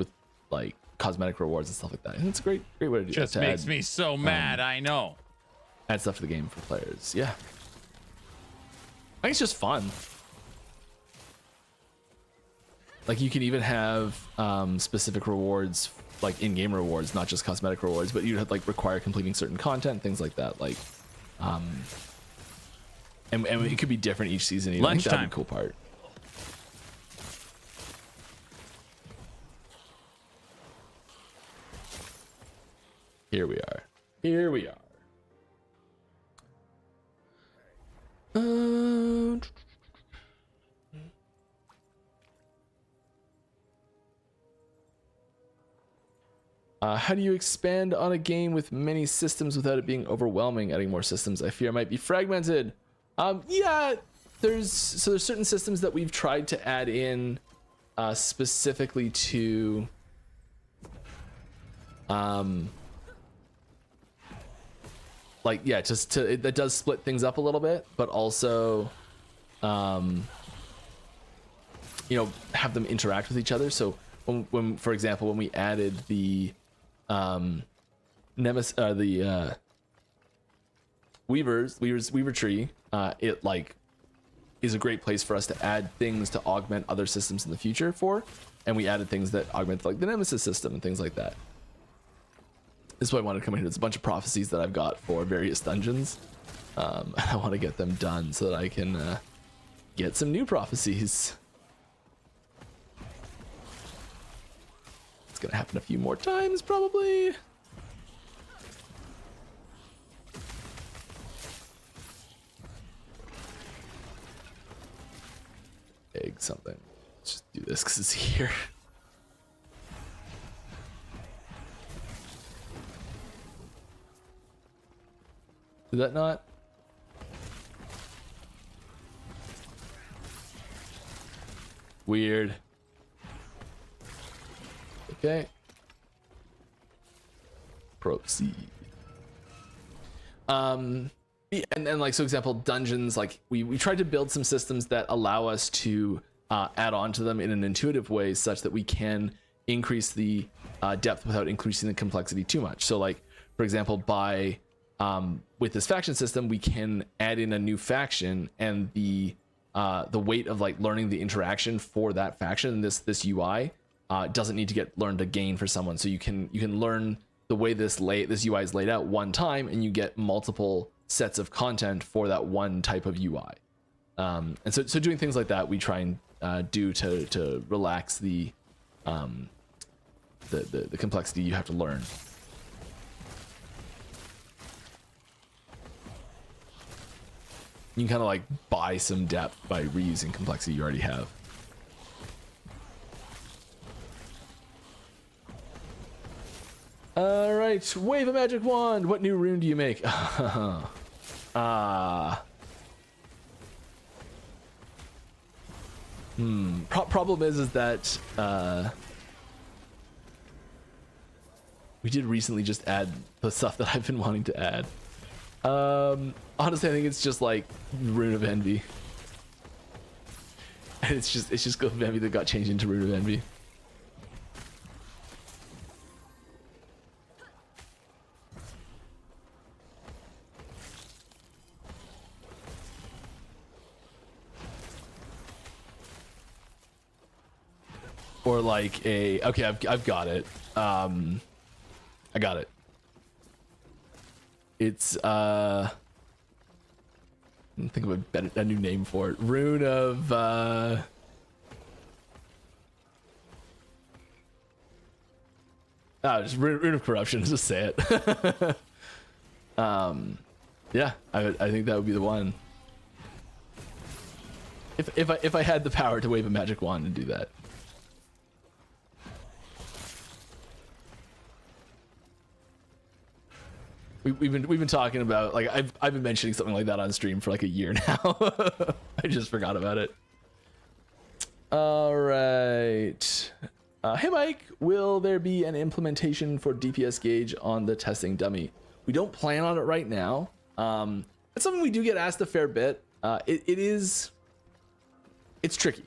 like cosmetic rewards and stuff like that. And it's a great way to do. Just to makes add, me so mad. I know. Add stuff to the game for players. Yeah, I think it's just fun. Like you can even have specific rewards, like in-game rewards, not just cosmetic rewards, but you'd have like require completing certain content, things like that. Like, and it could be different each season. I think that'd be a cool part. Here we are. Here we are. How do you expand on a game with many systems without it being overwhelming? Adding more systems, I fear, might be fragmented. Yeah, there's certain systems that we've tried to add in specifically to like, yeah, just to that does split things up a little bit, but also have them interact with each other. So when for example, when we added the Weaver tree, it like is a great place for us to add things to augment other systems in the future for, and we added things that augment like the Nemesis system and things like that. This is why I wanted to come in here. There's a bunch of prophecies that I've got for various dungeons. I want to get them done so that I can get some new prophecies. It's gonna happen a few more times probably. Egg something. Let's just do this because it's here. Did that not? Weird. Okay. Proceed. And like, so example, dungeons, like we tried to build some systems that allow us to add on to them in an intuitive way such that we can increase the depth without increasing the complexity too much. So like, for example, by with this faction system, we can add in a new faction, and the weight of like learning the interaction for that faction, this UI doesn't need to get learned again for someone. So you can learn the way this UI is laid out one time, and you get multiple sets of content for that one type of UI. And so doing things like that, we try and do to relax the complexity you have to learn. You can kind of like buy some depth by reusing complexity you already have. All right, wave a magic wand. What new rune do you make? Problem is that we did recently just add the stuff that I've been wanting to add. Honestly, I think it's just like Rune of Envy. And it's just Glove of Envy that got changed into Rune of Envy. or like a okay, I've got it. I got it. It's I think of a new name for it. Rune of just rune of corruption. Just say it. Yeah, I think that would be the one. If I had the power to wave a magic wand and do that. We've been talking about, like, I've been mentioning something like that on stream for like a year now. I just forgot about it. All right. Hey Mike, will there be an implementation for DPS gauge on the testing dummy? We don't plan on it right now. It's something we do get asked a fair bit. It's tricky.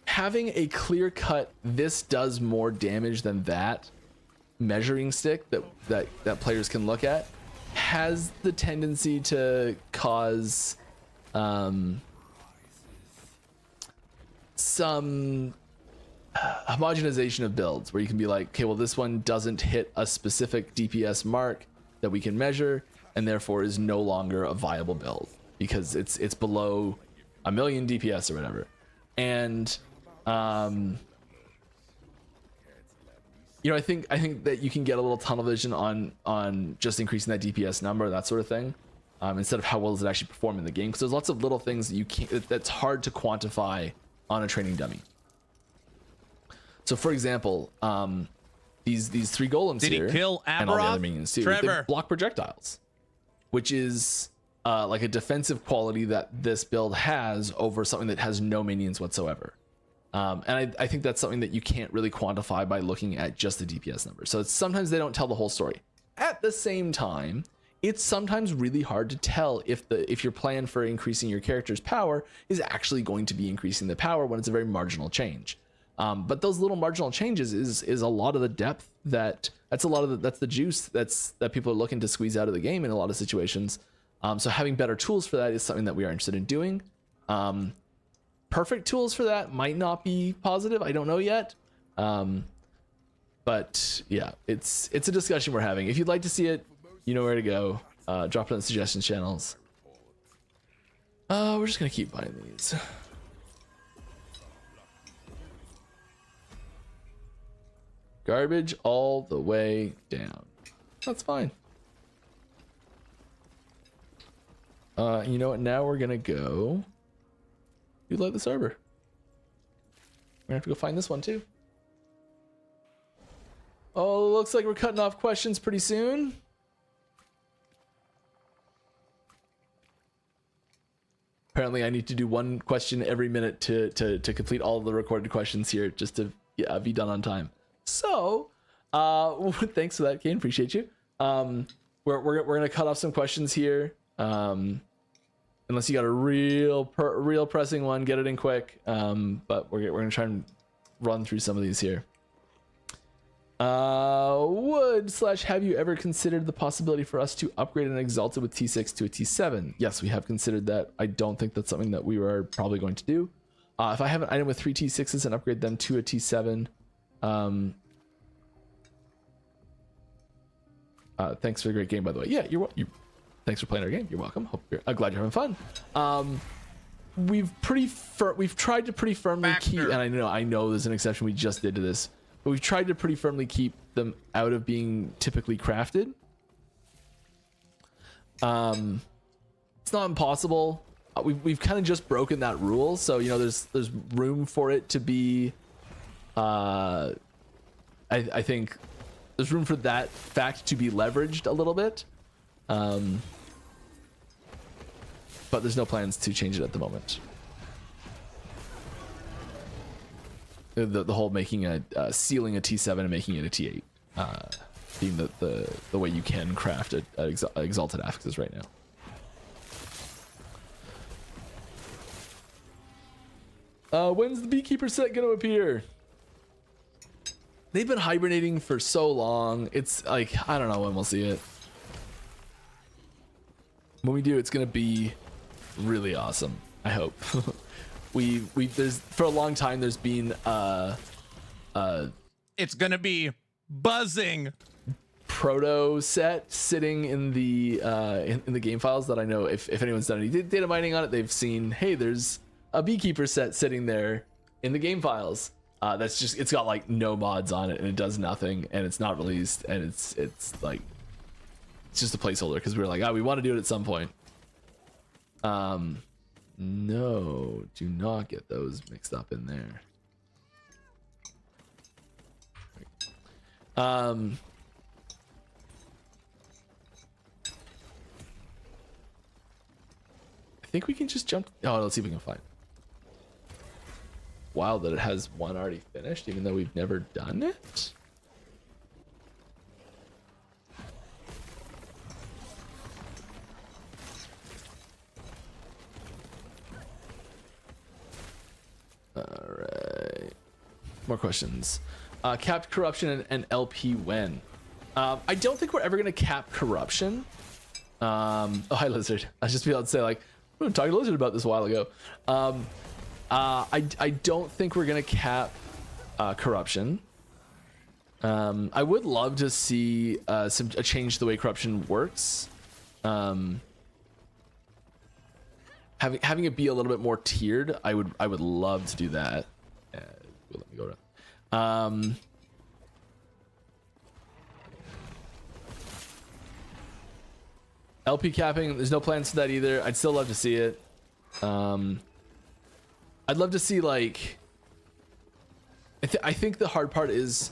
Having a clear cut, this does more damage than that measuring stick that players can look at has the tendency to cause some homogenization of builds where you can be like, okay, well, this one doesn't hit a specific DPS mark that we can measure and therefore is no longer a viable build because it's below 1,000,000 DPS or whatever. And you know, I think that you can get a little tunnel vision on just increasing that DPS number, that sort of thing, instead of how well does it actually perform in the game, because there's lots of little things that you can't, that's hard to quantify on a training dummy. So for example, these three golems Did here he kill and all the Aberoth? other minions too, Trevor. they block projectiles, which is like a defensive quality that this build has over something that has no minions whatsoever. And I think that's something that you can't really quantify by looking at just the DPS number. So it's, sometimes they don't tell the whole story. At the same time, it's sometimes really hard to tell if your plan for increasing your character's power is actually going to be increasing the power when it's a very marginal change. But those little marginal changes is a lot of the depth that's the juice that people are looking to squeeze out of the game in a lot of situations. So having better tools for that is something that we are interested in doing. Perfect tools for that might not be positive. I don't know yet. But yeah, it's a discussion we're having. If you'd like to see it, you know where to go. Drop it in the suggestion channels. We're just gonna keep buying these. Garbage all the way down. That's fine. You know what? Now we're gonna go. You like the server. We're gonna have to go find this one too. Oh, looks like we're cutting off questions pretty soon. Apparently I need to do one question every minute to complete all of the recorded questions here just to be done on time. So, thanks for that, Kane. Appreciate you. We're gonna cut off some questions here. Unless you got a real pressing one, get it in quick. But we're gonna try and run through some of these here. Have you ever considered the possibility for us to upgrade an Exalted with T6 to a T7? Yes, we have considered that. I don't think that's something that we are probably going to do. If I have an item with 3 T6s and upgrade them to a T7, thanks for a great game, by the way. Yeah, thanks for playing our game. You're welcome. I'm glad you're having fun. We've tried to pretty firmly keep, and I know there's an exception we just did to this, but we've tried to pretty firmly keep them out of being typically crafted. It's not impossible. We've kind of just broken that rule, so you know there's room for it to be. I think there's room for that fact to be leveraged a little bit. But there's no plans to change it at the moment. The whole making sealing a T7 and making it a T8 being the way you can craft exalted affixes right now. When's the Beekeeper set gonna appear? They've been hibernating for so long. It's like, I don't know when we'll see it. When we do, it's gonna be really awesome. I hope. There's for a long time there's been It's gonna be buzzing. proto set sitting in the in the game files that I know if anyone's done any data mining on it, they've seen, hey, there's a beekeeper set sitting there in the game files. That's just, it's got like no mods on it and it does nothing and it's not released and it's like, it's just a placeholder because we were like, we want to do it at some point. No, do not get those mixed up in there. I think we can just jump. Oh, let's see if we can find. Wild that it has one already finished, even though we've never done it. All right. More questions. Capped corruption and LP when? I don't think we're ever going to cap corruption. Oh, hi, Lizard. I was just be able to say, like, we were talking to Lizard about this a while ago. I don't think we're going to cap corruption. I would love to see a change to the way corruption works. Having it be a little bit more tiered, I would love to do that. Let me go around. LP capping, there's no plans for that either. I'd still love to see it. I'd love to see, like, I think the hard part is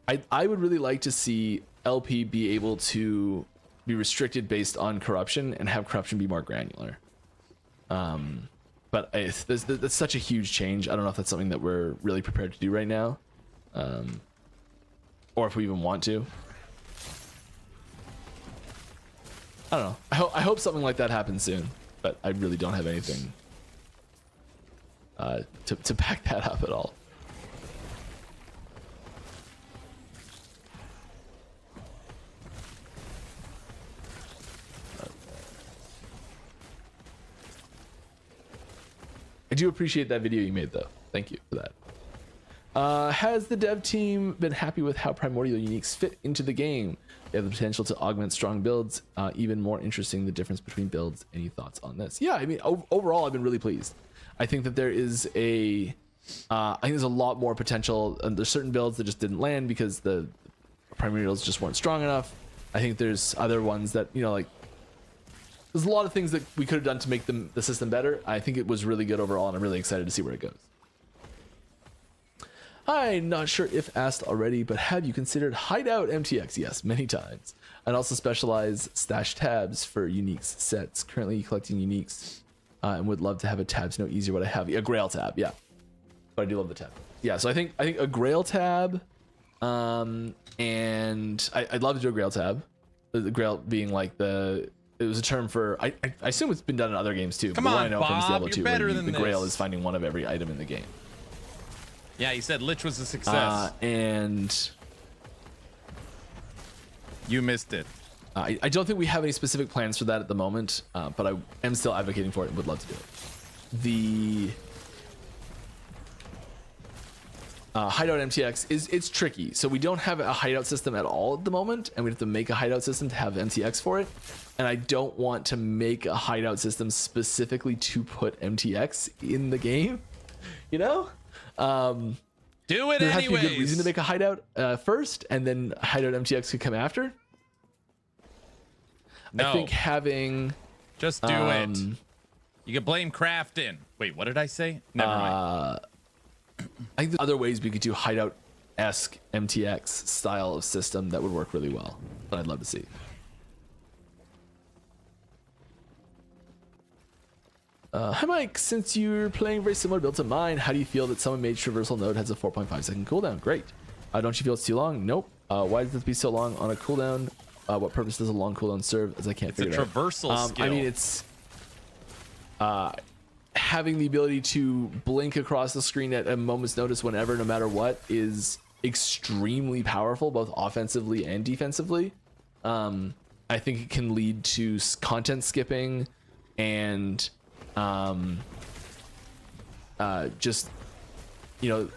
I would really like to see LP be able to be restricted based on corruption and have corruption be more granular. But that's such a huge change. I don't know if that's something that we're really prepared to do right now, or if we even want to. I don't know. I hope something like that happens soon, but I really don't have anything to back that up at all. I do appreciate that video you made, though. Thank you for that. Has the dev team been happy with how primordial uniques fit into the game? They have the potential to augment strong builds. Even more interesting, the difference between builds. Any thoughts on this? Yeah, I mean, overall, I've been really pleased. I think that there is I think there's a lot more potential. And there's certain builds that just didn't land because the primordials just weren't strong enough. I think there's other ones that, you know, like, there's a lot of things that we could have done to make the system better. I think it was really good overall, and I'm really excited to see where it goes. I'm not sure if asked already, but have you considered hideout MTX? Yes, many times. And also specialize stash tabs for uniques sets. Currently collecting uniques, and would love to have a tab to know easier what I have. A Grail tab, yeah. But I do love the tab. Yeah, so I think a Grail tab, and I'd love to do a Grail tab. The Grail being like it was a term for, I assume it's been done in other games too. Come but on, what I know from Bob, Diablo you're 2, better where than the Grail this. is finding one of every item in the game. Yeah, he said Lich was a success. And you missed it. I don't think we have any specific plans for that at the moment, but I am still advocating for it and would love to do it. The hideout MTX it's tricky. So we don't have a hideout system at all at the moment, and we have to make a hideout system to have MTX for it. And I don't want to make a hideout system specifically to put MTX in the game, you know? Do it there anyways. has to be a good reason to make a hideout first, and then hideout MTX could come after. No. I think having Just do it. You can blame Crafton. Wait, what did I say? Never mind. I think there's other ways we could do hideout-esque MTX style of system that would work really well, that I'd love to see. Hi Mike, since you're playing very similar build to mine, how do you feel that Summon Mage Traversal node has a 4.5 second cooldown? Great. Don't you feel it's too long? Nope. Why does this be so long on a cooldown? What purpose does a long cooldown serve? As I can't figure it out. It's a traversal skill. I mean, it's having the ability to blink across the screen at a moment's notice whenever, no matter what, is extremely powerful, both offensively and defensively. I think it can lead to content skipping and just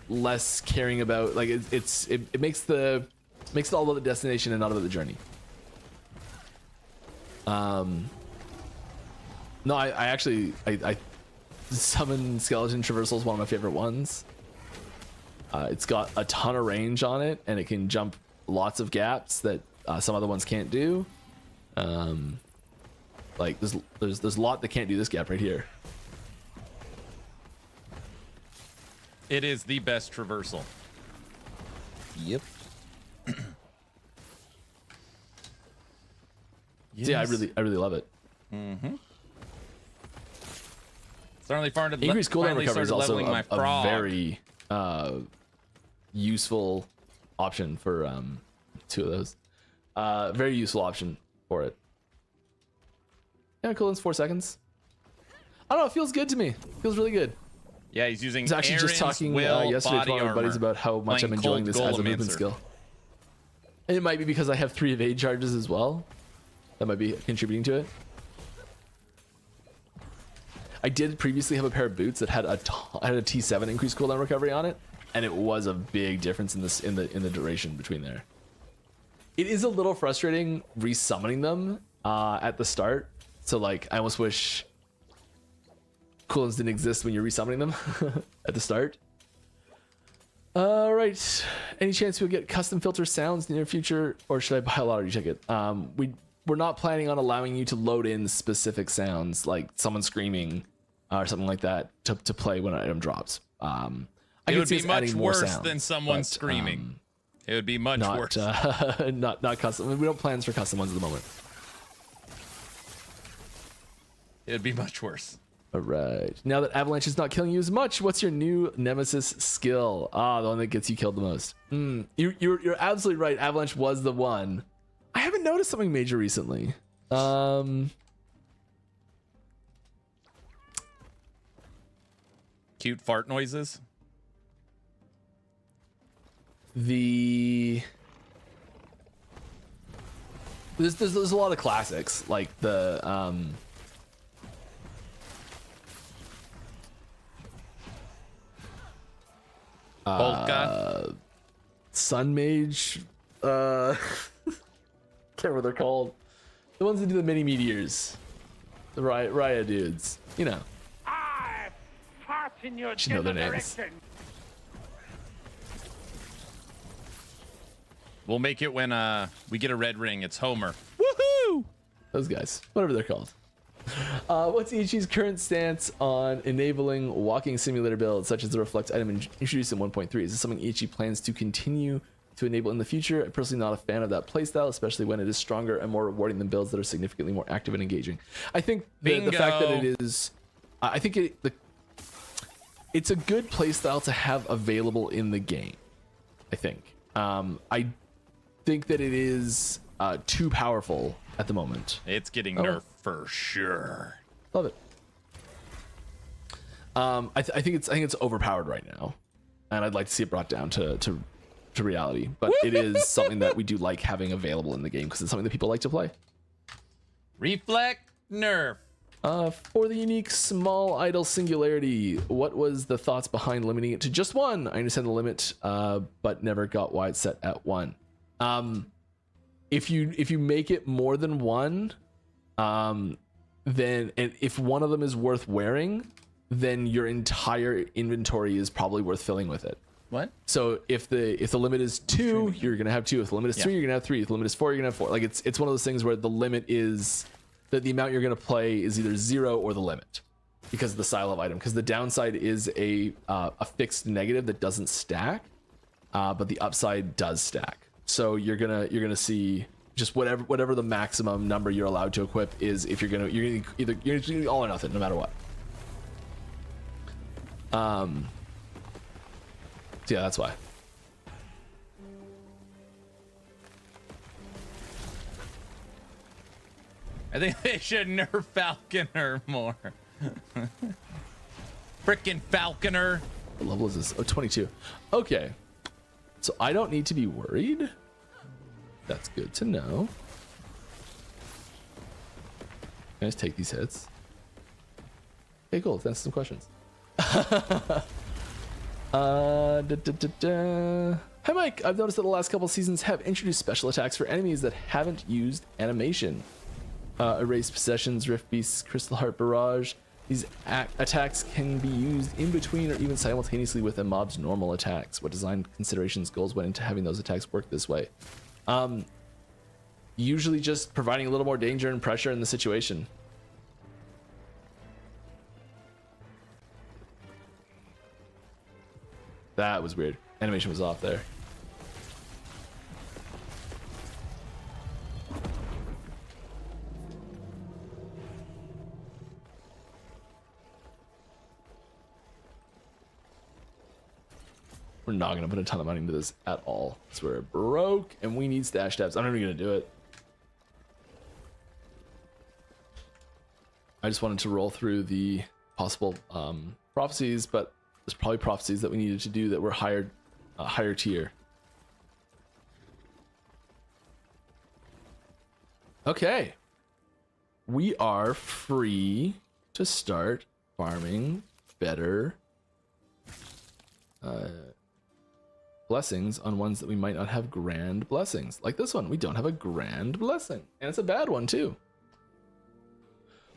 less caring about, like, it makes it all about the destination and not about the journey. No, I actually summon skeleton traversal is one of my favorite ones. It's got a ton of range on it, and it can jump lots of gaps that some other ones can't do. Like there's a lot that can't do this gap right here. It is the best traversal. Yep. Yes. Yeah, I really love it. Mm-hmm. Certainly increased cooldown recovery is also a very useful option for 2 of those. Very useful option for it. Yeah, cooldown's 4 seconds. I don't know, it feels good to me. It feels really good. Yeah, he's using. I was actually just talking yesterday to one of my buddies about how much I'm enjoying this as a movement skill. And it might be because I have 3 evade charges as well. That might be contributing to it. I did previously have a pair of boots that had a T7 increased cooldown recovery on it, and it was a big difference in the duration between there. It is a little frustrating resummoning them at the start. So like, I almost wish cooldowns didn't exist when you're resummoning them at the start. All right. Any chance we'll get custom filter sounds in the near future, or should I buy a lottery ticket? We're not planning on allowing you to load in specific sounds like someone screaming or something like that to play when an item drops. It would be much worse than someone screaming. It would be much worse. Not custom. We don't have plans for custom ones at the moment. It would be much worse. All right. Now that Avalanche is not killing you as much, what's your new nemesis skill? The one that gets you killed the most. You're absolutely right. Avalanche was the one. I haven't noticed something major recently. Cute fart noises. There's a lot of classics like the Polka, Sun Mage, can't remember what they're called. The ones that do the mini meteors, the Raya dudes. You know. I fart in your know their names. direction. We'll make it when we get a red ring. It's Homer. Woohoo! Those guys, whatever they're called. What's Ichi's current stance on enabling walking simulator builds, such as the Reflect item introduced in 1.3? Is this something Ichi plans to continue to enable in the future? I'm personally not a fan of that playstyle, especially when it is stronger and more rewarding than builds that are significantly more active and engaging. I think the fact that it is, I think it's a good playstyle to have available in the game. I think. I think that it is too powerful at the moment. It's getting nerfed for sure. Love it. I think it's overpowered right now, and I'd like to see it brought down to reality. But it is something that we do like having available in the game because it's something that people like to play. Reflect nerf. For the unique small idle singularity, what was the thoughts behind limiting it to just one? I understand the limit, but never got why it's set at one. If you make it more than one, then if one of them is worth wearing, then your entire inventory is probably worth filling with it. What? So if the limit is 2, you're gonna have 2. If the limit is 3, you're gonna have 3. If the limit is 4, you're gonna have 4. Like it's one of those things where the limit is that the amount you're gonna play is either 0 or the limit because of the style of item. Because the downside is a fixed negative that doesn't stack, but the upside does stack. So you're gonna see just whatever the maximum number you're allowed to equip is. If you're gonna do all or nothing, no matter what. So yeah, that's why. I think they should nerf Falconer more. Frickin' Falconer. What level is this? Oh, 22. Okay. So I don't need to be worried. That's good to know. Can I just take these hits? Okay, cool. Let's answer some questions. Hi Mike, I've noticed that the last couple seasons have introduced special attacks for enemies that haven't used animation. Erase Possessions, Rift Beasts, Crystal Heart Barrage. These attacks can be used in between or even simultaneously with a mob's normal attacks. What design considerations, goals went into having those attacks work this way? Usually just providing a little more danger and pressure in the situation. That was weird. Animation was off there. We're not going to put a ton of money into this at all. Because we're broke and we need stash tabs. I'm not even going to do it. I just wanted to roll through the possible prophecies, but there's probably prophecies that we needed to do that were higher tier. Okay. We are free to start farming better blessings on ones that we might not have grand blessings. Like this one, we don't have a grand blessing. And it's a bad one too.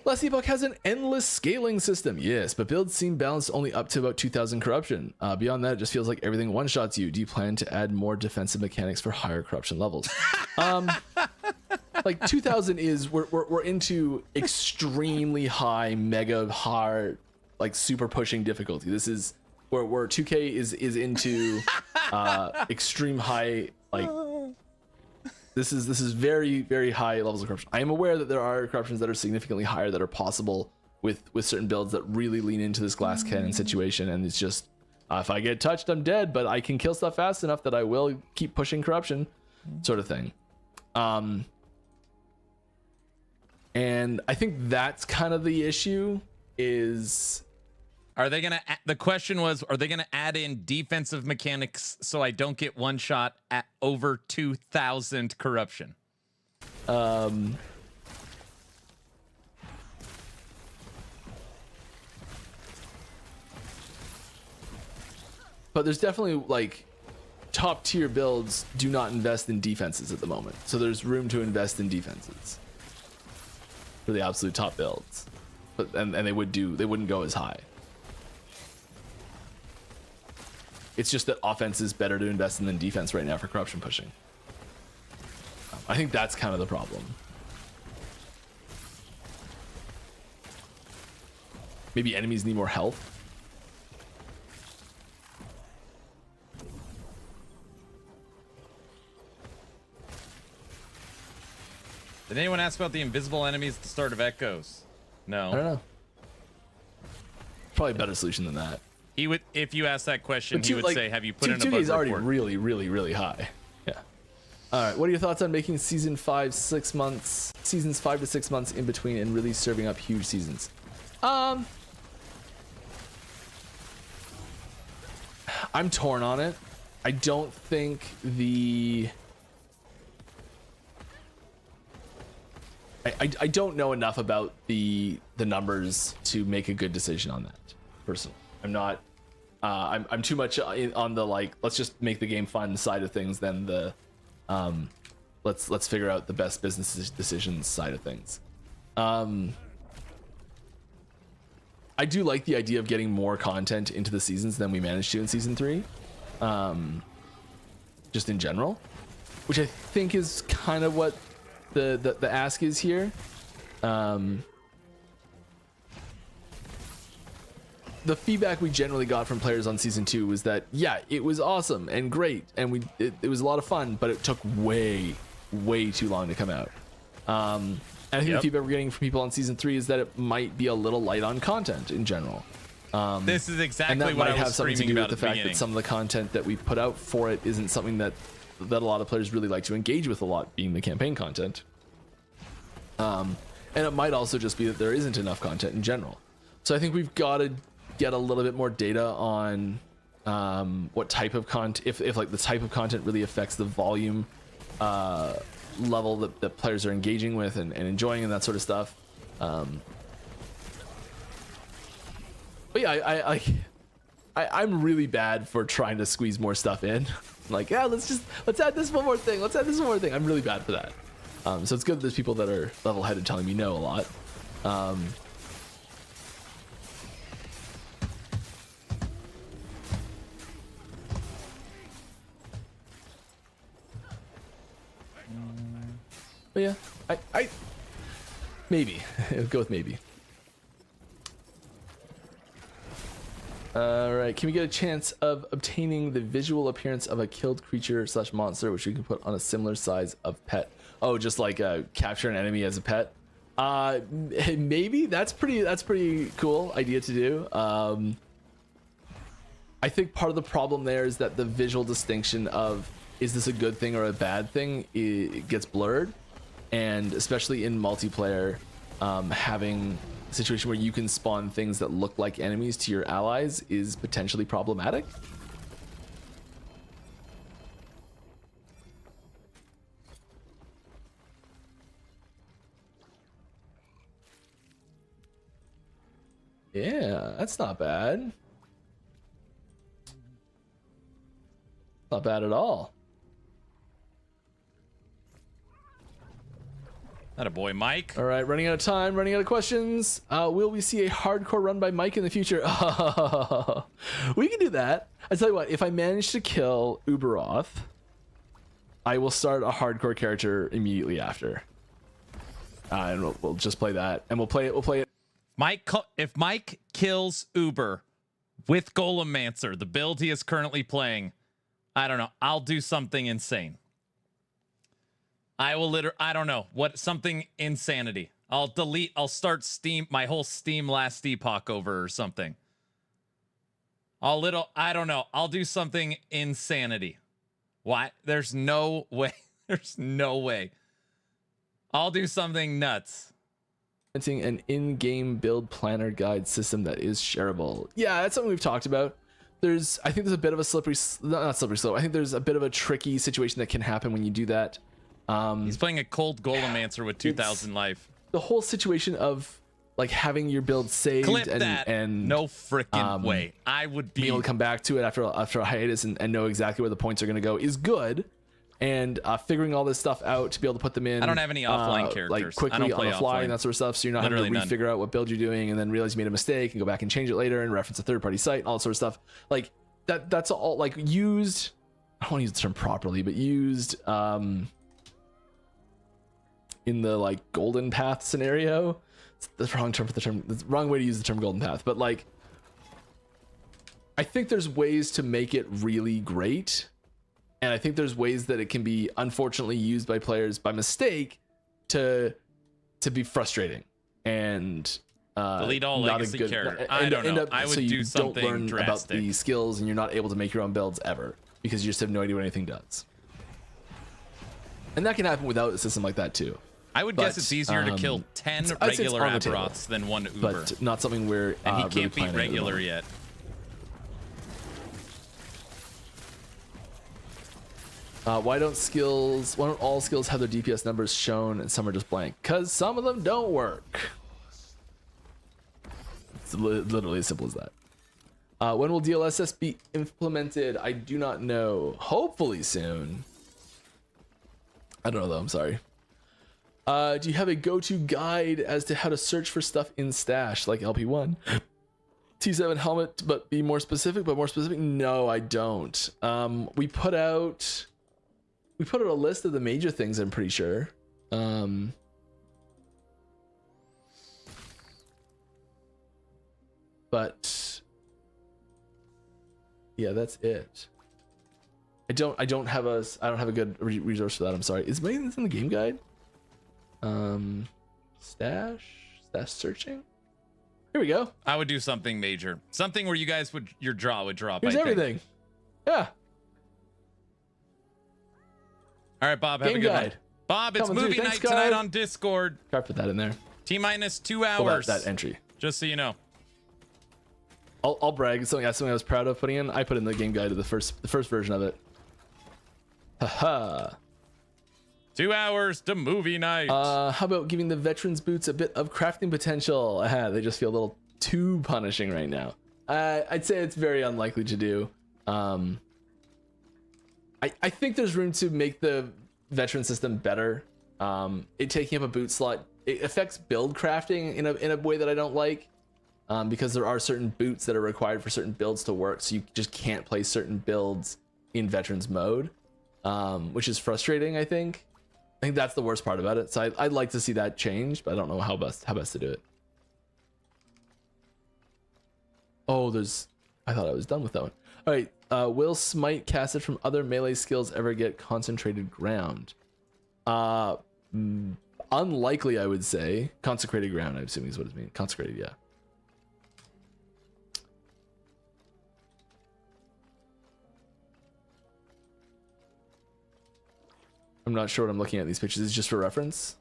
Last Epoch has an endless scaling system, yes, but builds seem balanced only up to about 2,000 corruption. Beyond that, it just feels like everything one-shots you. Do you plan to add more defensive mechanics for higher corruption levels? Like 2,000 is, we're into extremely high, mega hard, like super pushing difficulty. This is where 2K is into extreme high, like this is very, very high levels of corruption. I am aware that there are corruptions that are significantly higher that are possible with certain builds that really lean into this glass cannon situation, and it's just if I get touched, I'm dead, but I can kill stuff fast enough that I will keep pushing corruption, sort of thing. And I think that's kind of the issue is. Are they gonna? The question was, are they gonna add in defensive mechanics so I don't get one shot at over 2,000 corruption? But there's definitely like top tier builds do not invest in defenses at the moment, so there's room to invest in defenses for the absolute top builds, but and they wouldn't go as high. It's just that offense is better to invest in than defense right now for corruption pushing. I think that's kind of the problem. Maybe enemies need more health. Did anyone ask about the invisible enemies at the start of Echoes? No. I don't know. Probably a better solution than that. He would, if you asked that question, he would say, "Have you put in a bug 2K is already report?" really, really, really high. Yeah. All right. What are your thoughts on making seasons 5 to 6 months in between and really serving up huge seasons? I'm torn on it. I don't think I don't know enough about the numbers to make a good decision on that. Personally, I'm not. I'm too much on the like, let's just make the game fun side of things than the let's figure out the best business decisions side of things. I do like the idea of getting more content into the seasons than we managed to in season 3, just in general, which I think is kind of what the ask is here. The feedback we generally got from players on season 2 was that, yeah, it was awesome and great, and it was a lot of fun, but it took way too long to come out. And I think the feedback we're getting from people on season 3 is that it might be a little light on content in general. This is exactly and that what might I have was something to screaming do about with the at the fact beginning. that some of the content that we put out for it isn't something that a lot of players really like to engage with a lot, being the campaign content. And it might also just be that there isn't enough content in general. So I think we've got to get a little bit more data on what type of content, if like the type of content really affects the volume level that players are engaging with and enjoying and that sort of stuff. But yeah, I'm really bad for trying to squeeze more stuff in. Like, yeah, let's add this one more thing. Let's add this one more thing. I'm really bad for that. So it's good that there's people that are level-headed telling me no a lot. But yeah, I maybe go with maybe. All right, can we get a chance of obtaining the visual appearance of a killed creature / monster, which we can put on a similar size of pet? Oh, just like capture an enemy as a pet. Maybe that's pretty cool idea to do. I think part of the problem there is that the visual distinction of is this a good thing or a bad thing, it gets blurred, and especially in multiplayer, having a situation where you can spawn things that look like enemies to your allies is potentially problematic. Yeah, that's not bad. Not bad at all. Attaboy, Mike. All right, running out of time, running out of questions. Will we see a hardcore run by Mike in the future? We can do that. I tell you what, if I manage to kill Uberoth, I will start a hardcore character immediately after. And we'll just play that, and we'll play it. If Mike kills Uber with Golemancer, the build he is currently playing, I don't know, I'll do something insane. I don't know what, something insanity. I'll start my whole Steam last Epoch over or something. I don't know. I'll do something insanity. Why? There's no way. There's no way. I'll do something nuts. An in-game build planner guide system that is shareable. Yeah, that's something we've talked about. I think there's a bit of a not slippery slope. I think there's a bit of a tricky situation that can happen when you do that. He's playing a cold Golemancer with 2,000 life. The whole situation of like having your build saved and no freaking way. I would be able to come back to it after a hiatus and know exactly where the points are going to go is good. And figuring all this stuff out to be able to put them in. I don't have any offline characters. Like quickly on the fly and that sort of stuff. So you're not having to refigure out what build you're doing and then realize you made a mistake and go back and change it later and reference a third-party site and all that sort of stuff. Like that's all like used. I don't want to use the term properly, but used in the like golden path scenario. It's the wrong term for the term. It's the wrong way to use the term golden path. But like, I think there's ways to make it really great. And I think there's ways that it can be unfortunately used by players by mistake to be frustrating and delete all not legacy a good character. I don't know. I would do something don't learn drastic about the skills and you're not able to make your own builds ever because you just have no idea what anything does. And that can happen without a system like that too. I would guess it's easier to kill 10 regular Aberoths than one Uber. But not something where and he really can't beat regular yet. Why don't all skills have their DPS numbers shown and some are just blank? Because some of them don't work. It's literally as simple as that. When will DLSS be implemented? I do not know. Hopefully soon. I don't know though, I'm sorry. Do you have a go-to guide as to how to search for stuff in stash like LP1? T7 helmet, but be more specific, No, I don't. We put out a list of the major things, I'm pretty sure. But yeah, that's it. I don't have a good resource for that. I'm sorry. Is this in the game guide? Stash searching. Here we go. I would do something major, something where you guys your draw would drop. Here's everything. Yeah. All right, Bob. Have a good one. Bob, it's movie night tonight on Discord. Gotta put that in there. T-minus 2 hours. That entry. Just so you know. I'll brag. Something I was proud of putting in. I put in the game guide of the first version of it. Haha. 2 hours to movie night. How about giving the veterans boots a bit of crafting potential? They just feel a little too punishing right now. I'd say it's very unlikely to do. I think there's room to make the veteran system better. It taking up a boot slot, it affects build crafting in a way that I don't like, because there are certain boots that are required for certain builds to work, so you just can't play certain builds in veterans mode, which is frustrating. I think that's the worst part about it. So I'd like to see that change, but I don't know how best to do it. Oh, I thought I was done with that one. All right. Will smite casted from other melee skills ever get concentrated ground? Unlikely, I would say. Consecrated ground, I'm assuming is what it means. Consecrated, yeah. I'm not sure what I'm looking at these pictures. Is it just for reference?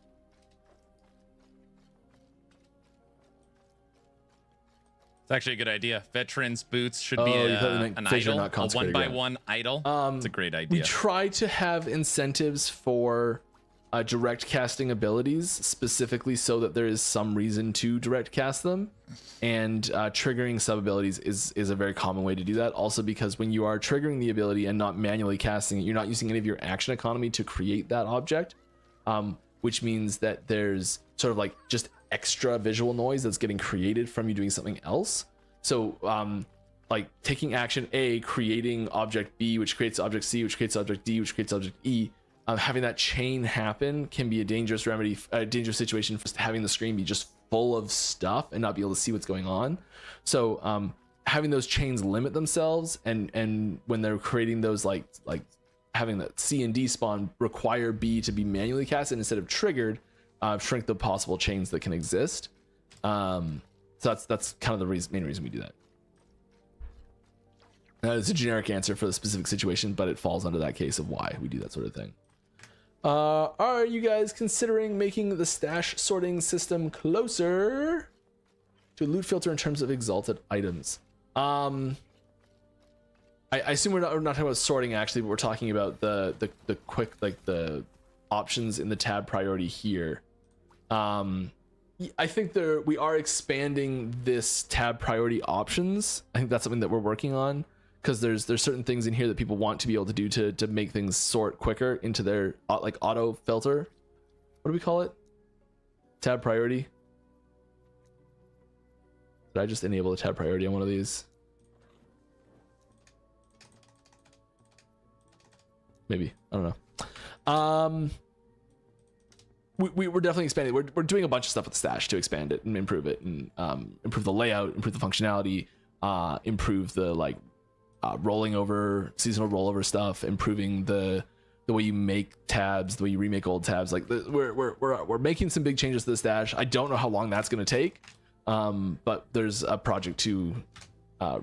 It's actually a good idea. Veterans boots should be you thought you meant an fissure, idol, not a consecrated ground. 1x1 idol. It's a great We idea. try to have incentives for direct casting abilities, specifically so that there is some reason to direct cast them, and triggering sub abilities is a very common way to do that. Also, because when you are triggering the ability and not manually casting it, you're not using any of your action economy to create that object, which means that there's sort of like just extra visual noise that's getting created from you doing something else. So like taking action A, creating object B, which creates object C, which creates object D, which creates object E, having that chain happen can be a dangerous situation for having the screen be just full of stuff and not be able to see what's going on. So having those chains limit themselves, and when they're creating those like having that C and D spawn require B to be manually casted instead of triggered, shrink the possible chains that can exist. So that's kind of the main reason we do that. It's a generic answer for the specific situation, but it falls under that case of why we do that sort of thing. Are you guys considering making the stash sorting system closer to loot filter in terms of exalted items? I assume we're not talking about sorting actually, but we're talking about the quick, like the options in the tab priority here. I think we are expanding this tab priority options. I think that's something that we're working on, because there's certain things in here that people want to be able to do to make things sort quicker into their like auto filter. What do we call it? Tab priority. Did I just enable the tab priority on one of these? Maybe, I don't know. We're definitely expanding. We're doing a bunch of stuff with the stash to expand it and improve it, and improve the layout, improve the functionality, improve the like rolling over, seasonal rollover stuff, improving the way you make tabs, the way you remake old tabs. Like we're making some big changes to the stash. I don't know how long that's going to take, but there's a project to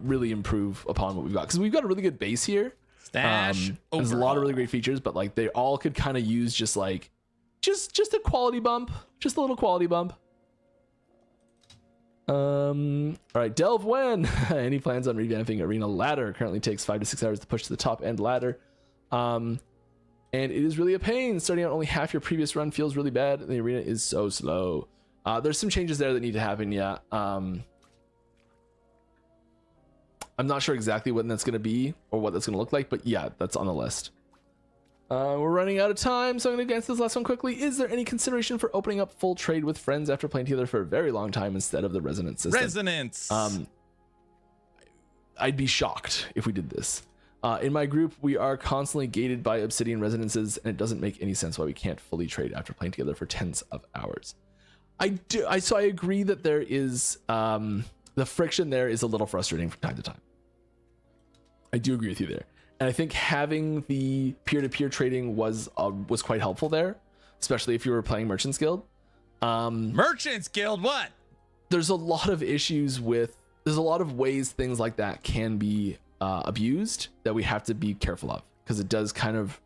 really improve upon what we've got, because we've got a really good base here. Stash there's a lot of really great features, but like they all could kind of use just like just a quality bump, just a little quality bump. All right, Delve when any plans on revamping Arena Ladder? Currently takes 5 to 6 hours to push to the top end ladder, and it is really a pain. Starting out only half your previous run feels really bad, and the arena is so slow. There's some changes there that need to happen. Yeah. I'm not sure exactly when that's going to be or what that's going to look like, but yeah, that's on the list. We're running out of time, so I'm going to answer this last one quickly. Is there any consideration for opening up full trade with friends after playing together for a very long time instead of the resonance system? Resonance. I'd be shocked if we did this. In my group, we are constantly gated by obsidian resonances, and it doesn't make any sense why we can't fully trade after playing together for tens of hours. So I agree that there is the friction there is a little frustrating from time to time. I do agree with you there. And I think having the peer-to-peer trading was quite helpful there, especially if you were playing Merchants Guild. Merchants Guild, what? There's a lot of issues there's a lot of ways things like that can be abused that we have to be careful of, because it does kind of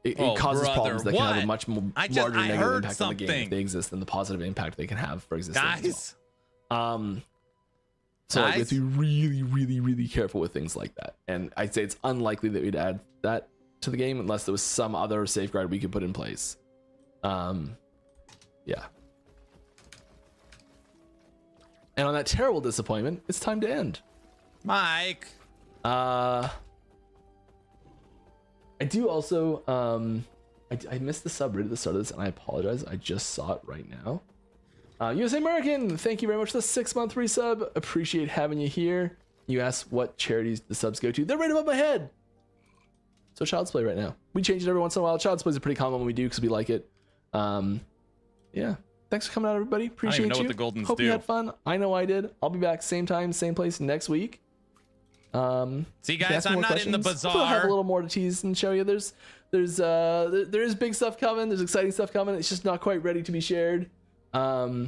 it causes problems that can have a much larger negative impact on the game if they exist than the positive impact they can have for existing. Guys. So like, we have to be really, really, really careful with things like that. And I'd say it's unlikely that we'd add that to the game unless there was some other safeguard we could put in place. Yeah. And on that terrible disappointment, it's time to end. Mike. I do also, I missed the subreddit at the start of this, and I apologize. I just saw it right now. USA American, thank you very much for the 6-month resub. Appreciate having you here. You asked what charities the subs go to. They're right above my head. So Child's Play right now. We change it every once in a while. Child's Play is a pretty common one we do because we like it. Yeah. Thanks for coming out, everybody. Appreciate you. I don't even know what the Goldens Hope do. you had fun. I know I did. I'll be back same time, same place next week. See, guys, I'm not in the bazaar. We'll have a little more to tease and show you. There is big stuff coming. There's exciting stuff coming. It's just not quite ready to be shared. I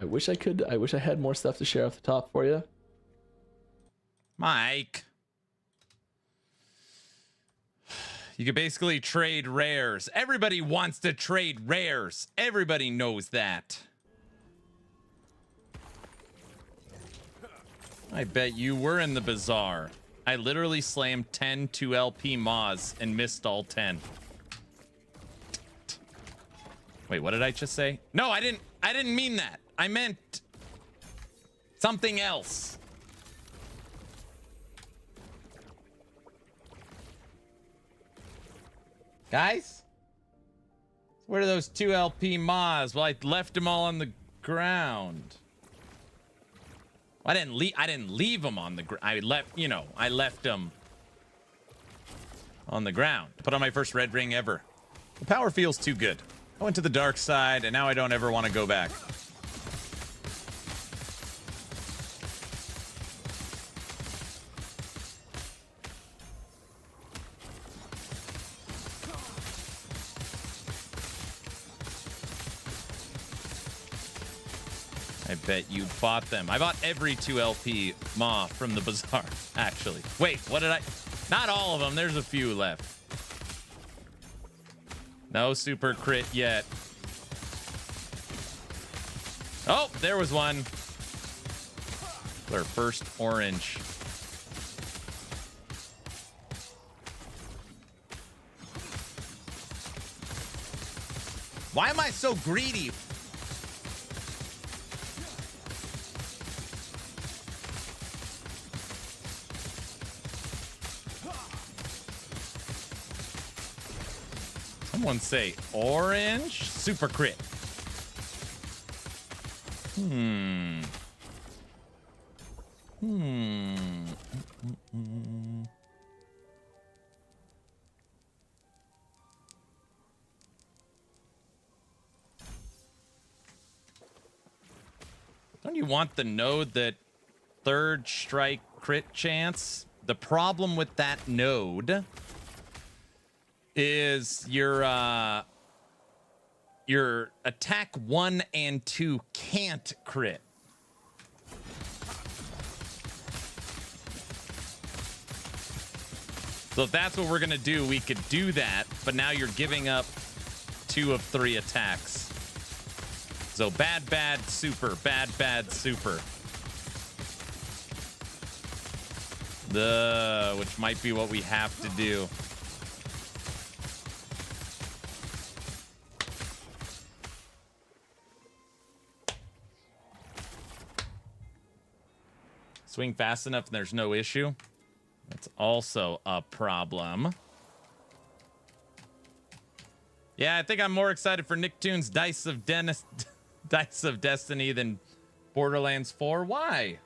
wish I could. I wish I had more stuff to share off the top for you. Mike. You could basically trade rares. Everybody wants to trade rares. Everybody knows that. I bet you were in the bazaar. I literally slammed 10 2LP Maws and missed all 10. Wait, what did I just say? No, I didn't mean that. I meant something else. Guys? Where are those 2LP Maws? Well, I left them all on the ground. I didn't leave them on the ground. I left them on the ground. Put on my first red ring ever. The power feels too good. I went to the dark side, and now I don't ever want to go back. I bet you bought them. I bought every 2LP Maw from the bazaar, actually. Wait, what did I... Not all of them. There's a few left. No super crit yet. Oh, there was one. Our first orange. Why am I so greedy? Someone say orange super crit. Don't you want the node that third strike crit chance? The problem with that node is your attack 1 and 2 can't crit. So if that's what we're gonna do, we could do that, but now you're giving up 2 of 3 attacks. So bad, bad, super, bad, bad, super. Which might be what we have to do. Swing fast enough and there's no issue. That's also a problem. Yeah, I think I'm more excited for Nicktoons Dice of Destiny than Borderlands 4. Why?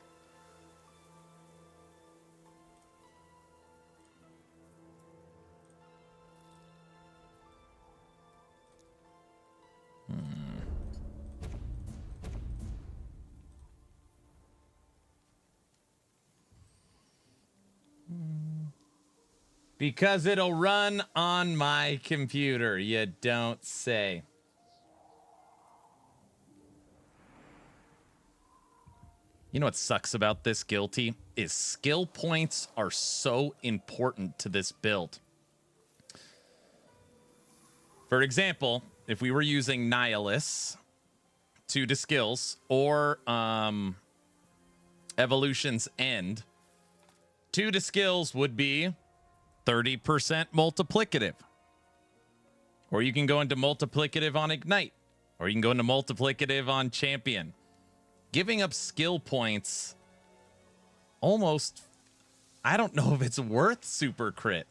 Because it'll run on my computer, you don't say. You know what sucks about this, Guilty? Is skill points are so important to this build. For example, if we were using Nihilus, 2 to skills, or Evolution's End, 2 to skills would be 30% multiplicative. Or you can go into multiplicative on Ignite. Or you can go into multiplicative on Champion. giving up skill points almost, I don't know if it's worth super crit.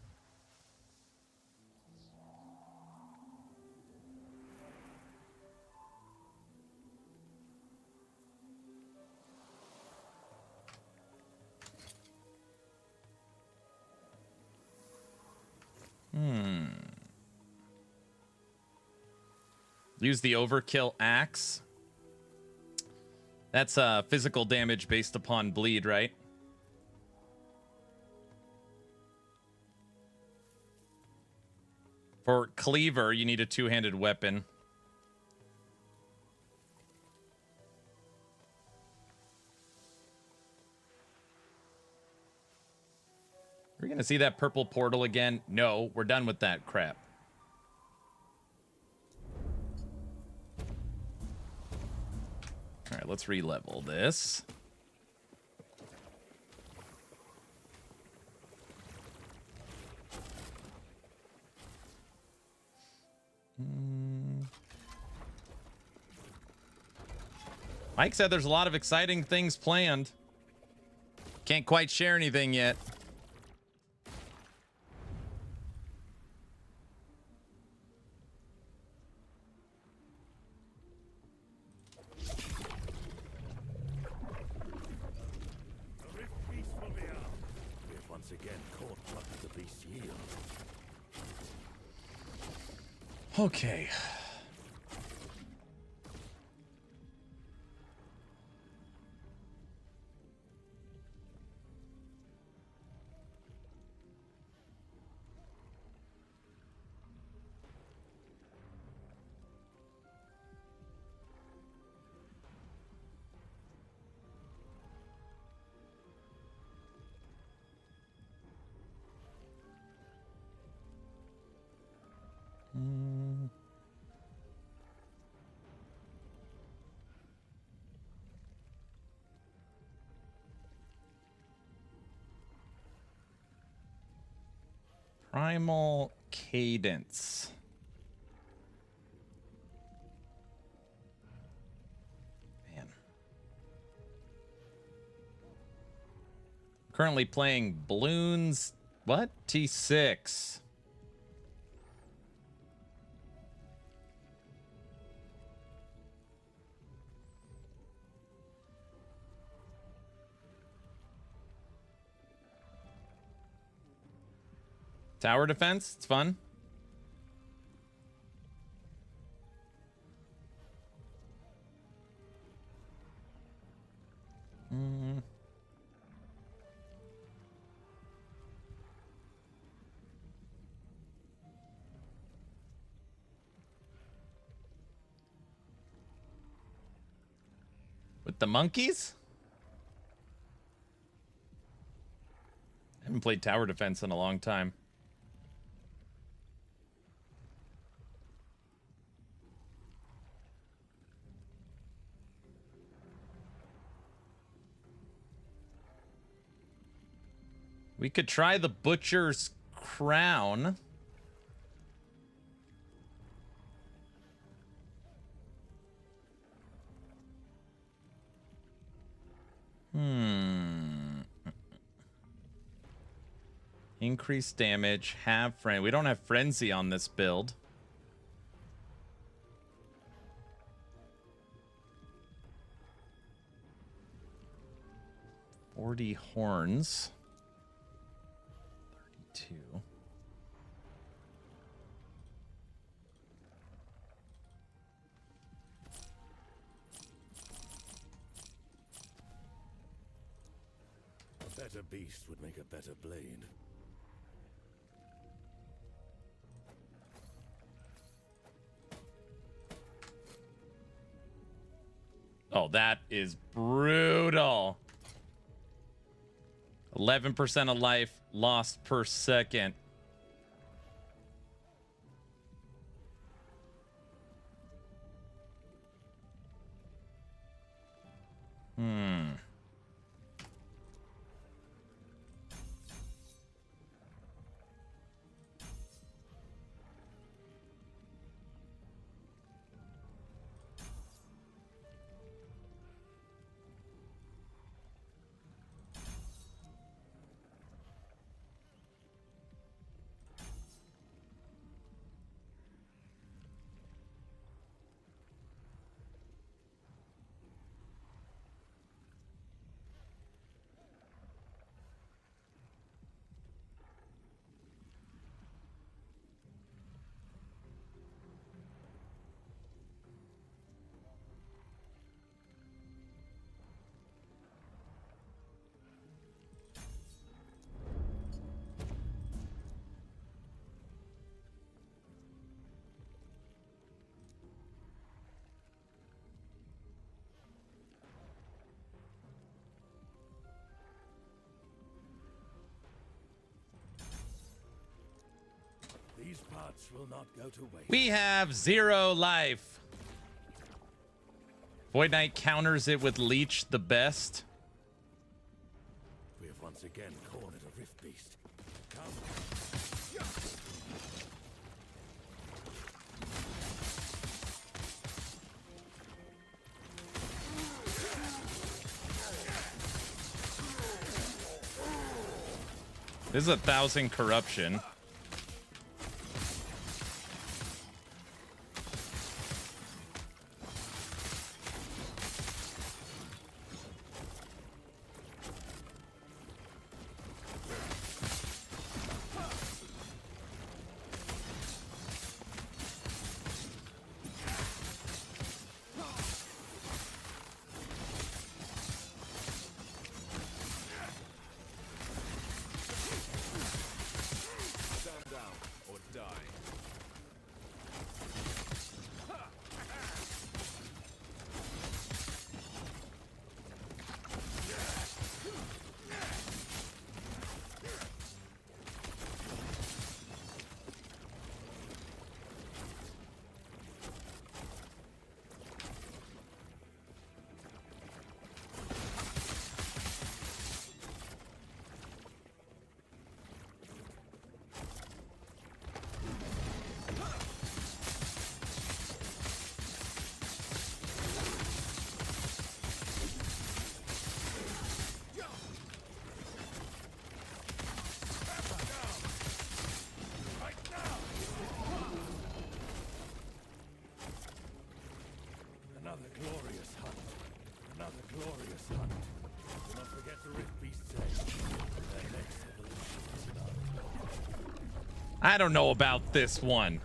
Use the overkill axe. That's physical damage based upon bleed, right? For cleaver, you need a two-handed weapon. We're gonna see that purple portal again? No, we're done with that crap. All right, let's re-level this. Mike said there's a lot of exciting things planned. Can't quite share anything yet. Okay. Primal cadence. Man. Currently playing Bloons. What? T6. Tower defense, it's fun. With the monkeys? I haven't played tower defense in a long time. We could try the Butcher's Crown. Increased damage, have friend. We don't have Frenzy on this build. $40 horns. 32. A better beast would make a better blade. Oh, that is brutal. 11% of life lost per second. These parts will not go to waste. We have 0 life. Void Knight counters it with Leech the best. We have once again cornered a Rift Beast. Come. This is 1,000 corruption. Another glorious hunt. Another glorious hunt. Do not forget the Rift Beast's edge. Their next evolution is none. I don't know about this one.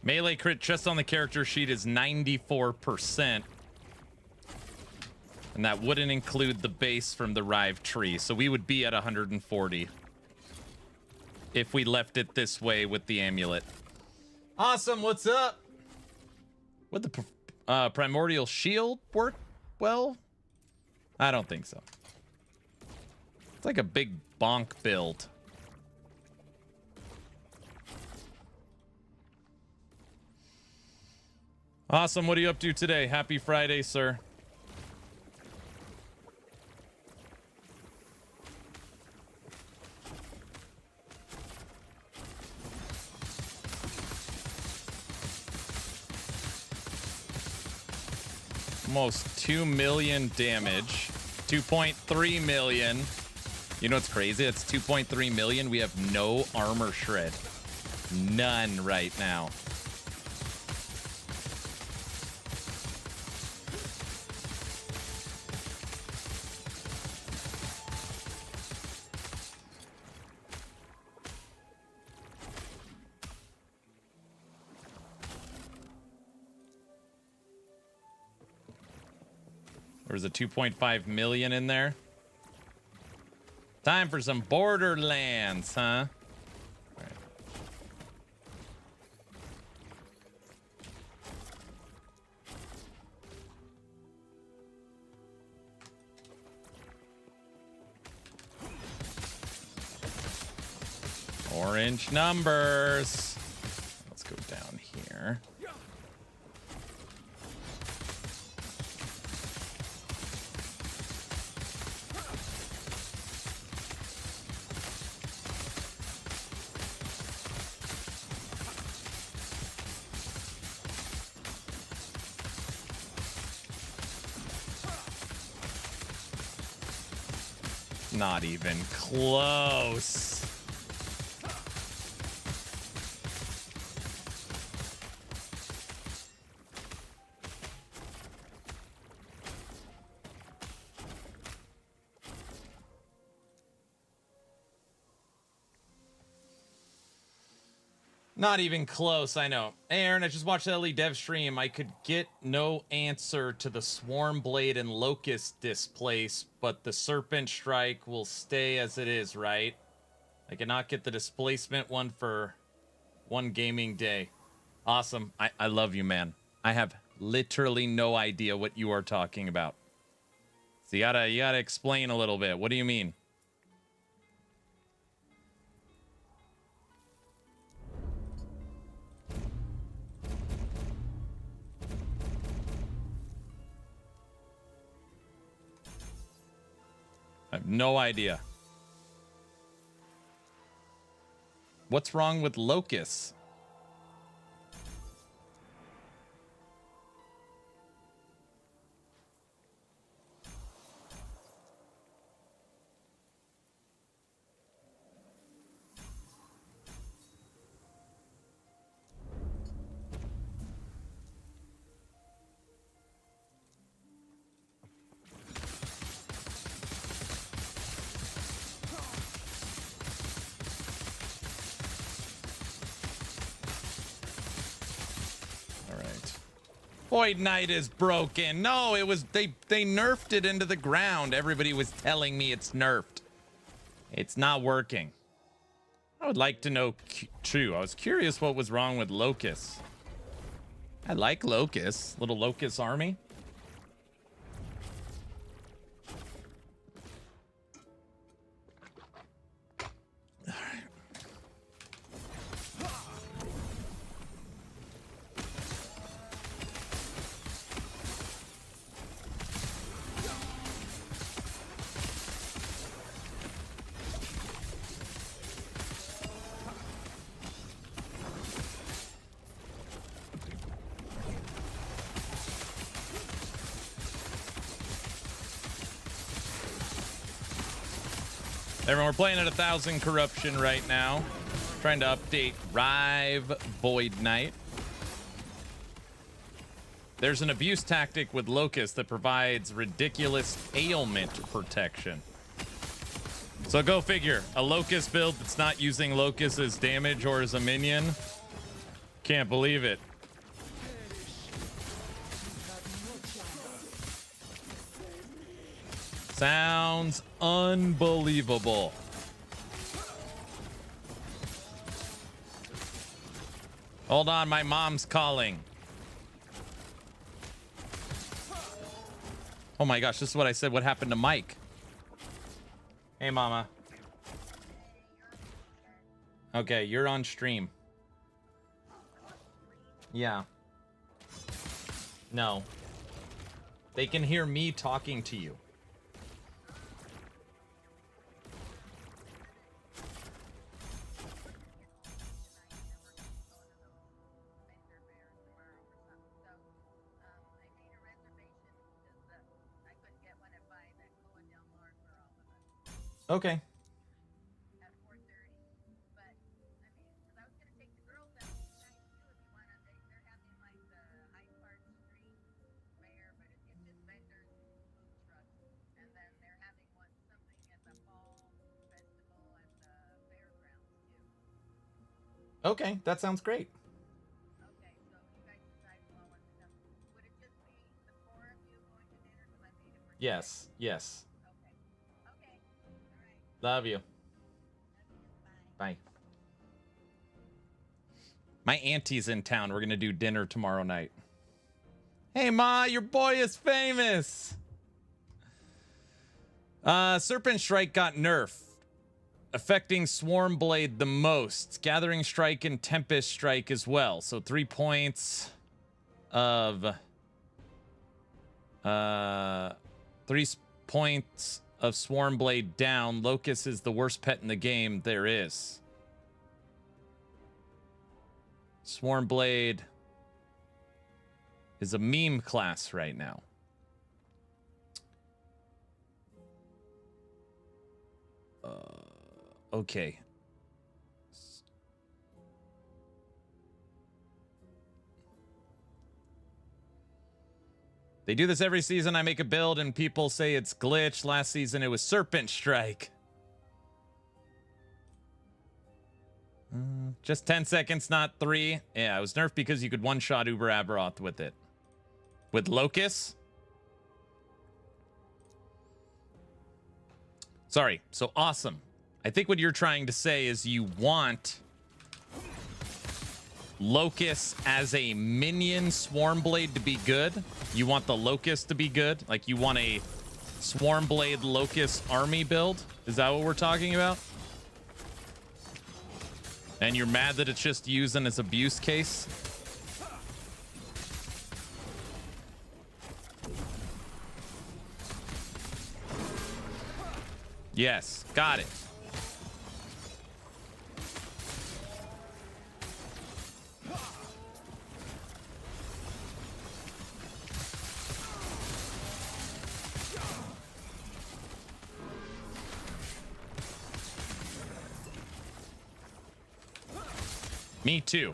Melee crit just on the character sheet is 94%. And that wouldn't include the base from the Rive tree. So we would be at 140 if we left it this way with the amulet. Awesome, what's up? Would the primordial shield work well? I don't think so. It's like a big bonk build. Awesome, what are you up to today? Happy Friday, sir. Almost 2 million damage. 2.3 million. You know what's crazy? It's 2.3 million. We have no armor shred. None right now. There was a 2.5 million in there. Time for some Borderlands, huh? All right. Orange numbers. Let's go down here. Not even close. Not even close, I know. Hey, Aaron, I just watched the LE Dev stream. I could get no answer to the Swarm Blade and Locust displace, but the Serpent Strike will stay as it is, right? I cannot get the displacement one for one gaming day. Awesome. I love you, man. I have literally no idea what you are talking about. So you gotta explain a little bit. What do you mean? I have no idea. What's wrong with locusts? Void Knight is broken. No, it was they nerfed it into the ground. Everybody was telling me it's nerfed. It's not working. I would like to know too. I was curious what was wrong with Locust. I like Locust. Little Locust army. Everyone, we're playing at 1,000 corruption right now. Trying to update Rive Void Knight. There's an abuse tactic with Locust that provides ridiculous ailment protection. So go figure. A Locust build that's not using Locust as damage or as a minion. Can't believe it. Sounds unbelievable. Hold on, my mom's calling. Oh my gosh, this is what I said. What happened to Mike? Hey, mama. Okay, you're on stream. Yeah. No. They can hear me talking to you. Okay. At 4:30, but I mean, because I was gonna take the girls out tonight too. If you want to, they're having like the Hyde Park Street fair, but it's just vendors and food trucks, and then they're having something at the fall festival at the fairgrounds too. Okay, that sounds great. Okay, so you guys decide who all wants to come. Would it just be the four of you going to dinner? Because I made a Yes. Yes. Okay. All right. Love you. Bye. Bye. My auntie's in town. We're going to do dinner tomorrow night. Hey, Ma, your boy is famous. Serpent Strike got nerfed, affecting Swarm Blade the most. Gathering Strike and Tempest Strike as well. So 3 points of 3 points of Swarm Blade down. Locust is the worst pet in the game there is. Swarm Blade is a meme class right now. Okay. They do this every season. I make a build and people say it's glitch. Last season it was Serpent Strike. Just 10 seconds, not 3. Yeah, it was nerfed because you could one-shot Uber Aberoth with it. With Locust? Sorry, so awesome. I think what you're trying to say is you want Locust as a minion Swarm Blade to be good. You want the Locust to be good. Like you want a Swarm Blade Locust army build. Is that what we're talking about? And you're mad that it's just used in its abuse case? Yes, got it. Me too.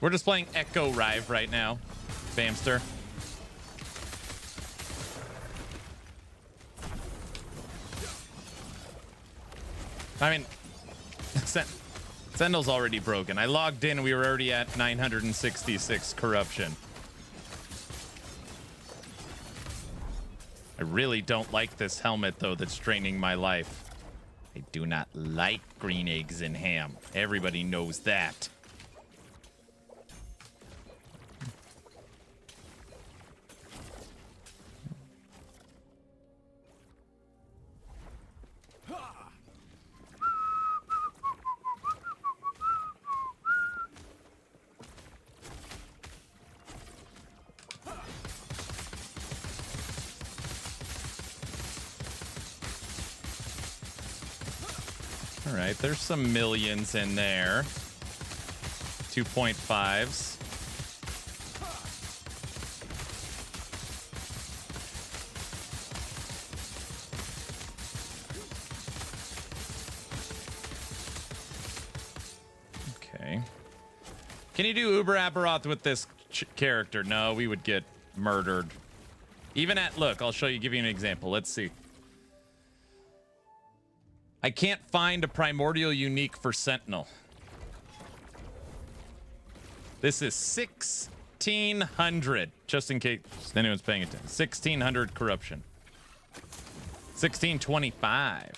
We're just playing Echo Rive right now, Bamster. I mean, Sentinel's already broken. I logged in, we were already at 966 corruption. I really don't like this helmet, though, that's draining my life. I do not like green eggs and ham. Everybody knows that. All right, there's some millions in there. 2.5s. Okay. Can you do Uber Aberoth with this character? No, we would get murdered. Even at, look, I'll show you, give you an example. Let's see. I can't find a primordial unique for Sentinel. This is 1600, just in case anyone's paying attention. 1600 corruption. 1625.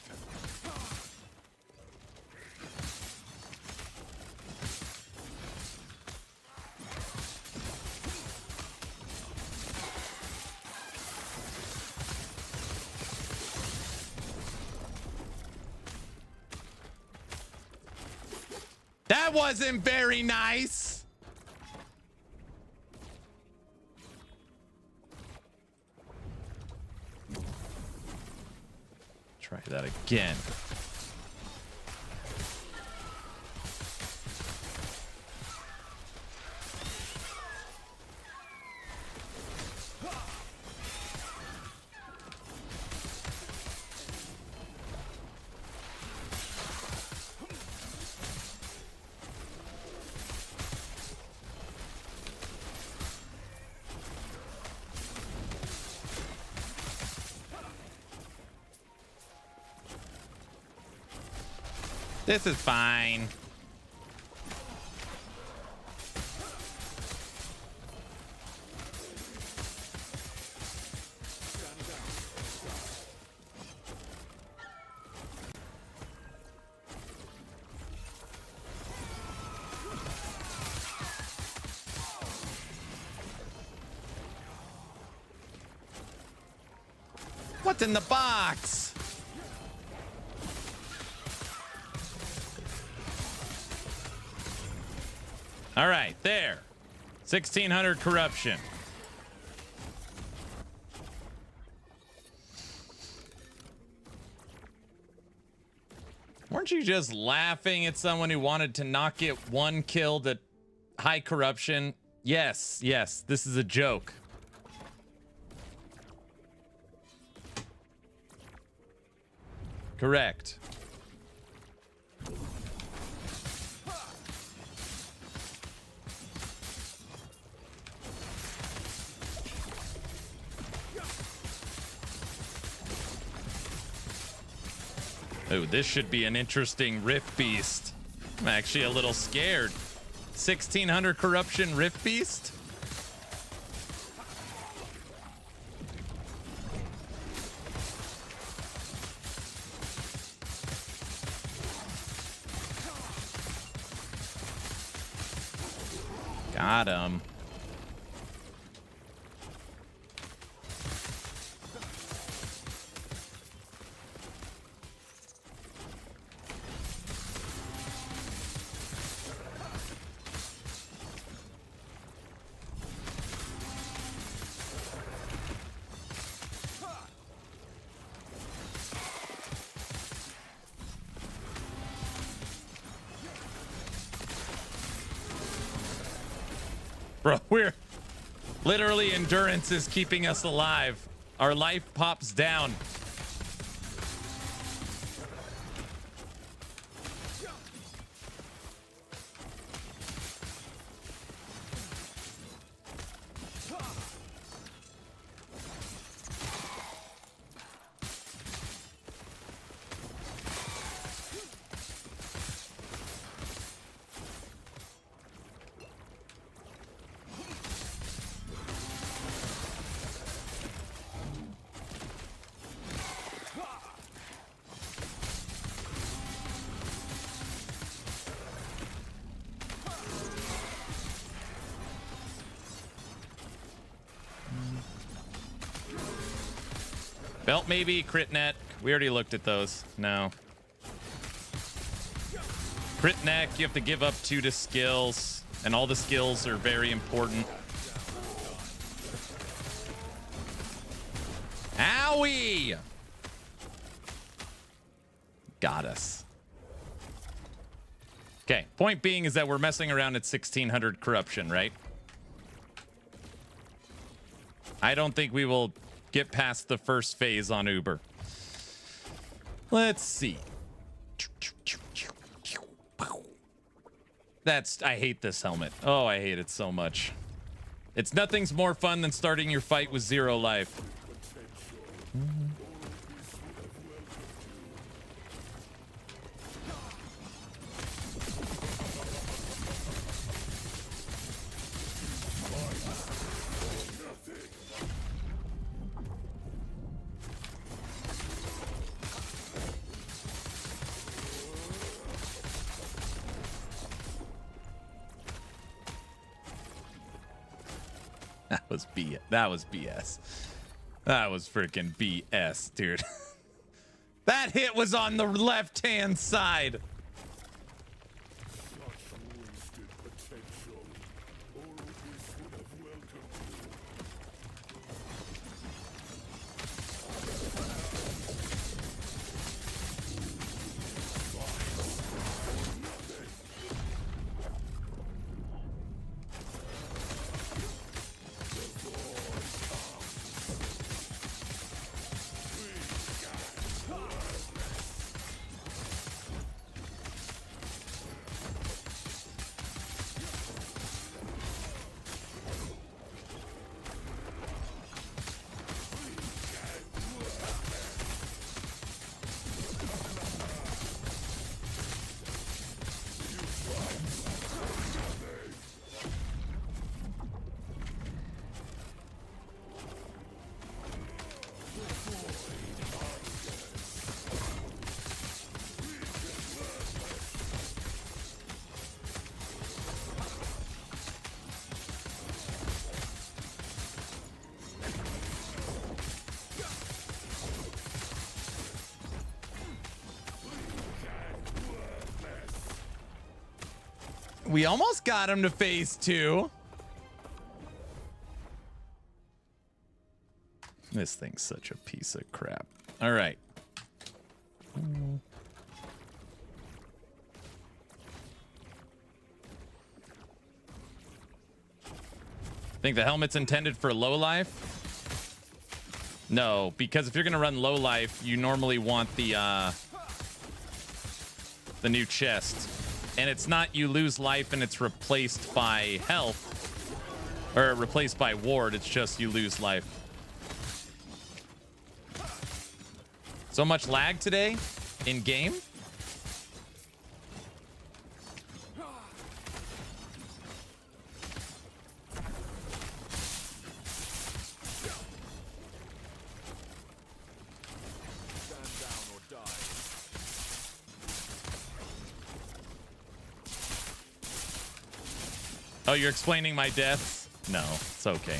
That wasn't very nice. Try that again. This is fine. What's in the box? All right, there. 1600 corruption. Weren't you just laughing at someone who wanted to not get one kill at high corruption? Yes, yes, this is a joke. Correct. Oh, this should be an interesting Rift Beast. I'm actually a little scared. 1600 corruption Rift Beast? Got him. Bro, we're literally endurance is keeping us alive. Our life pops down. Belt maybe, crit net. We already looked at those. No. Crit neck, you have to give up 2 to skills, and all the skills are very important. Owie! Got us. Okay, point being is that we're messing around at 1600 corruption, right? I don't think we will get past the first phase on Uber. Let's see. I hate this helmet. Oh, I hate it so much. It's nothing's more fun than starting your fight with 0 life. That was BS. That was freaking BS, dude. That hit was on the left-hand side. We almost got him to phase 2. This thing's such a piece of crap. All right. Think the helmet's intended for low life? No, because if you're gonna run low life, you normally want the new chest, and it's not you lose life and it's replaced by health or replaced by ward. It's just you lose life. So much lag today in game. Oh, you're explaining my deaths? No, it's okay.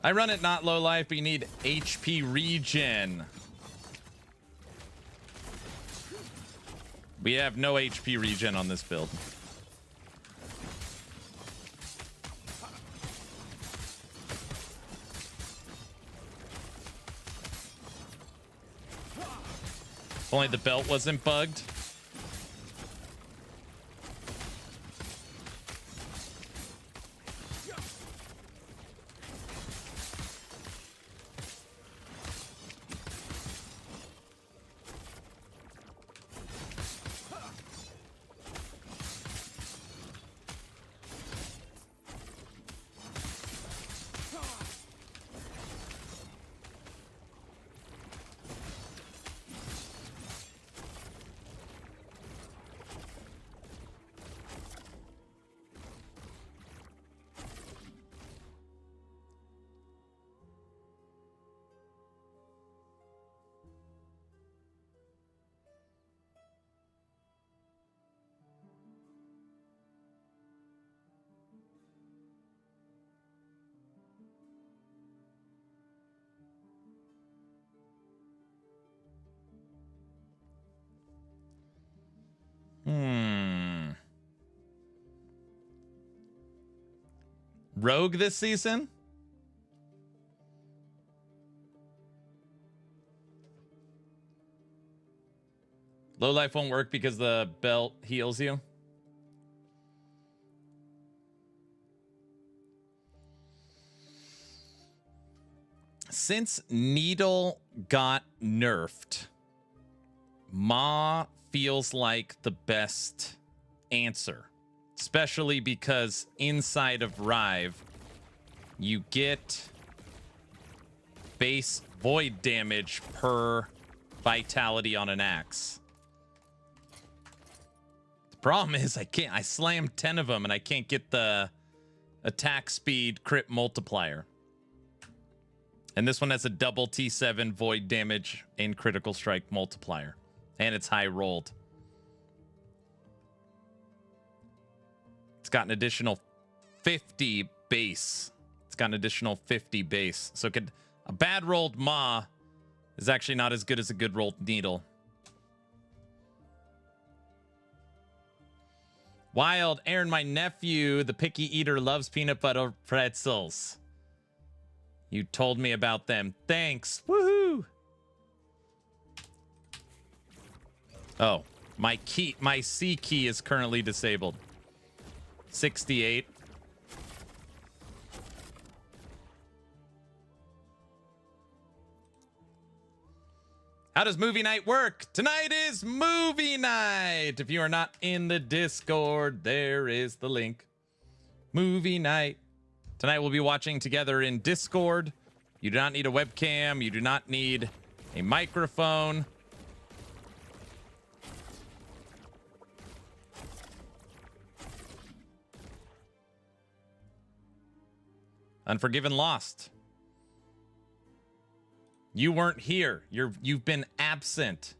I run it not low life, but you need HP regen. We have no HP regen on this build. If only the belt wasn't bugged. Rogue this season? Low life won't work because the belt heals you. Since Needle got nerfed, Ma feels like the best answer. Especially because inside of Rive, you get base void damage per vitality on an axe. The problem is I slam 10 of them and I can't get the attack speed crit multiplier. And this one has a double T7 void damage and critical strike multiplier. And it's high rolled. It's got an additional 50 base. It's got an additional 50 base. So a bad rolled Ma is actually not as good as a good rolled Needle. Wild, Aaron, my nephew, the picky eater, loves peanut butter pretzels. You told me about them. Thanks. Woohoo! Oh, my C key is currently disabled. 68. How does movie night work? Tonight is movie night. If you are not in the Discord, there is the link. Movie night. Tonight we'll be watching together in Discord. You do not need a webcam. You do not need a microphone. Unforgiven lost. You weren't here. You've been absent.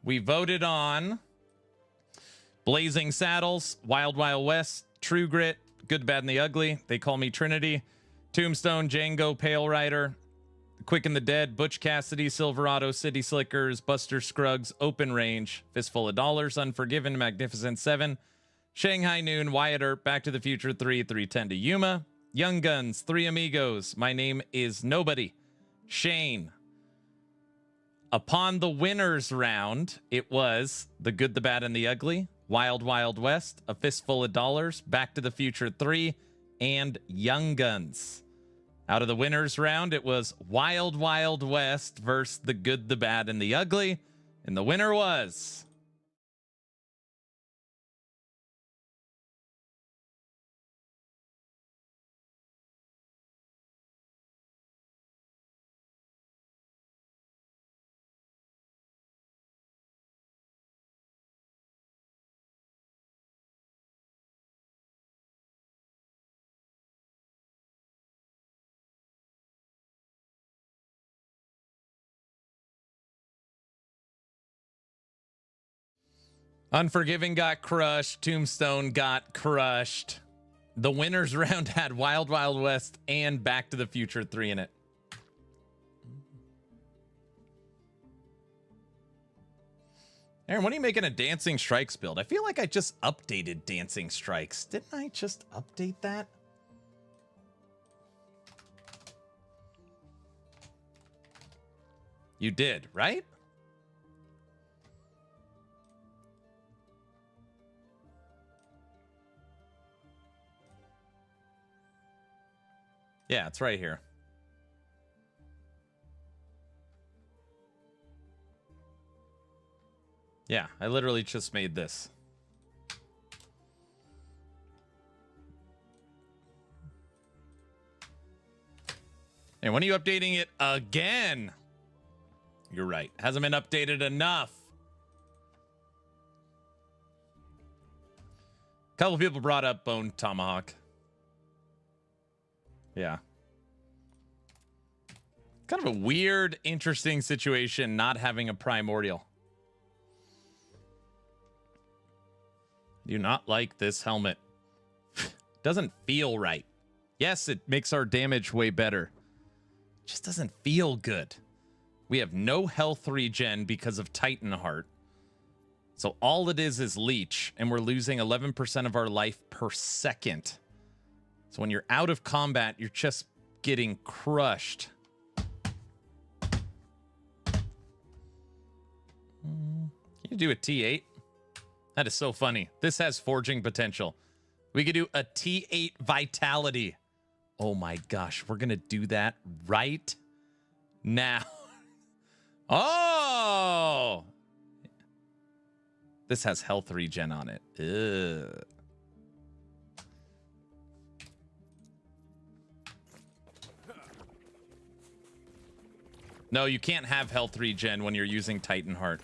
We voted on Blazing Saddles, Wild Wild West, True Grit, Good, Bad, and the Ugly. They Call Me Trinity, Tombstone, Django, Pale Rider, Quick and the Dead, Butch Cassidy, Silverado, City Slickers, Buster Scruggs, Open Range, Fistful of Dollars, Unforgiven, Magnificent Seven, Shanghai Noon, Wyatt Earp, Back to the Future 3, 310 to Yuma, Young Guns, Three Amigos, My Name is Nobody, Shane. Upon the winners round, it was The Good, the Bad, and the Ugly, Wild Wild West, A Fistful of Dollars, Back to the Future 3, and Young Guns. Out of the winners round, it was Wild Wild West versus The Good, the Bad, and the Ugly, and the winner was... Unforgiving got crushed. Tombstone got crushed. The winners round had Wild Wild West and Back to the Future 3 in it. Aaron, when are you making a Dancing Strikes build? I feel like I just updated Dancing Strikes. Didn't I just update that? You did, right? Yeah, it's right here. Yeah, I literally just made this. And when are you updating it again? You're right. Hasn't been updated enough. A couple people brought up Bone Tomahawk. Yeah. Kind of a weird, interesting situation not having a primordial. Do not like this helmet. Doesn't feel right. Yes, it makes our damage way better. Just doesn't feel good. We have no health regen because of Titan Heart. So all it is leech, and we're losing 11% of our life per second. So when you're out of combat, you're just getting crushed. Can you do a T8? That is so funny. This has forging potential. We could do a T8 vitality. Oh my gosh, we're going to do that right now. Oh! This has health regen on it. Ugh. No, you can't have health regen when you're using Titan Heart.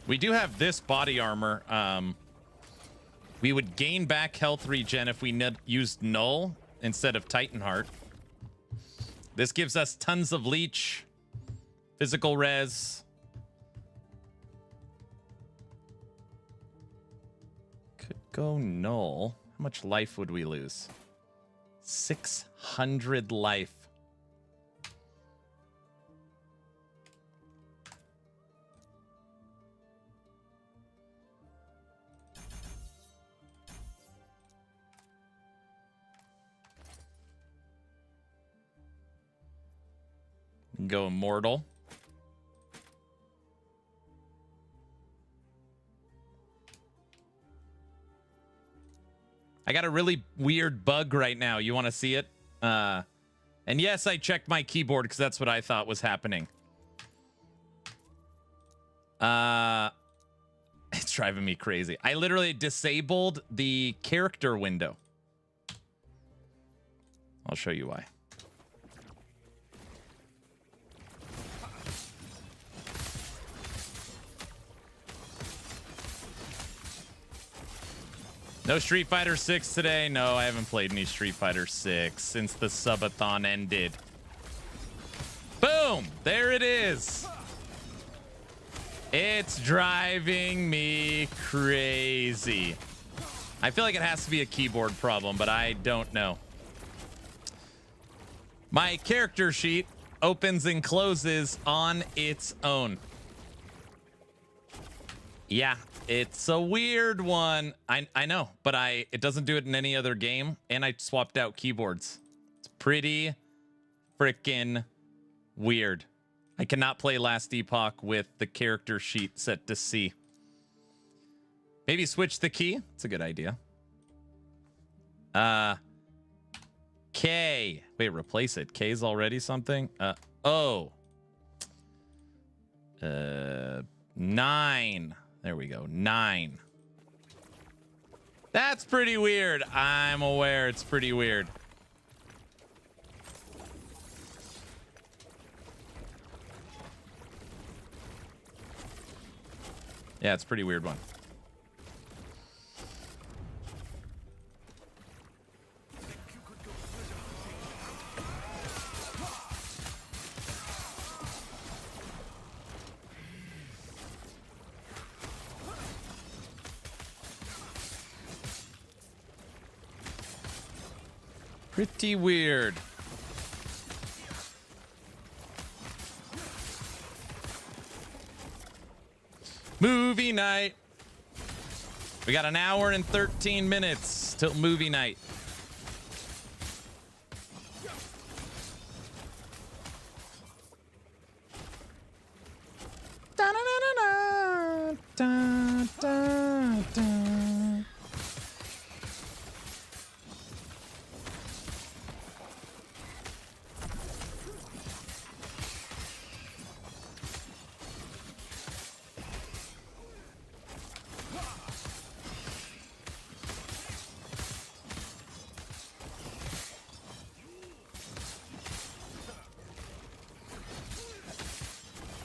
We do have this body armor. We would gain back health regen if we used Null instead of Titan Heart. This gives us tons of leech, physical res. Could go Null. How much life would we lose? 600 life. Go immortal. I got a really weird bug right now. You want to see it? And yes, I checked my keyboard because that's what I thought was happening. It's driving me crazy. I literally disabled the character window. I'll show you why. No Street Fighter 6 today. No, I haven't played any Street Fighter 6 since the subathon ended. Boom! There it is. It's driving me crazy. I feel like it has to be a keyboard problem, but I don't know. My character sheet opens and closes on its own. Yeah, it's a weird one. I know, but it doesn't do it in any other game, and I swapped out keyboards. It's pretty freaking weird. I cannot play Last Epoch with the character sheet set to C. Maybe switch the key. It's a good idea. K. Wait, replace it. K's already something? O. 9. There we go. 9. That's pretty weird. I'm aware it's pretty weird. Yeah, it's a pretty weird one. Pretty weird. Movie night. We got an hour and 13 minutes till movie night.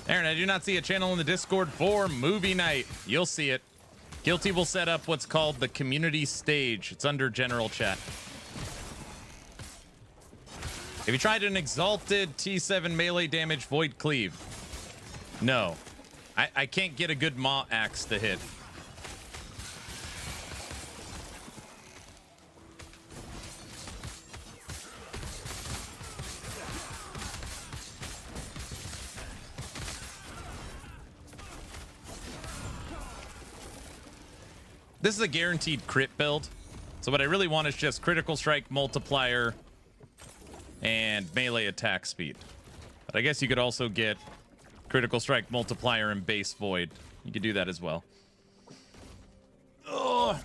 Aaron, I do not see a channel in the Discord for movie night. You'll see it. Guilty will set up what's called the community stage. It's under general chat. Have you tried an exalted T7 melee damage void cleave? No. I can't get a good maw axe to hit. This is a guaranteed crit build. So what I really want is just critical strike multiplier and melee attack speed. But I guess you could also get critical strike multiplier and base void. You could do that as well. Ugh.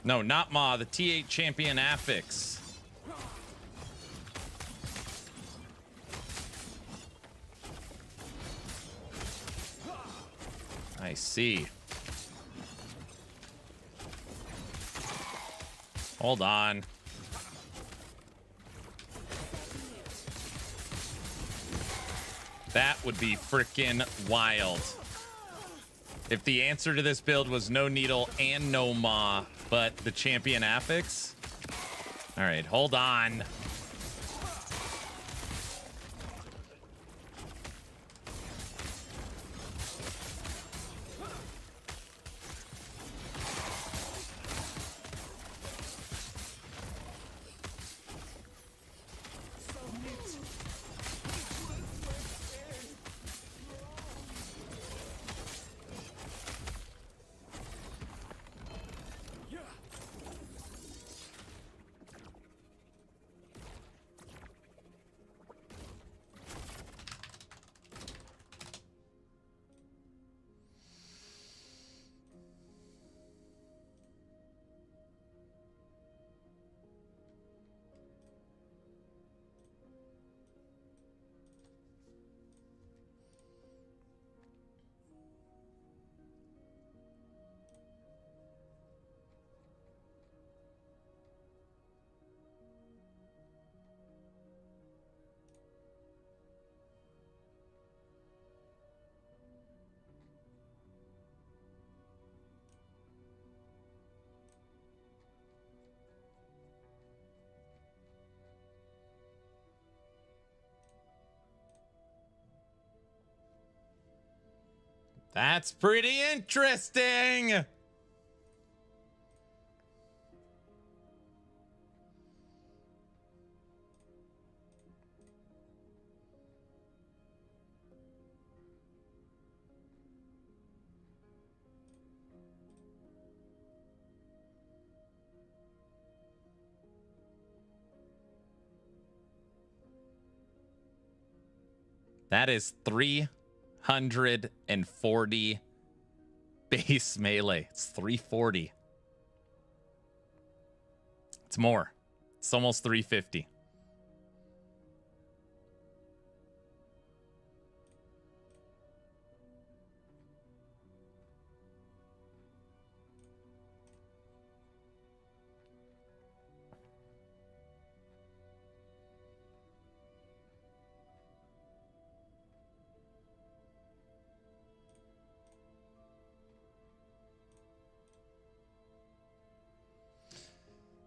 No, not Ma, the T8 champion affix. I see. Hold on. That would be freaking wild. If the answer to this build was no needle and no Ma, but the champion affix, All right, hold on. That's pretty interesting. That is 340 base melee. It's 340. It's more. It's almost 350.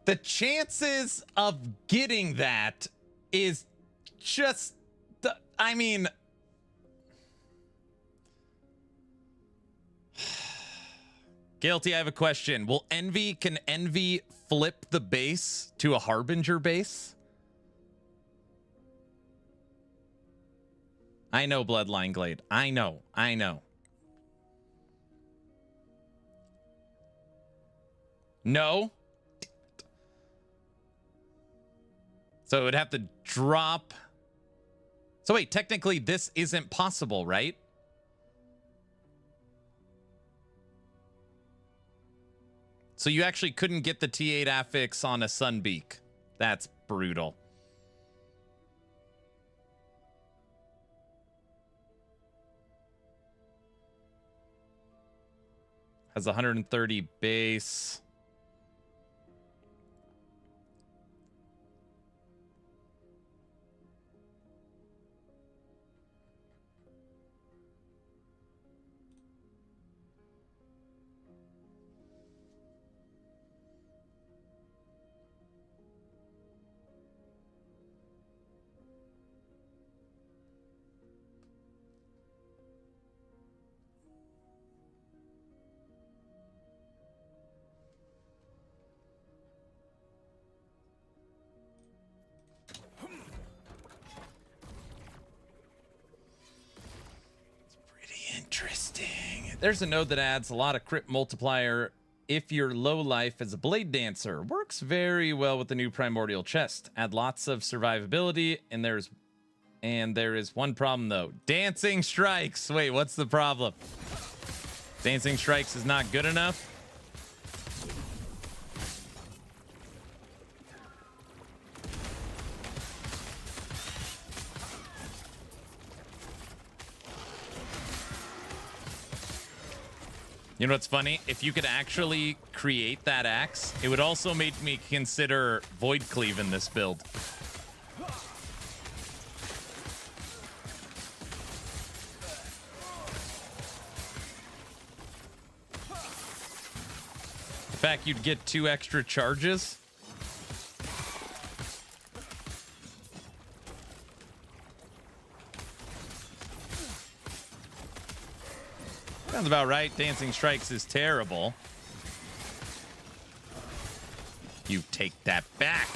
The chances of getting that is just, I mean, Guilty, I have a question. Can Envy flip the base to a Harbinger base? I know, Bloodline Glade. I know. No? So it would have to drop. So wait, technically this isn't possible, right? So you actually couldn't get the T8 affix on a Sunbeak. That's brutal. Has 130 base. Interesting. There's a node that adds a lot of crit multiplier if you're low life as a blade dancer. Works very well with the new primordial chest. Add lots of survivability, and there is one problem though. Dancing strikes. Wait, what's the problem? Dancing strikes is not good enough? You know what's funny? If you could actually create that axe, it would also make me consider Void Cleave in this build. The fact you'd get 2 extra charges. Sounds about right. Dancing Strikes is terrible. You take that back.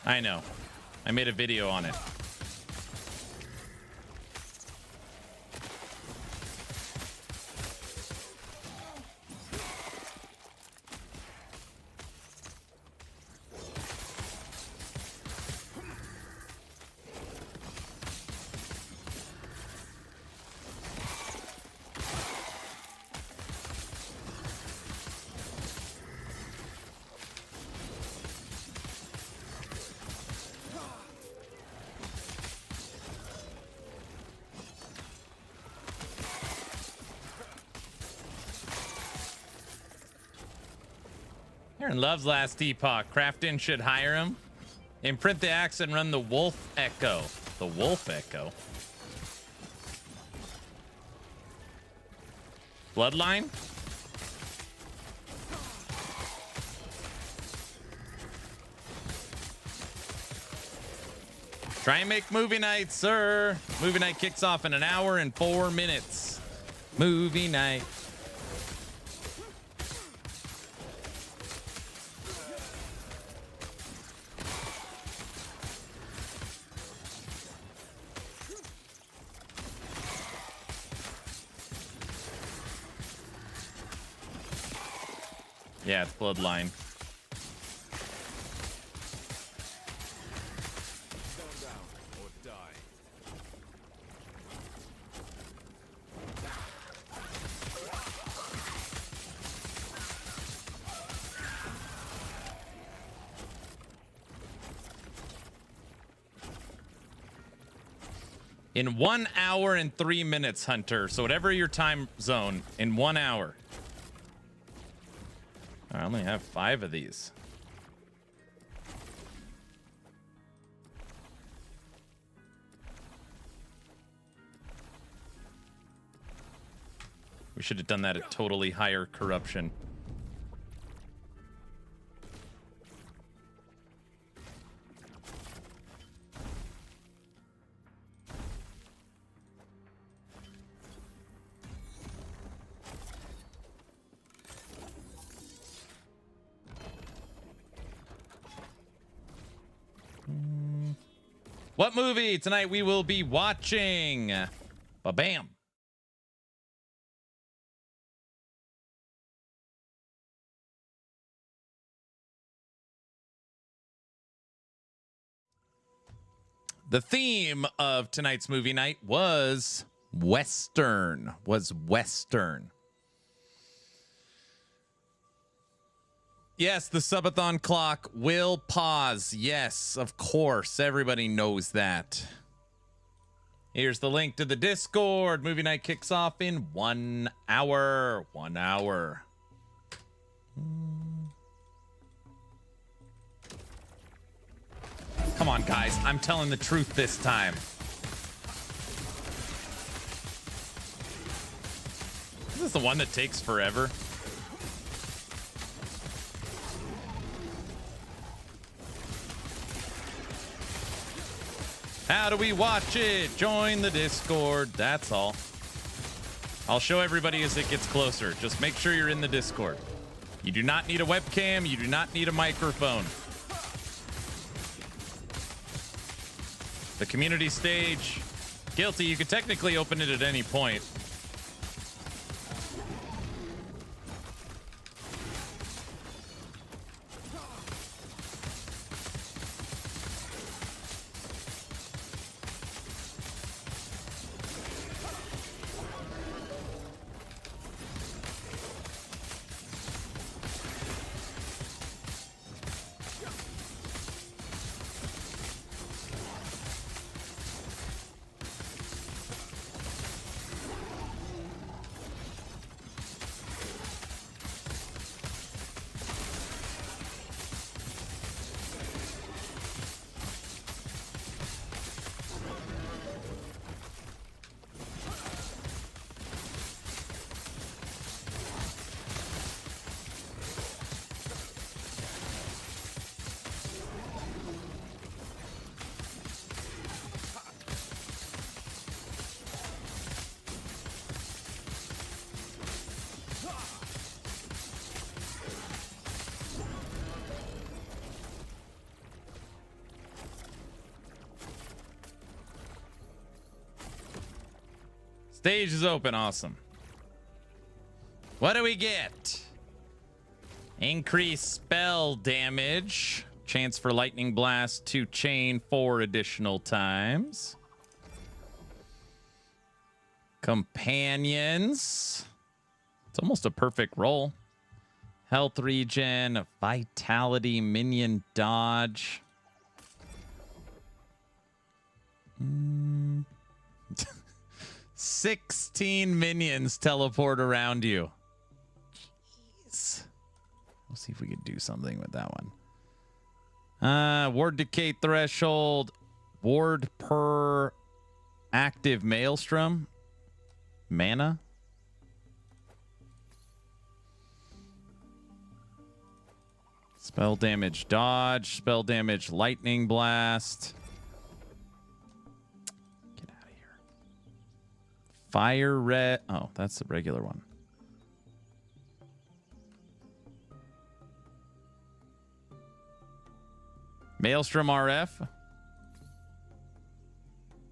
I know. I made a video on it. Aaron loves Last Epoch. Crafton should hire him. Imprint the axe and run the Wolf Echo. The Wolf Echo? Bloodline? Try and make movie night, sir. Movie night kicks off in 1 hour and 4 minutes. Movie night. Yeah, it's Bloodline. In 1 hour and 3 minutes, Hunter. So whatever your time zone, in 1 hour. I only have 5 of these. We should have done that at totally higher corruption. What movie tonight we will be watching? Ba-bam. The theme of tonight's movie night was Western. Yes, the subathon clock will pause. Yes, of course. Everybody knows that. Here's the link to the Discord. Movie night kicks off in 1 hour. 1 hour. Come on, guys. I'm telling the truth this time. Is this the one that takes forever? How do we watch it? Join the Discord. That's all. I'll show everybody as it gets closer. Just make sure you're in the Discord. You do not need a webcam. You do not need a microphone. The community stage. Guilty. You could technically open it at any point. Stage is open. Awesome. What do we get? Increase spell damage. Chance for lightning blast to chain 4 additional times. Companions. It's almost a perfect roll. Health regen, vitality, minion dodge. 16 minions teleport around you. Jeez. We'll see if we can do something with that one. Ward decay threshold. Ward per active maelstrom. Mana. Spell damage dodge. Spell damage lightning blast. Get out of here. Fire red. Oh, that's the regular one. Maelstrom RF.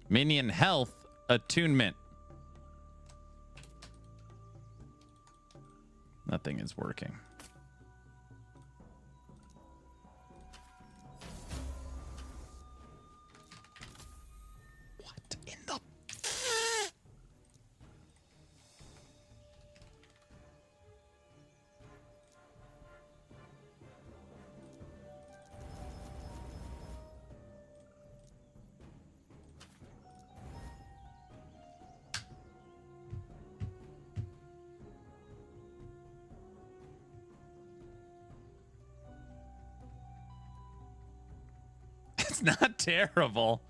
Minion health attunement. Nothing is working. What in the... It's not terrible.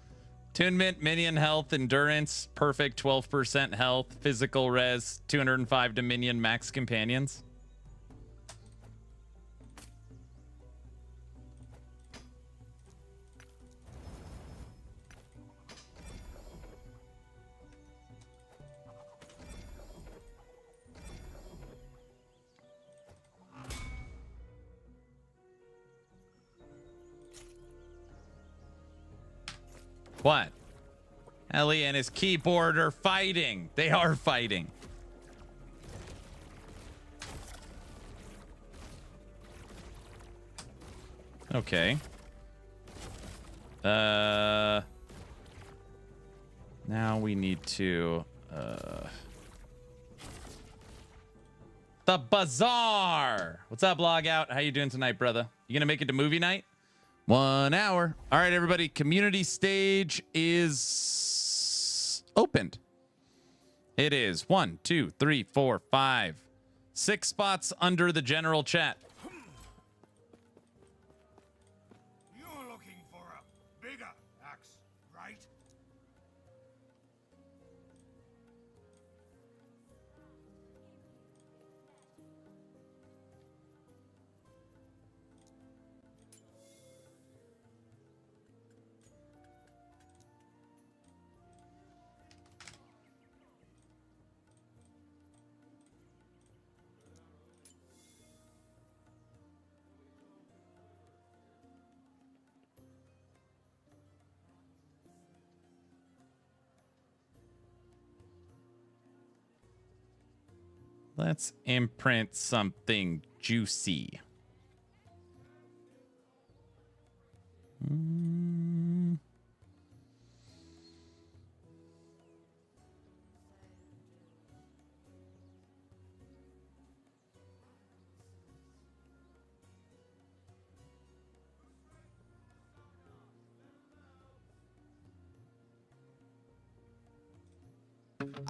Attunement, minion health, endurance, perfect 12% health, physical res, 205 to minion max companions. What? Ellie and his keyboard are fighting. They are fighting. Okay. Now we need to the bazaar. What's up, Logout? How you doing tonight, brother? You gonna make it to movie night? 1 hour. All right, everybody. Community stage is opened. It is 1, 2, 3, 4, 5, 6 spots under the general chat. You're looking for a bigger axe, right? Let's imprint something juicy.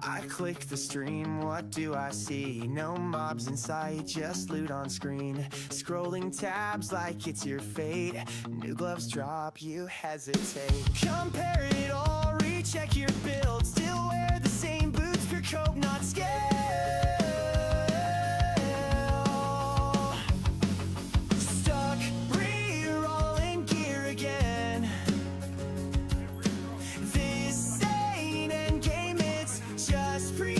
I click the stream, what do I see? No mobs in sight, just loot on screen. Scrolling tabs like it's your fate. New gloves drop, you hesitate. Compare it all, recheck your build. Still wear the same boots, pure cope, not scale. Stuck, re-rolling gear again. This ain't endgame, it's just pretend.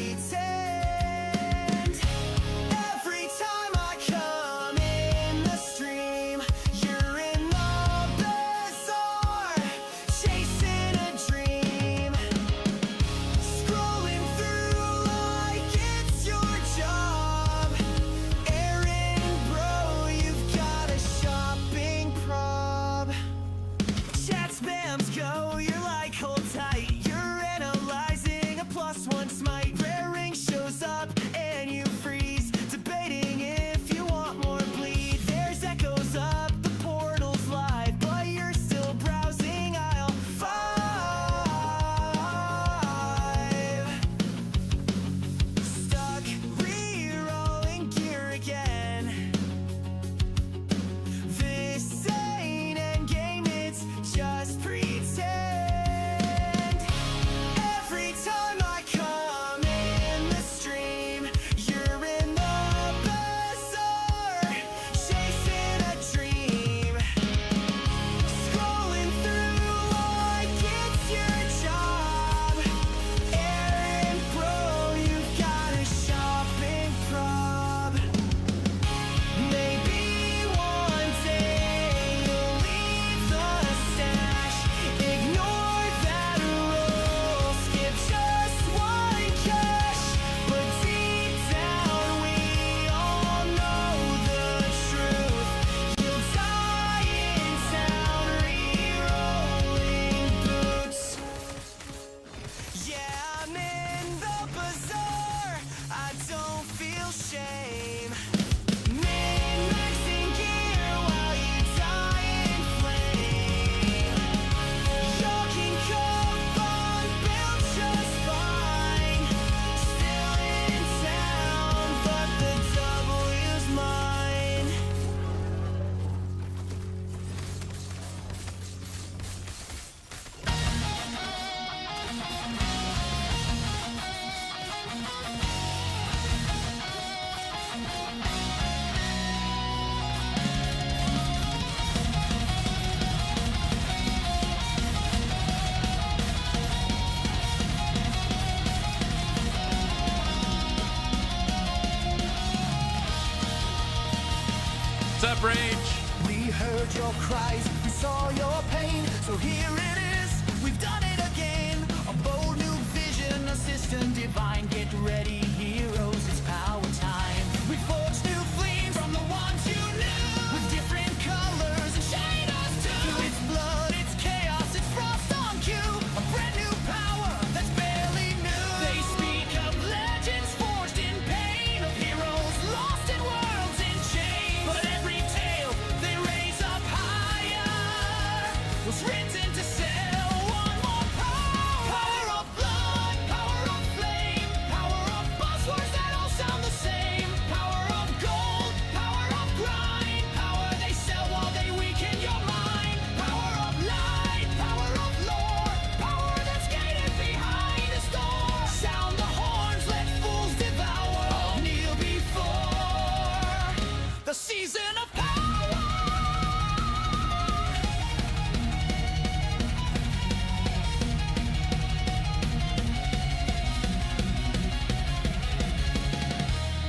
Every time I come in the stream, you're in the bazaar, chasing a dream. shame. Min-maxing gear while you die in flame. Shocking coke on built just fine. Still in town, but the W's mine. What's up, Rage? We heard your cries, we saw your pain, so here it is, we've done it again. A bold new vision, a system divine, get ready, heroes, it's power time. We forged new flames from the ones you knew, with different colors and shaders too. It's blood, it's chaos, it's frost on cue, a brand new power that's barely new. They speak of legends forged in pain, of heroes lost in worlds in chains. But every tale they raise up higher was written to sell one more power. Power of blood, power of flame, power of buzzwords that all sound the same. Power of gold, power of grind, power they sell while they weaken your mind. Power of light, power of lore, power that's gated behind this door. Sound the horns, let fools devour. All kneel before the season of power.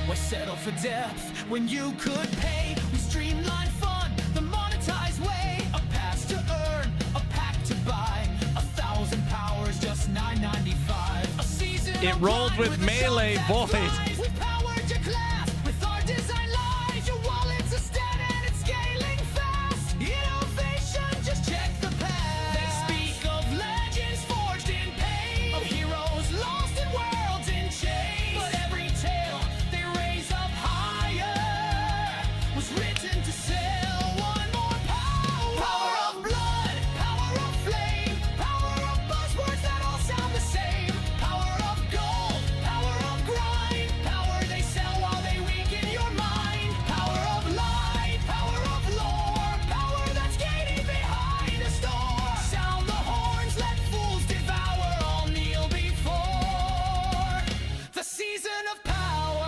Why settle for depth when you could pay? We streamline fun the monetized way. A pass to earn, a pack to buy. 1,000 powers, just $9.95. A season It of rolled grind with a Melee, show that boys. flies. We've powered your class with our design lies. Your wallet's a stat and it's scaling fast. Innovation, just check the past. They speak of legends forged in pain, of heroes lost in worlds in chains. But every tale they raise up higher was written to sell one more power. Power of blood, power of flame, power of buzzwords that all sound the same. Power of gold, power of grind, power they sell while they weaken your mind. Power of light, power of lore, power that's gated behind a store. Sound the horns, let fools devour, all kneel before the season of power.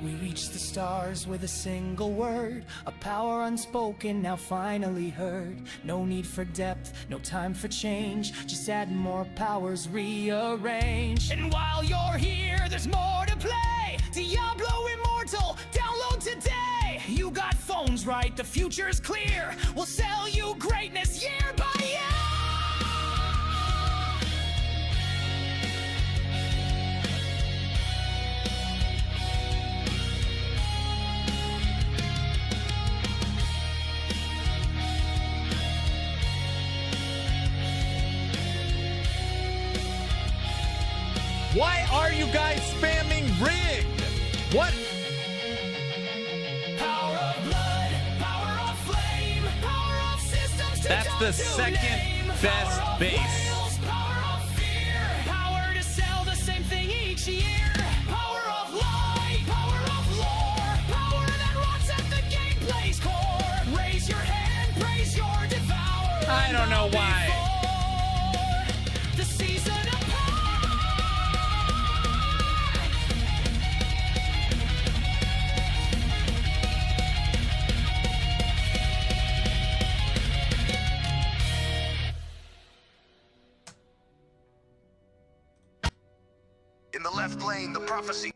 We reach the stars with a single word, a power unspoken, now finally heard. No need for depth, no time for change, just add more powers, rearrange. And while you're here, there's more to play. Diablo Immortal, download today. You got phones right, the future's clear. We'll sell you greatness year by year. Why are you guys spamming rig? What? Power of blood, power of flame, power of systems to That's the don't second name. best Power of base. whales, power of fear, power to sell the same thing each year. Power of light, power of lore, power that rots at the gameplay's core. Raise your hand, praise your devourer. I don't know why. Before the season of power. In the left lane, the prophecy.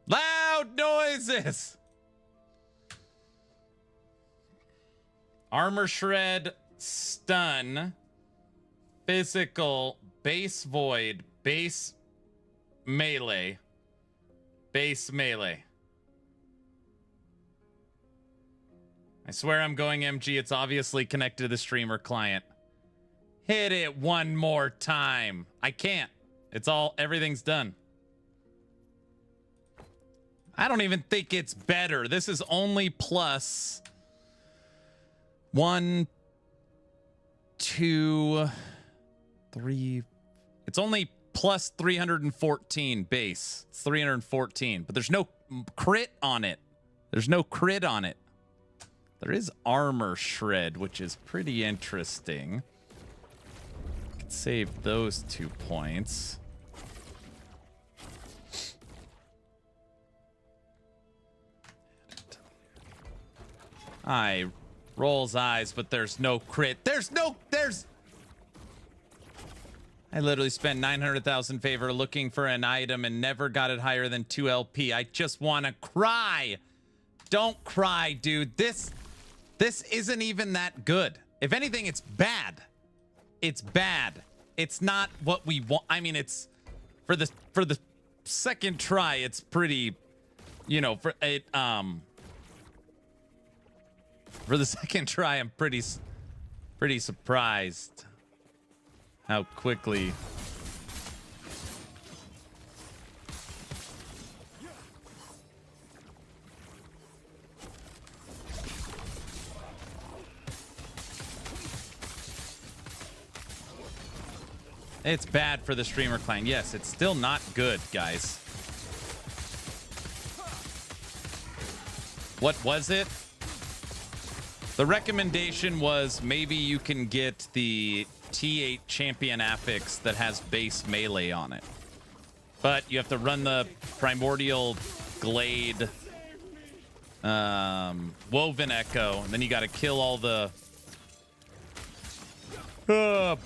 Loud noises. Armor shred, stun, physical, base void, base melee, base melee. I swear I'm going MG. It's obviously connected to the streamer client. Hit it one more time. I can't. Everything's done. I don't even think it's better. This is only plus 1, 2, 3. It's only plus 314 base. It's 314, but there's no crit on it. There's no crit on it. There is armor shred, which is pretty interesting. Could save those 2 points. I rolls eyes, but there's no crit. I literally spent 900,000 favor looking for an item and never got it higher than 2 LP. I just want to cry. Don't cry, dude. This isn't even that good. If anything, it's bad. It's bad. It's not what we want. I mean, it's for the second try, it's pretty, you know, for the second try, I'm pretty surprised how quickly. It's bad for the streamer clan. Yes, it's still not good, guys. What was it? The recommendation was maybe you can get the T8 champion affix that has base melee on it. But you have to run the primordial glade woven echo, and then you got to kill all the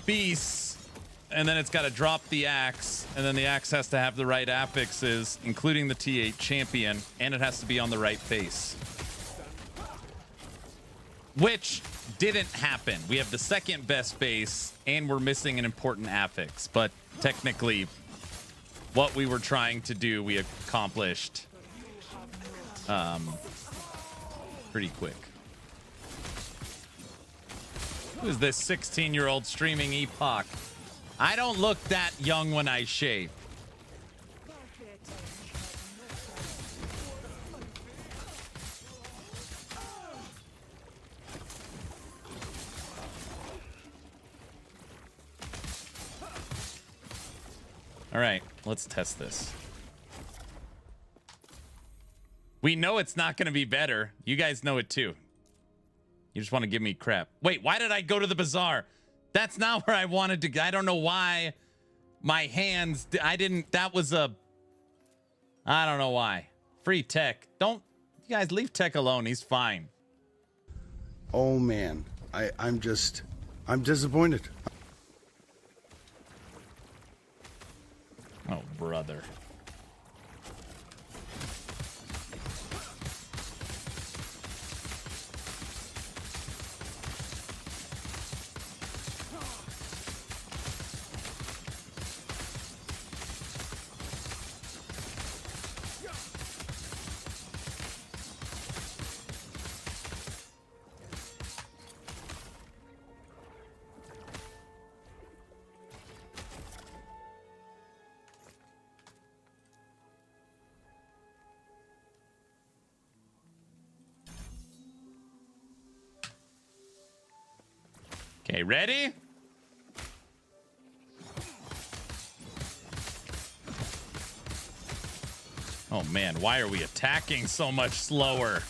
beasts. And then it's got to drop the axe, and then the axe has to have the right affixes, including the T8 champion, and it has to be on the right base. Which didn't happen. We have the second best base, and we're missing an important affix. But technically, what we were trying to do, we accomplished pretty quick. Who's this 16-year-old streaming Epoch? I don't look that young when I shave. All right, let's test this. We know it's not going to be better. You guys know it too. You just want to give me crap. Wait, why did I go to the bazaar? That's not where I wanted to go. I don't know why my hands, I didn't, that was a, I don't know why. Free Tech. Don't, you guys leave Tech alone. He's fine. Oh man, I'm disappointed. Oh, brother. Okay, ready? Oh man, why are we attacking so much slower?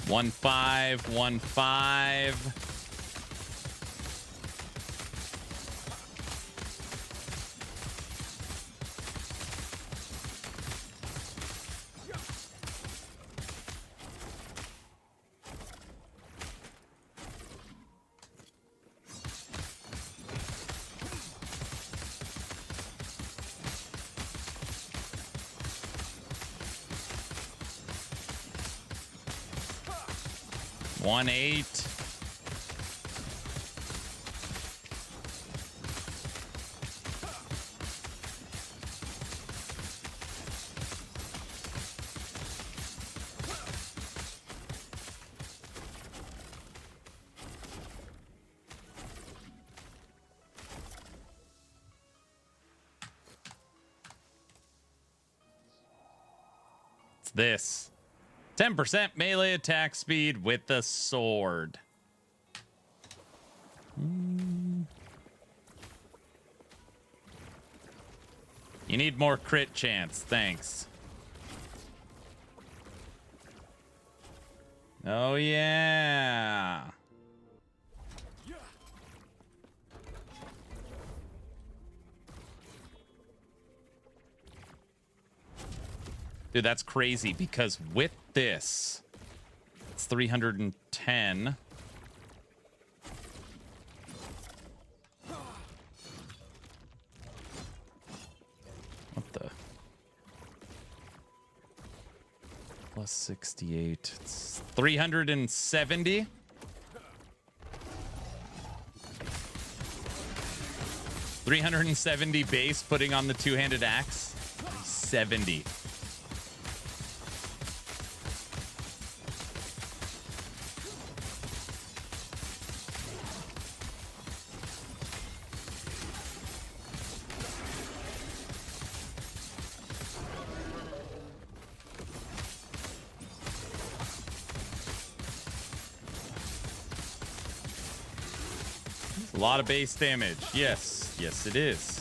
One five, 1-5. 1-8. It's this. 10% melee attack speed with the sword. You need more crit chance. Thanks. Oh, yeah. Dude, that's crazy because with this, it's 310. What the? Plus 68. It's 370. 370 base putting on the two-handed axe. 70. A lot of base damage. Yes. Yes, it is.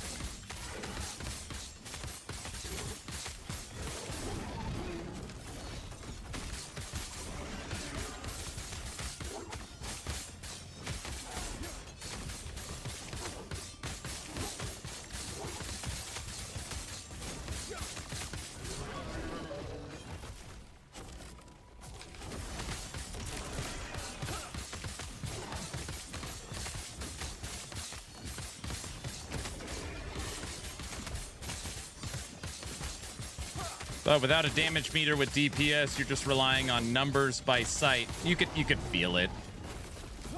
But without a damage meter with DPS, you're just relying on numbers by sight. You could feel it.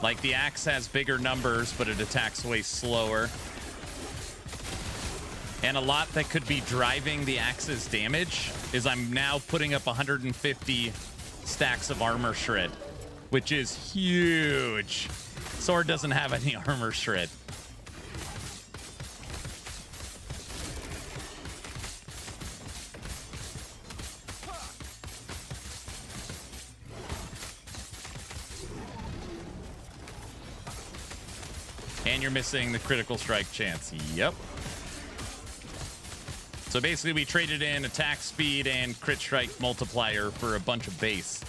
Like the axe has bigger numbers, but it attacks way slower. And a lot that could be driving the axe's damage is I'm now putting up 150 stacks of armor shred, which is huge. Sword doesn't have any armor shred. And you're missing the critical strike chance. Yep. So basically we traded in attack speed and crit strike multiplier for a bunch of base.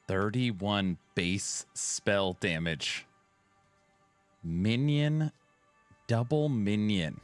.31 base spell damage. Minion, double minion.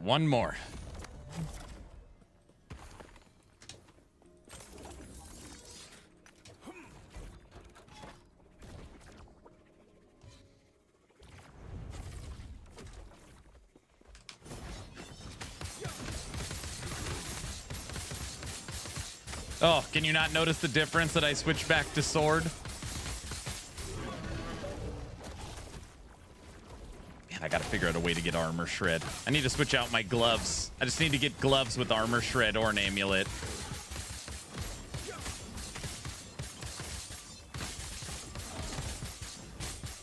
One more. Oh, can you not notice the difference that I switched back to sword? Man, I gotta figure out a way to get armor shred. I need to switch out my gloves. I just need to get gloves with armor shred or an amulet.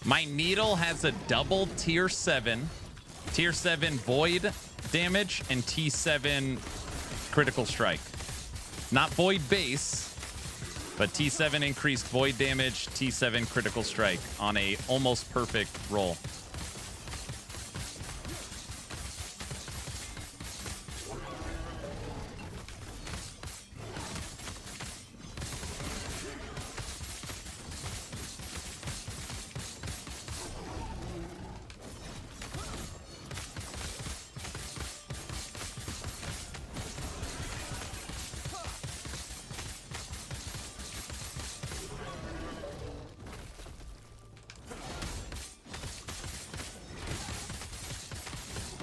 My needle has a double tier 7 void damage and T7 critical strike. Not void base, but T7 increased void damage, T7 critical strike on a almost perfect roll.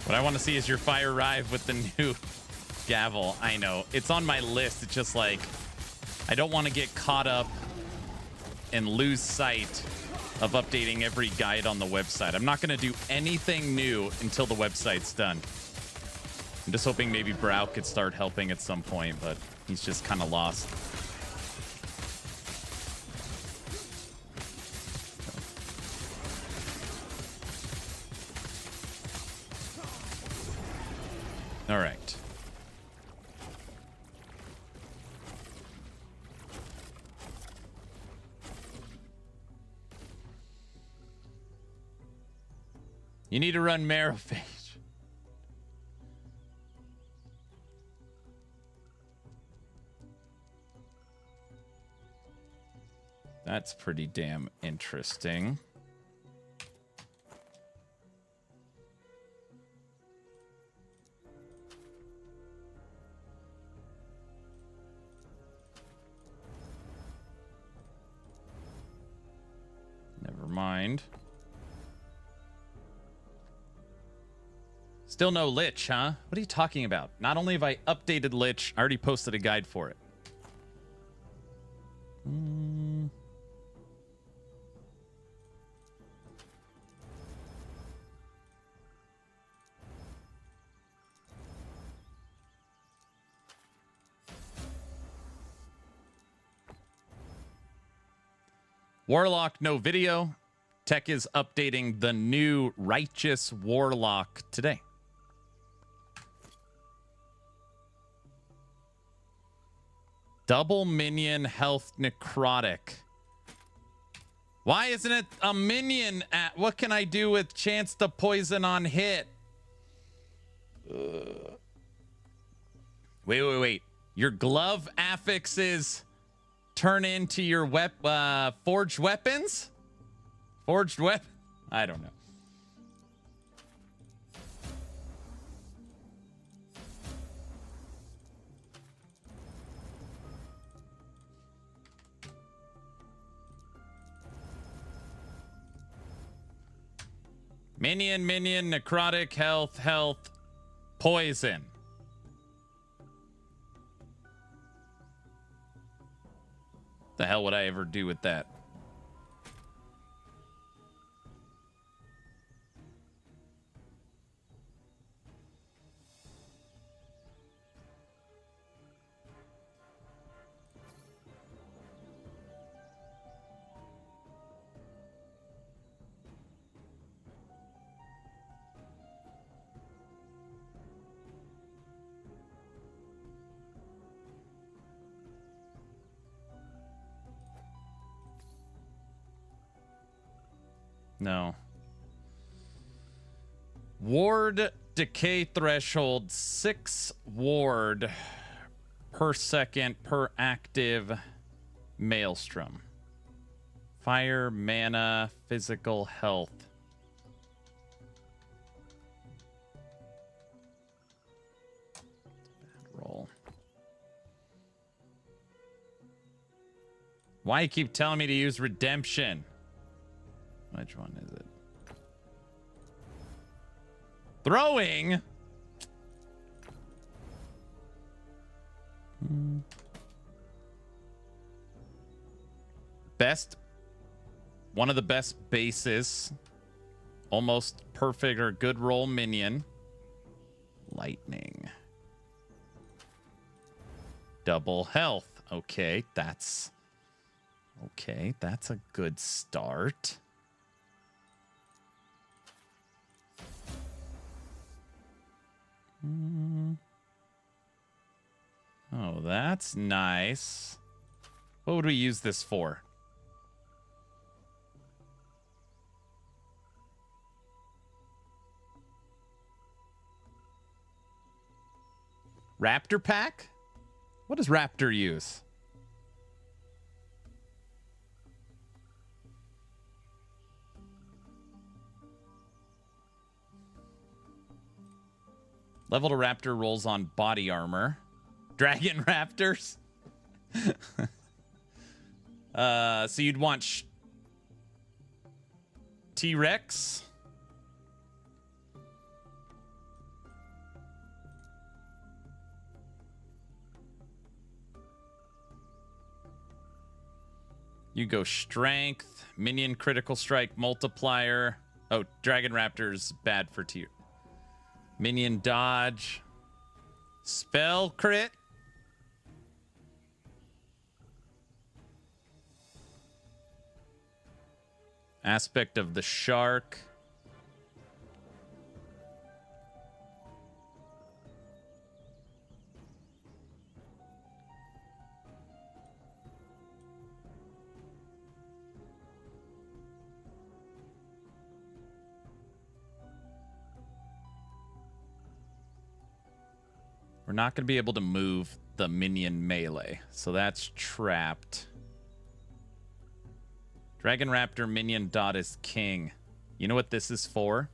What I want to see is your fire arrive with the new gavel. I know. It's on my list. It's just like, I don't want to get caught up and lose sight of updating every guide on the website. I'm not going to do anything new until the website's done. I'm just hoping maybe Brow could start helping at some point, but he's just kind of lost. All right. You need to run Marrowphage. That's pretty damn interesting. Never mind. Still no Lich, huh? What are you talking about? Not only have I updated Lich, I already posted a guide for it. Warlock, no video. Tech is updating the new Righteous Warlock today. Double minion health necrotic. Why isn't it a minion? What can I do with chance to poison on hit? Wait. Your glove affixes turn into your forged weapons? Forged weapon? I don't know. Minion, necrotic, health, poison. The hell would I ever do with that? No. Ward decay threshold 6 ward per second per active maelstrom. Fire, mana, physical health. Why you keep telling me to use redemption? Which one is it? Throwing? Best. One of the best bases. Almost perfect or good roll minion. Lightning. Double health. Okay, that's a good start. Oh, that's nice. What would we use this for? Raptor pack? What does Raptor use? Leveled Raptor rolls on body armor. Dragon Raptors? So you'd want T-Rex? You go strength, minion critical strike multiplier. Oh, Dragon Raptor's bad for tier. Minion dodge. Spell crit. Aspect of the shark. We're not going to be able to move the minion melee, so that's trapped. Dragon Raptor minion dot is king. You know what this is for?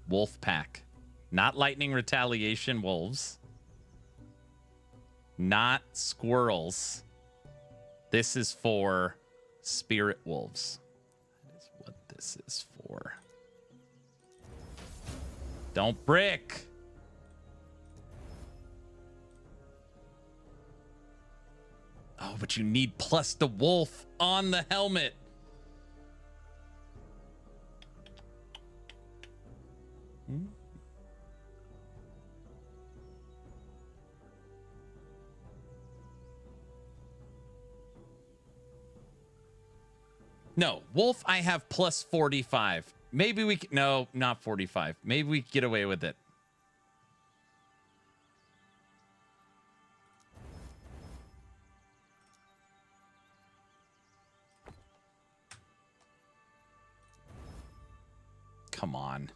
Wolf pack. Not lightning retaliation wolves. Not squirrels. This is for spirit wolves. That is what this is for. Don't brick. Oh, but you need plus the wolf on the helmet. No, wolf I have plus 45. Maybe we can, no, not 45. Maybe we can get away with it. Come on.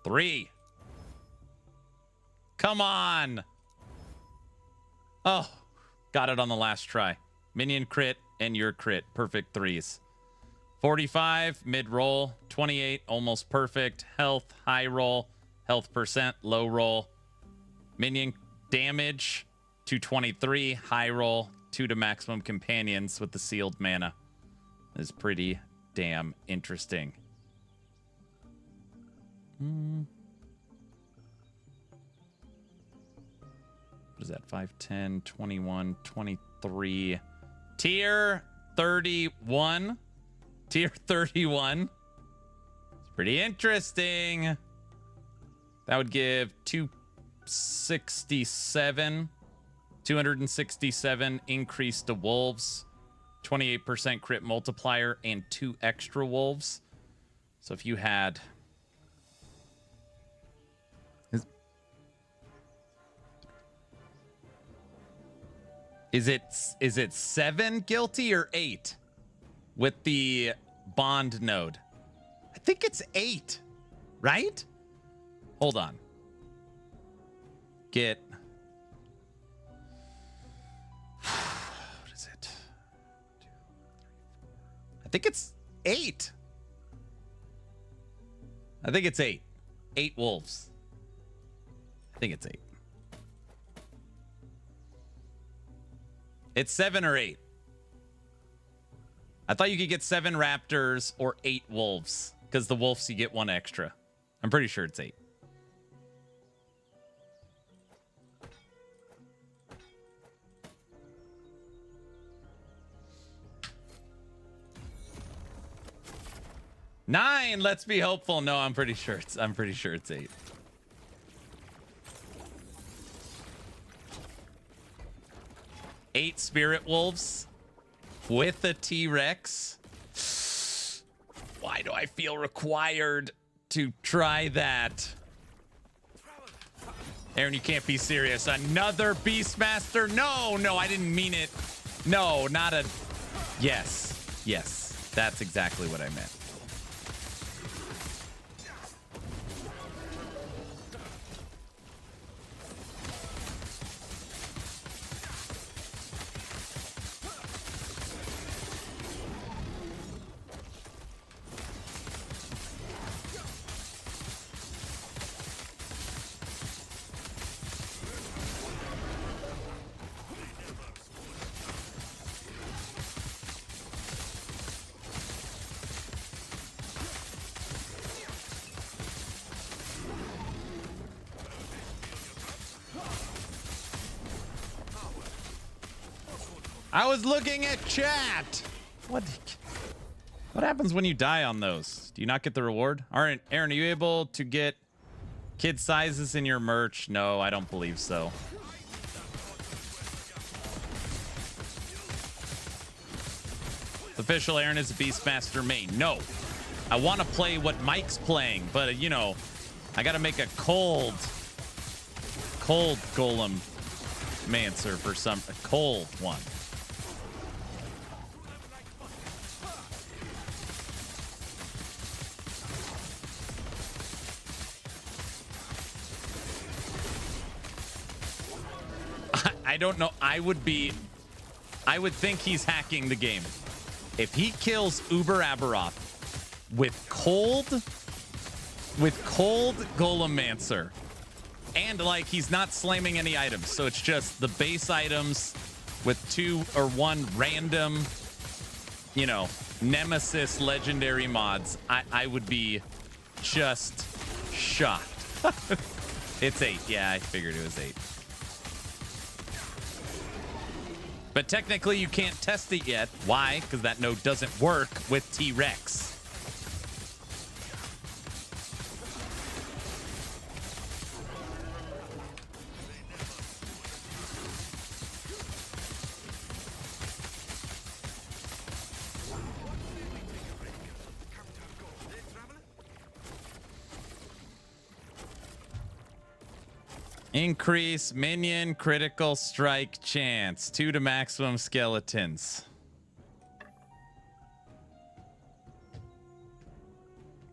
3. Come on. Oh, got it on the last try. Minion crit and your crit. Perfect 3s. 45, mid roll. 28, almost perfect. Health, high roll. Health percent, low roll. Minion damage, 223. High roll, 2 to maximum companions with the sealed mana. Is pretty damn interesting. What is that? 5, 10, 21, 23. Tier 31. Tier 31. It's pretty interesting. That would give 267. 267 increase to wolves. 28% crit multiplier and 2 extra wolves. So if you had... Is it 7 guilty or 8 with the bond node? I think it's 8, right? Hold on. Get... What is it? 2, 3, 4. I think it's 8. I think it's 8. 8 wolves. I think it's 8. It's 7 or 8. I thought you could get 7 raptors or 8 wolves, because the wolves you get 1 extra. I'm pretty sure it's 8. Nine. Let's be hopeful. No, I'm pretty sure it's 8. Eight spirit wolves with a T-Rex. Why do I feel required to try that? Aaron, you can't be serious. Another Beastmaster? No, I didn't mean it. No, not a... Yes, that's exactly what I meant. I was looking at chat. What happens when you die on those? Do you not get the reward? All right, Aaron, are you able to get kid sizes in your merch? No, I don't believe so. Official Aaron is a Beastmaster main. No, I want to play what Mike's playing, but you know, I got to make a cold golem mancer for a cold one. I don't know. I would think he's hacking the game. If he kills Uber Aberoth with cold Golemancer, and like he's not slamming any items, so it's just the base items with 2 or 1 random, you know, Nemesis legendary mods, I would be just shocked. It's 8. Yeah, I figured it was 8. But technically, you can't test it yet. Why? Because that node doesn't work with T-Rex. Increase minion critical strike chance. 2 to maximum skeletons.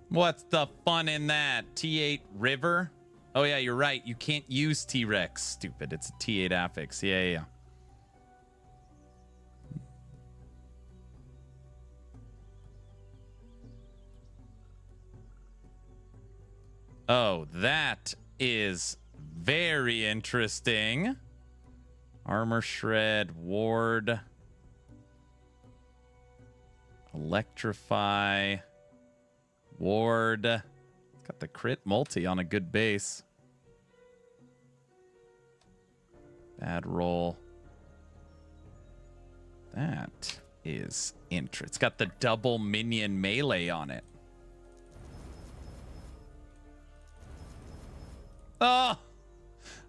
What's the fun in that? T8 river? Oh yeah, you're right. You can't use T-Rex. Stupid. It's a T8 affix. Yeah. Oh, that is very interesting. Armor shred, ward, electrify, ward. It's got the crit multi on a good base. Bad roll. That is interesting. It's got the double minion melee on it. Oh,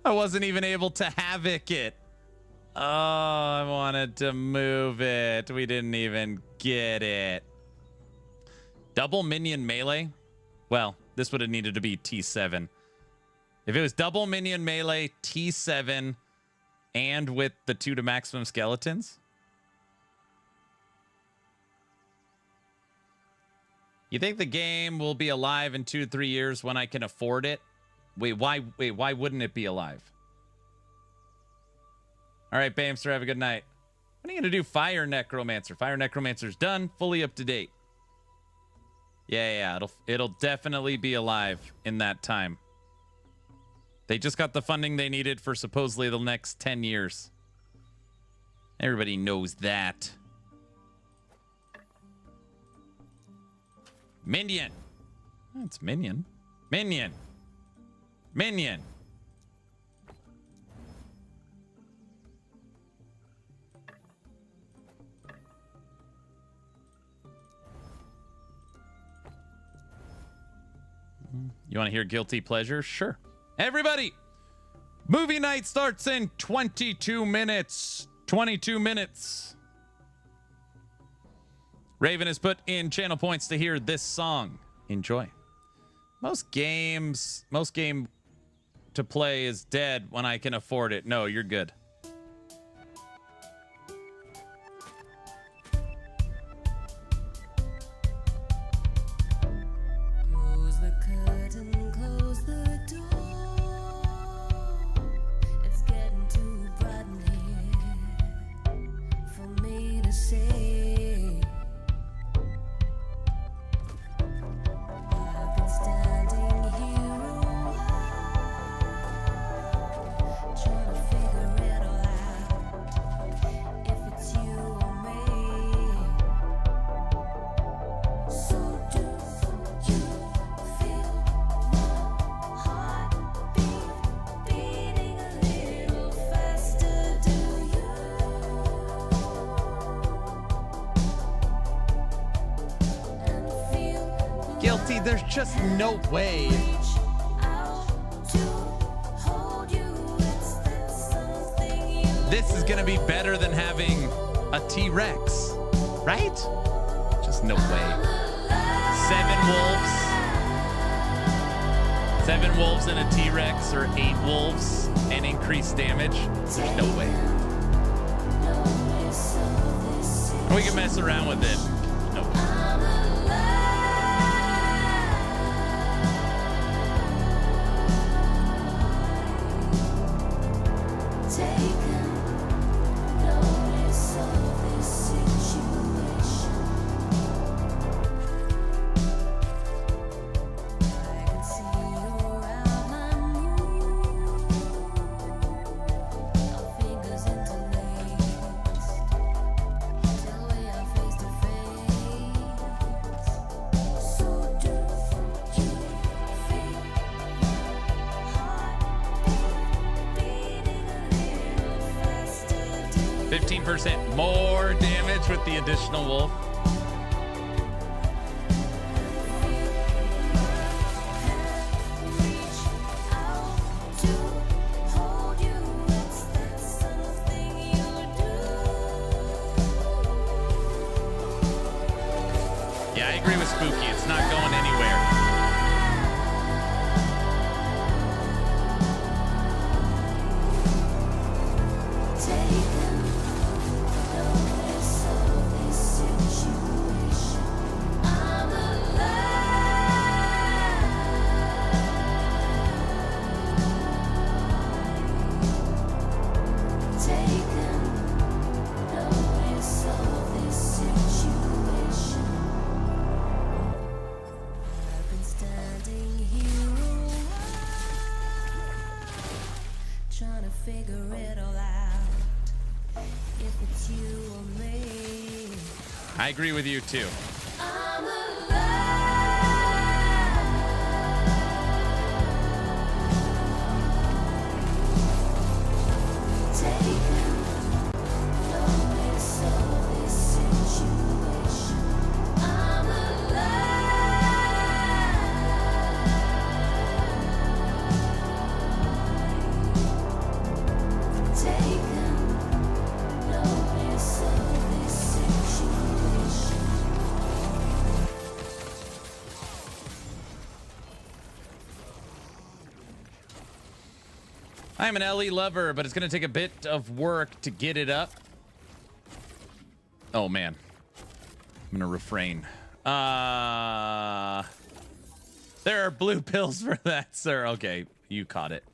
I wasn't even able to havoc it. Oh, I wanted to move it. We didn't even get it. Double minion melee? Well, this would have needed to be T7. If it was double minion melee, T7, and with the 2 to maximum skeletons? You think the game will be alive in 2 to 3 years when I can afford it? Wait, why wouldn't it be alive? All right, Bamster, have a good night. When are you going to do Fire Necromancer? Fire Necromancer's done, fully up to date. Yeah, it'll definitely be alive in that time. They just got the funding they needed for supposedly the next 10 years. Everybody knows that. Minion. It's minion. Minion. Minion. You want to hear guilty pleasure? Sure. Everybody, movie night starts in 22 minutes. 22 minutes. Raven has put in channel points to hear this song. Enjoy. Most game to play is dead when I can afford it. No, you're good. Close the curtain, close the door. It's getting too bright in here for me to say. I've been standing here a while, trying to figure it all out. If it's you or me. So do you feel my heartbeat beating a little faster? Do you? And feel Guilty, there's just no way. reach out to hold you. It's that something you This is going to be better than having a T-Rex, right? Just no way. 7 wolves. 7 wolves and a T-Rex, or 8 wolves and increased damage. There's no way. We can mess around with it. No way. taken notice of this situation. I can see you around my mood. Our fingers interlaced till we are face to face. So do you feel beating a little faster? 15% more damage with the additional wolf. Reach out to hold you. It's that something you do. Yeah, I agree with Spooky. It's not going anywhere. Taken notice of this situation. I'm alive. Taken notice of this situation. I've been standing here a while, trying to figure it all out. If it's you or me, I agree with you too. I'm alive. Taken notice of this situation. I'm alive. Taken notice of this situation. I'm an LE lover, but it's going to take a bit of work to get it up. Oh, man. I'm going to refrain. There are blue pills for that, sir. Okay, you caught it.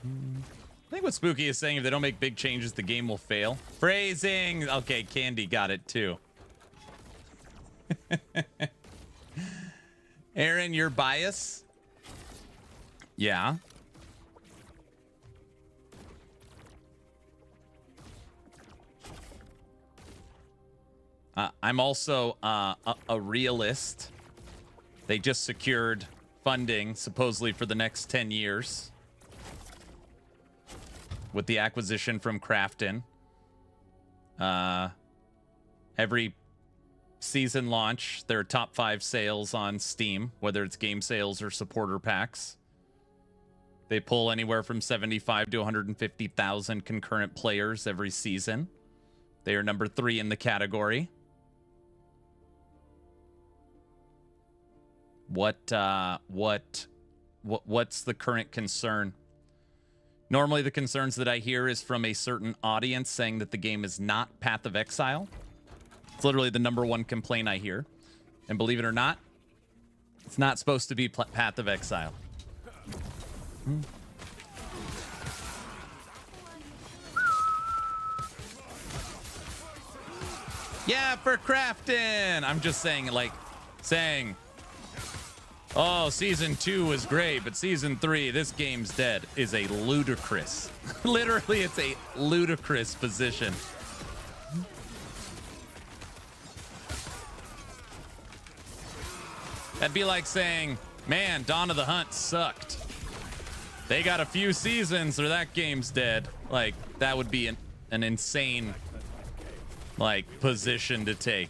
I think what Spooky is saying, if they don't make big changes, the game will fail. Phrasing. Okay, Candy got it, too. Aaron, your bias? Yeah. I'm also a realist. They just secured funding, supposedly for the next 10 years, with the acquisition from Crafton. Every season launch, their top 5 sales on Steam, whether it's game sales or supporter packs. They pull anywhere from 75 to 150,000 concurrent players every season. They are number 3 in the category. What's the current concern? Normally the concerns that I hear is from a certain audience saying that the game is not Path of Exile. It's literally the number 1 complaint I hear. And believe it or not, it's not supposed to be Path of Exile. Yeah, for Crafton. I'm just saying, oh, season 2 was great, but season 3, this game's dead, is a ludicrous. Literally, it's a ludicrous position. That'd be like saying, man, Dawn of the Hunt sucked. They got a few seasons or that game's dead. Like, that would be an insane, position to take.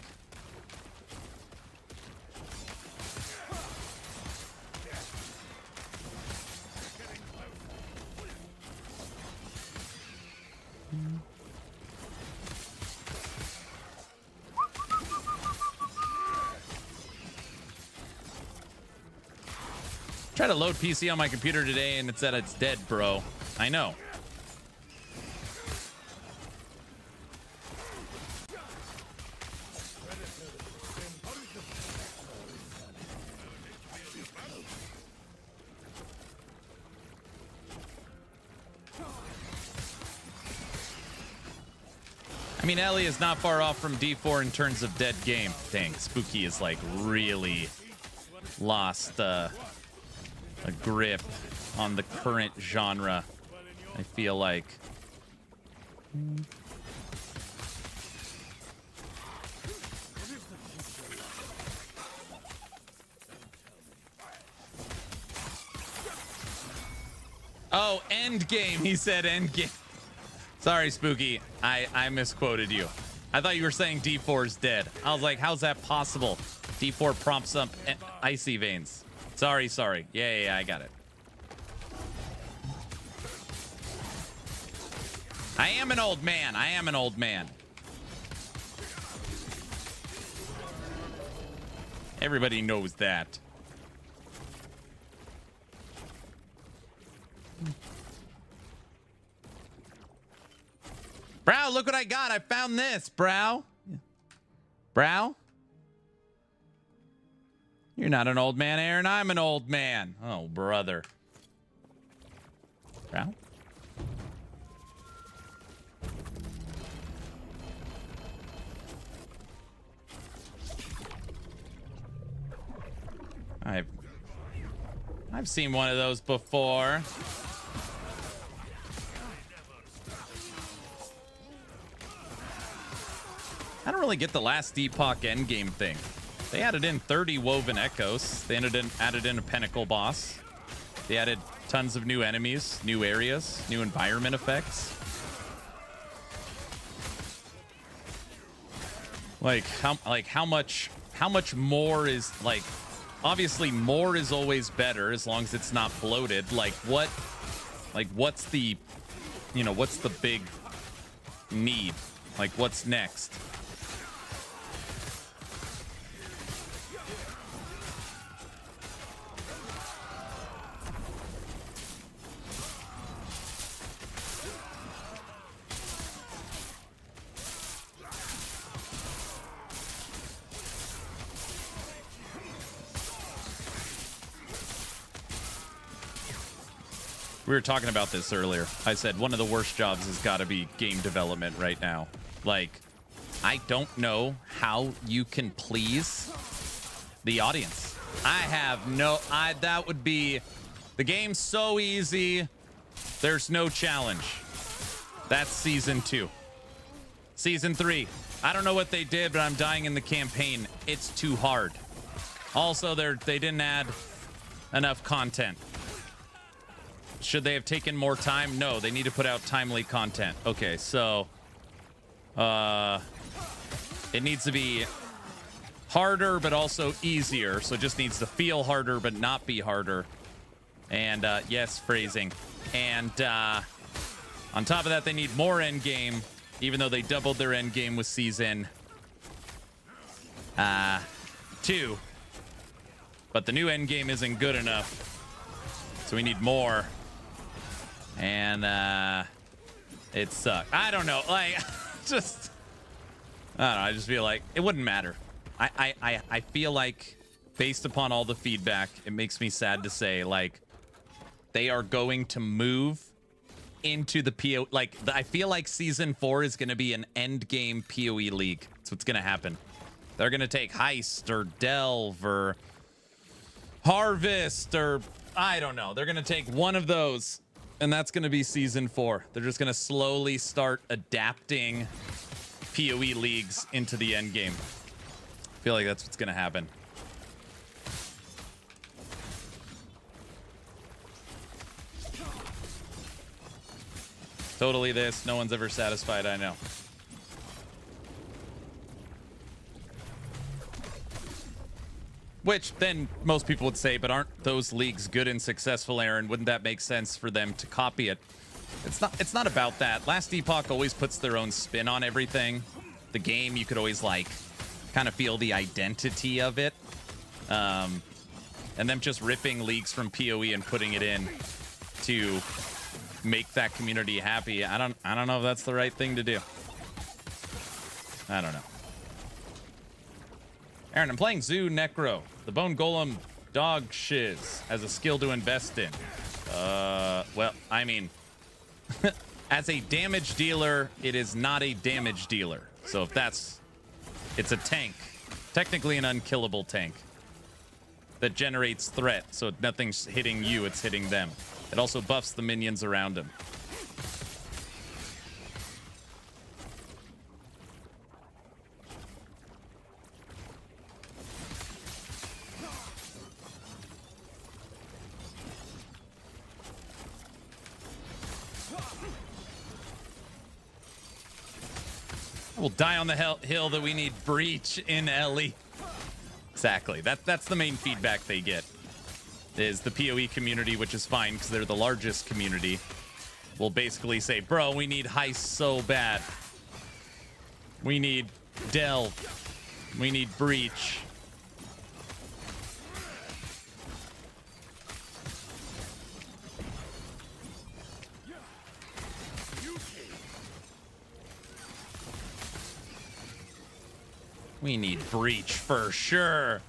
Try to load PC on my computer today and it said it's dead, bro. I know. I mean, Ellie is not far off from D4 in terms of dead game. Dang, Spooky is really lost a grip on the current genre, I feel like. Oh, end game. He said end game. Sorry, Spooky. I misquoted you. I thought you were saying D4 is dead. I was like, how's that possible? D4 prompts up icy veins. Sorry. Yeah, I got it. I am an old man. Everybody knows that. Brow, look what I got. I found this, Brow. Brow? You're not an old man, Aaron. I'm an old man. Oh, brother. Brow? I've seen one of those before. I don't really get the last Epoch endgame thing. They added in 30 woven echoes. They added in a pinnacle boss. They added tons of new enemies, new areas, new environment effects. How much more is obviously more is always better as long as it's not bloated. What's the big need? What's next? We were talking about this earlier. I said one of the worst jobs has got to be game development right now. I don't know how you can please the audience. That would be, the game's so easy, there's no challenge. That's season 2. Season 3, I don't know what they did, but I'm dying in the campaign. It's too hard. Also, they didn't add enough content. Should they have taken more time? No, they need to put out timely content. Okay, so it needs to be harder, but also easier. So it just needs to feel harder, but not be harder. And yes, phrasing. And on top of that, they need more end game, even though they doubled their end game with season 2. But the new end game isn't good enough, so we need more. And it sucked. I don't know, like just I don't know. I just feel like it wouldn't matter. I feel like based upon all the feedback, it makes me sad to say like they are going to move into the PoE. Like I feel like season 4 is going to be an end game PoE league. That's what's going to happen. They're going to take Heist or Delve or Harvest or I don't know. They're going to take one of those, and that's going to be season 4. They're just going to slowly start adapting PoE leagues into the end game. I feel like that's what's going to happen. Totally this. No one's ever satisfied, I know. Which then most people would say, but aren't those leagues good and successful, Aaron? Wouldn't that make sense for them to copy it? It's not about that. Last Epoch always puts their own spin on everything. The game, you could always like kind of feel the identity of it. And them just ripping leagues from PoE and putting it in to make that community happy. I don't know if that's the right thing to do. I don't know. Aaron, I'm playing Zoo Necro. The Bone Golem dog shiz as a skill to invest in. Well, I mean, as a damage dealer, it is not a damage dealer. So if that's, it's a tank. Technically an unkillable tank that generates threat. So nothing's hitting you, it's hitting them. It also buffs the minions around him. We'll die on the hill that we need breach in Ellie. Exactly. That's the main feedback they get. Is the PoE community, which is fine because they're the largest community, will basically say, bro, we need Heist so bad. We need Delve. We need Breach. We need Breach for sure.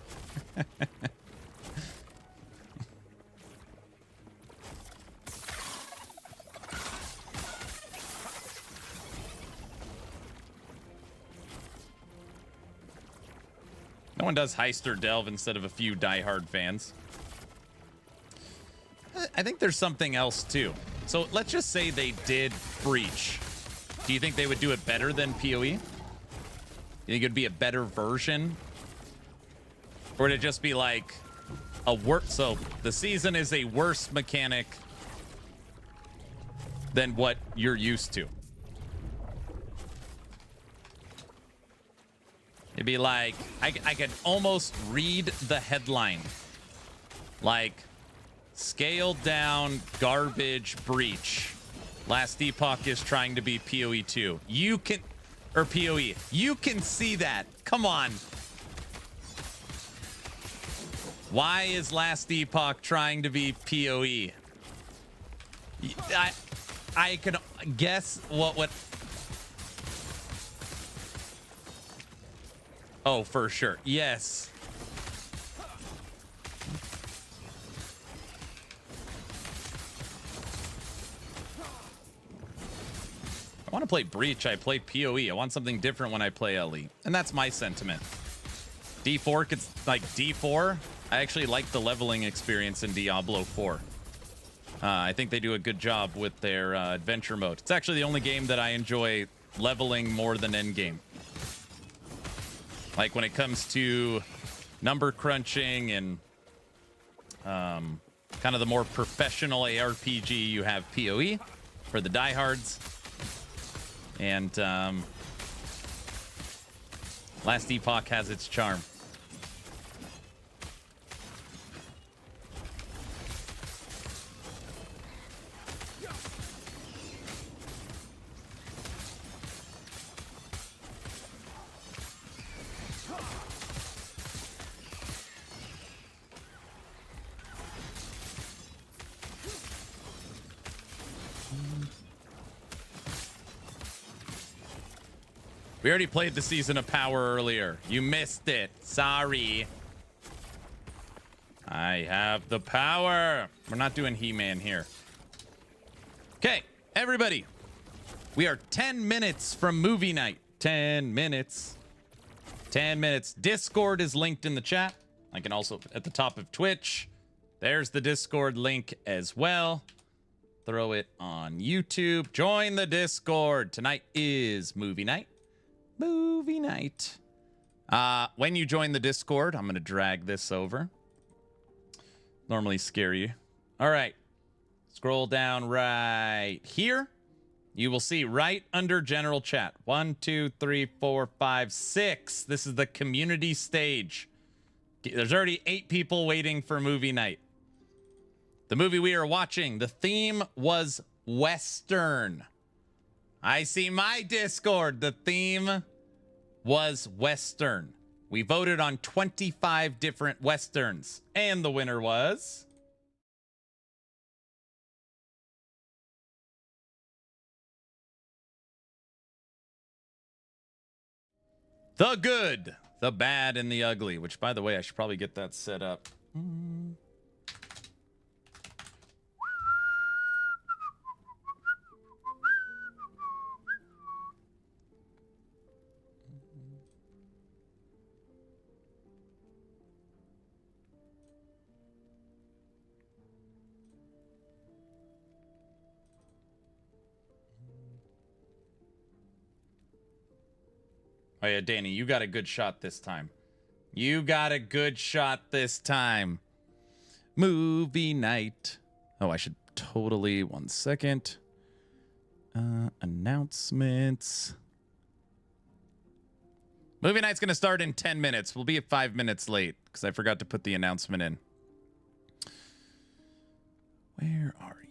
No one does Heist or Delve instead of a few diehard fans. I think there's something else too. So let's just say they did Breach. Do you think they would do it better than PoE? You think it'd be a better version? Or would it just be like a worse? So the season is a worse mechanic than what you're used to. It'd be like, I could almost read the headline. Like, scaled down garbage breach. Last Epoch is trying to be PoE 2. You can, or PoE. You can see that. Come on. Why is Last Epoch trying to be PoE? I could guess what. Oh, for sure. Yes. I want to play Breach. I play PoE. I want something different when I play LE. And that's my sentiment. D4 could, like D4. I actually like the leveling experience in Diablo 4. I think they do a good job with their adventure mode. It's actually the only game that I enjoy leveling more than endgame. Like when it comes to number crunching and kind of the more professional ARPG, you have PoE for the diehards. And Last Epoch has its charm. We already played the Season of Power earlier. You missed it. Sorry. I have the power. We're not doing He-Man here. Okay, everybody. We are 10 minutes from movie night. 10 minutes. 10 minutes. Discord is linked in the chat. I can also, at the top of Twitch, there's the Discord link as well. Throw it on YouTube. Join the Discord. Tonight is movie night. Movie night. When you join the Discord, I'm going to drag this over. Normally scare you. All right. Scroll down right here. You will see right under general chat. 1, 2, 3, 4, 5, 6. This is the community stage. There's already 8 people waiting for movie night. The movie we are watching, the theme was Western. I see my Discord. The theme was Western. We voted on 25 different Westerns, and the winner was The Good, the Bad, and the Ugly, which, by the way, I should probably get that set up. Oh, yeah, Danny, you got a good shot this time. You got a good shot this time. Movie night. Oh, I should totally... One second. Announcements. Movie night's going to start in 10 minutes. We'll be 5 minutes late because I forgot to put the announcement in. Where are you?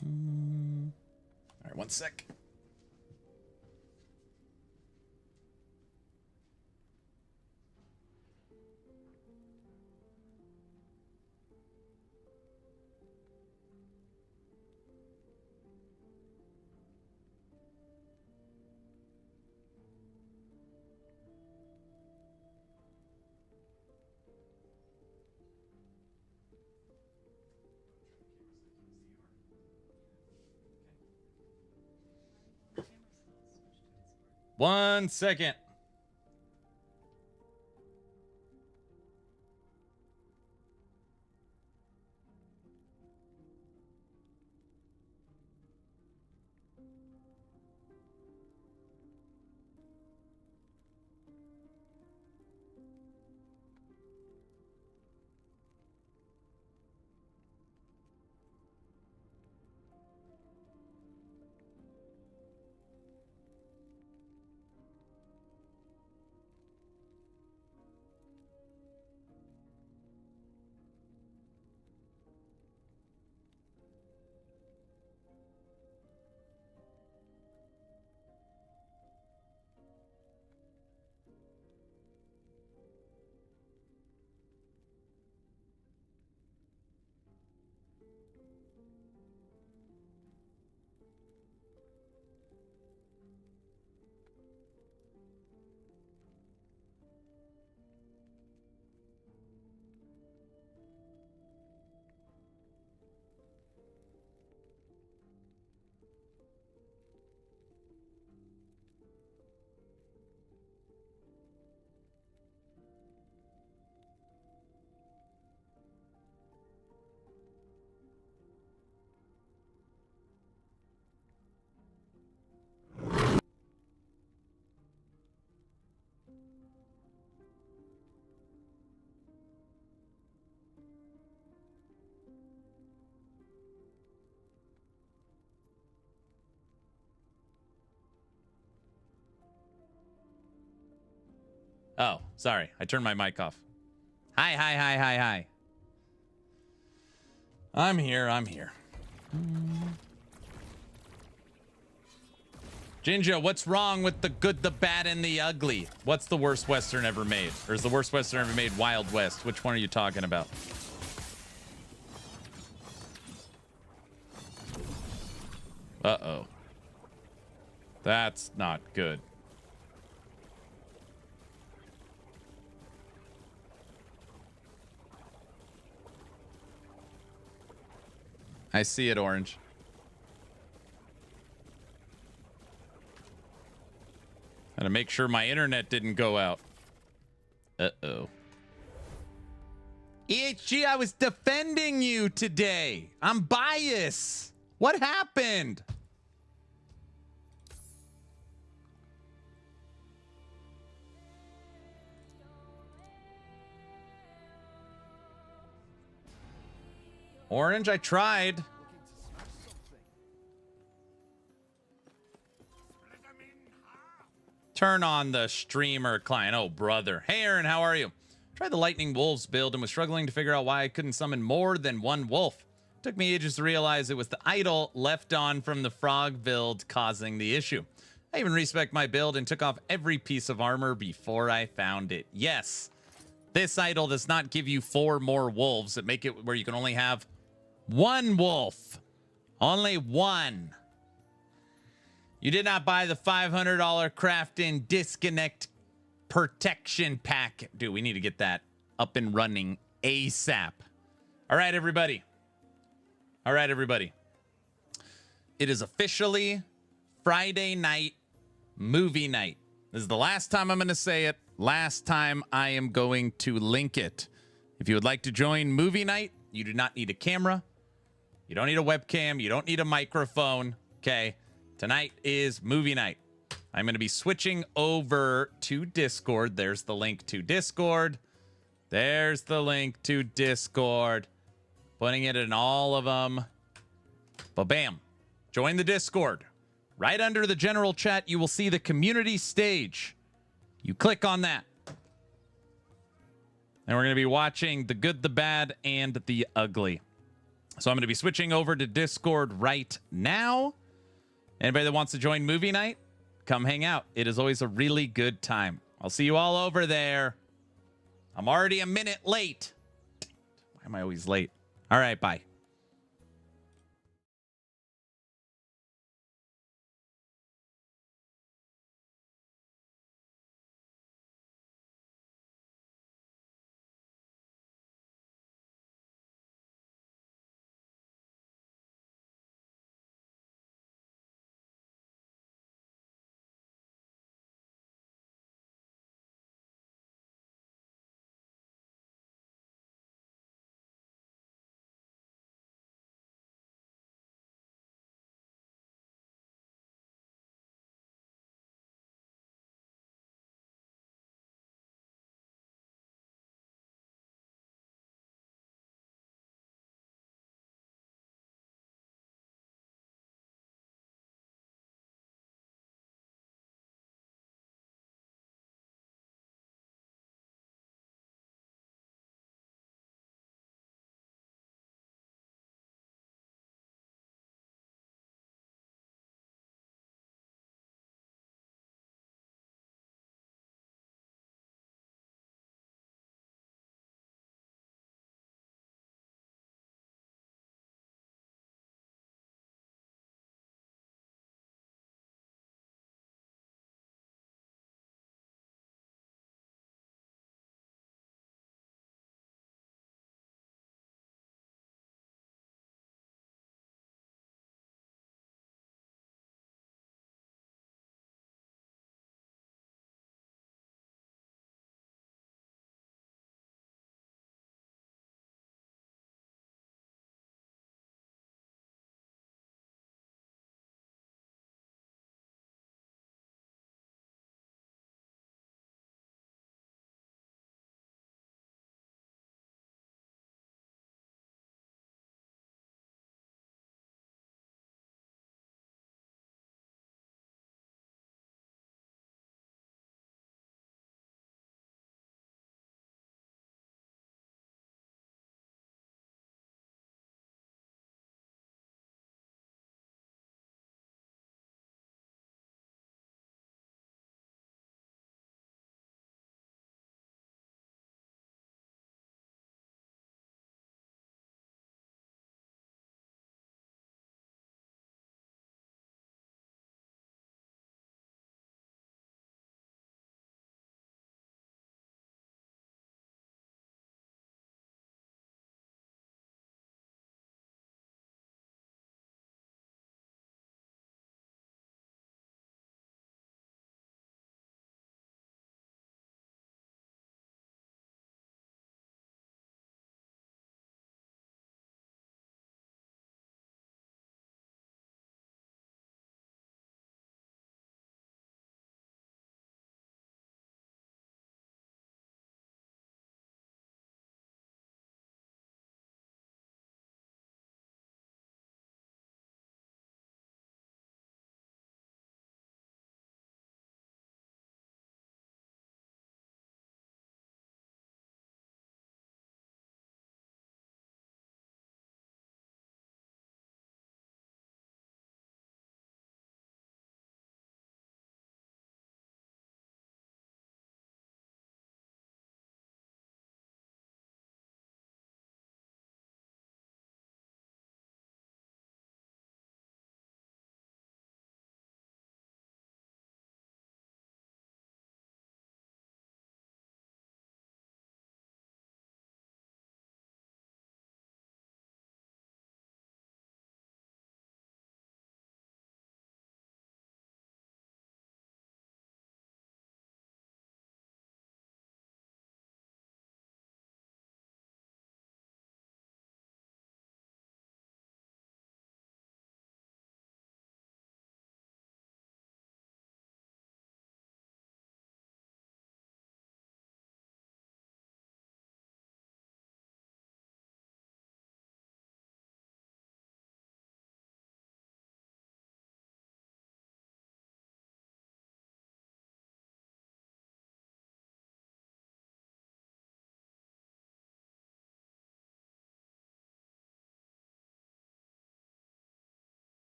All right, one sec. One second. Oh, sorry. I turned my mic off. Hi. I'm here. Jinja, what's wrong with the good, the bad, and the ugly? What's the worst Western ever made? Or is the worst Western ever made Wild West? Which one are you talking about? Uh-oh. That's not good. I see it, Orange. Gotta make sure my internet didn't go out. Uh-oh. EHG, I was defending you today. I'm biased. What happened? Orange, I tried. Turn on the streamer client. Oh, brother. Hey, Aaron, how are you? Tried the Lightning Wolves build and was struggling to figure out why I couldn't summon more than one wolf. Took me ages to realize it was the idol left on from the frog build causing the issue. I even respec my build and took off every piece of armor before I found it. Yes, this idol does not give you 4 more wolves. It make it where you can only have 1 wolf. Only 1. You did not buy the $500 craft-in disconnect protection pack. Dude, we need to get that up and running ASAP. All right, everybody. It is officially Friday night movie night. This is the last time I'm going to say it. Last time I am going to link it. If you would like to join movie night, you do not need a camera. You don't need a webcam. You don't need a microphone. Okay. Tonight is movie night. I'm going to be switching over to Discord. There's the link to Discord. There's the link to Discord. Putting it in all of them. But bam. Join the Discord. Right under the general chat, you will see the community stage. You click on that. And we're going to be watching the good, the bad, and the ugly. So I'm going to be switching over to Discord right now. Anybody that wants to join movie night, come hang out. It is always a really good time. I'll see you all over there. I'm already a minute late. Why am I always late? All right, bye.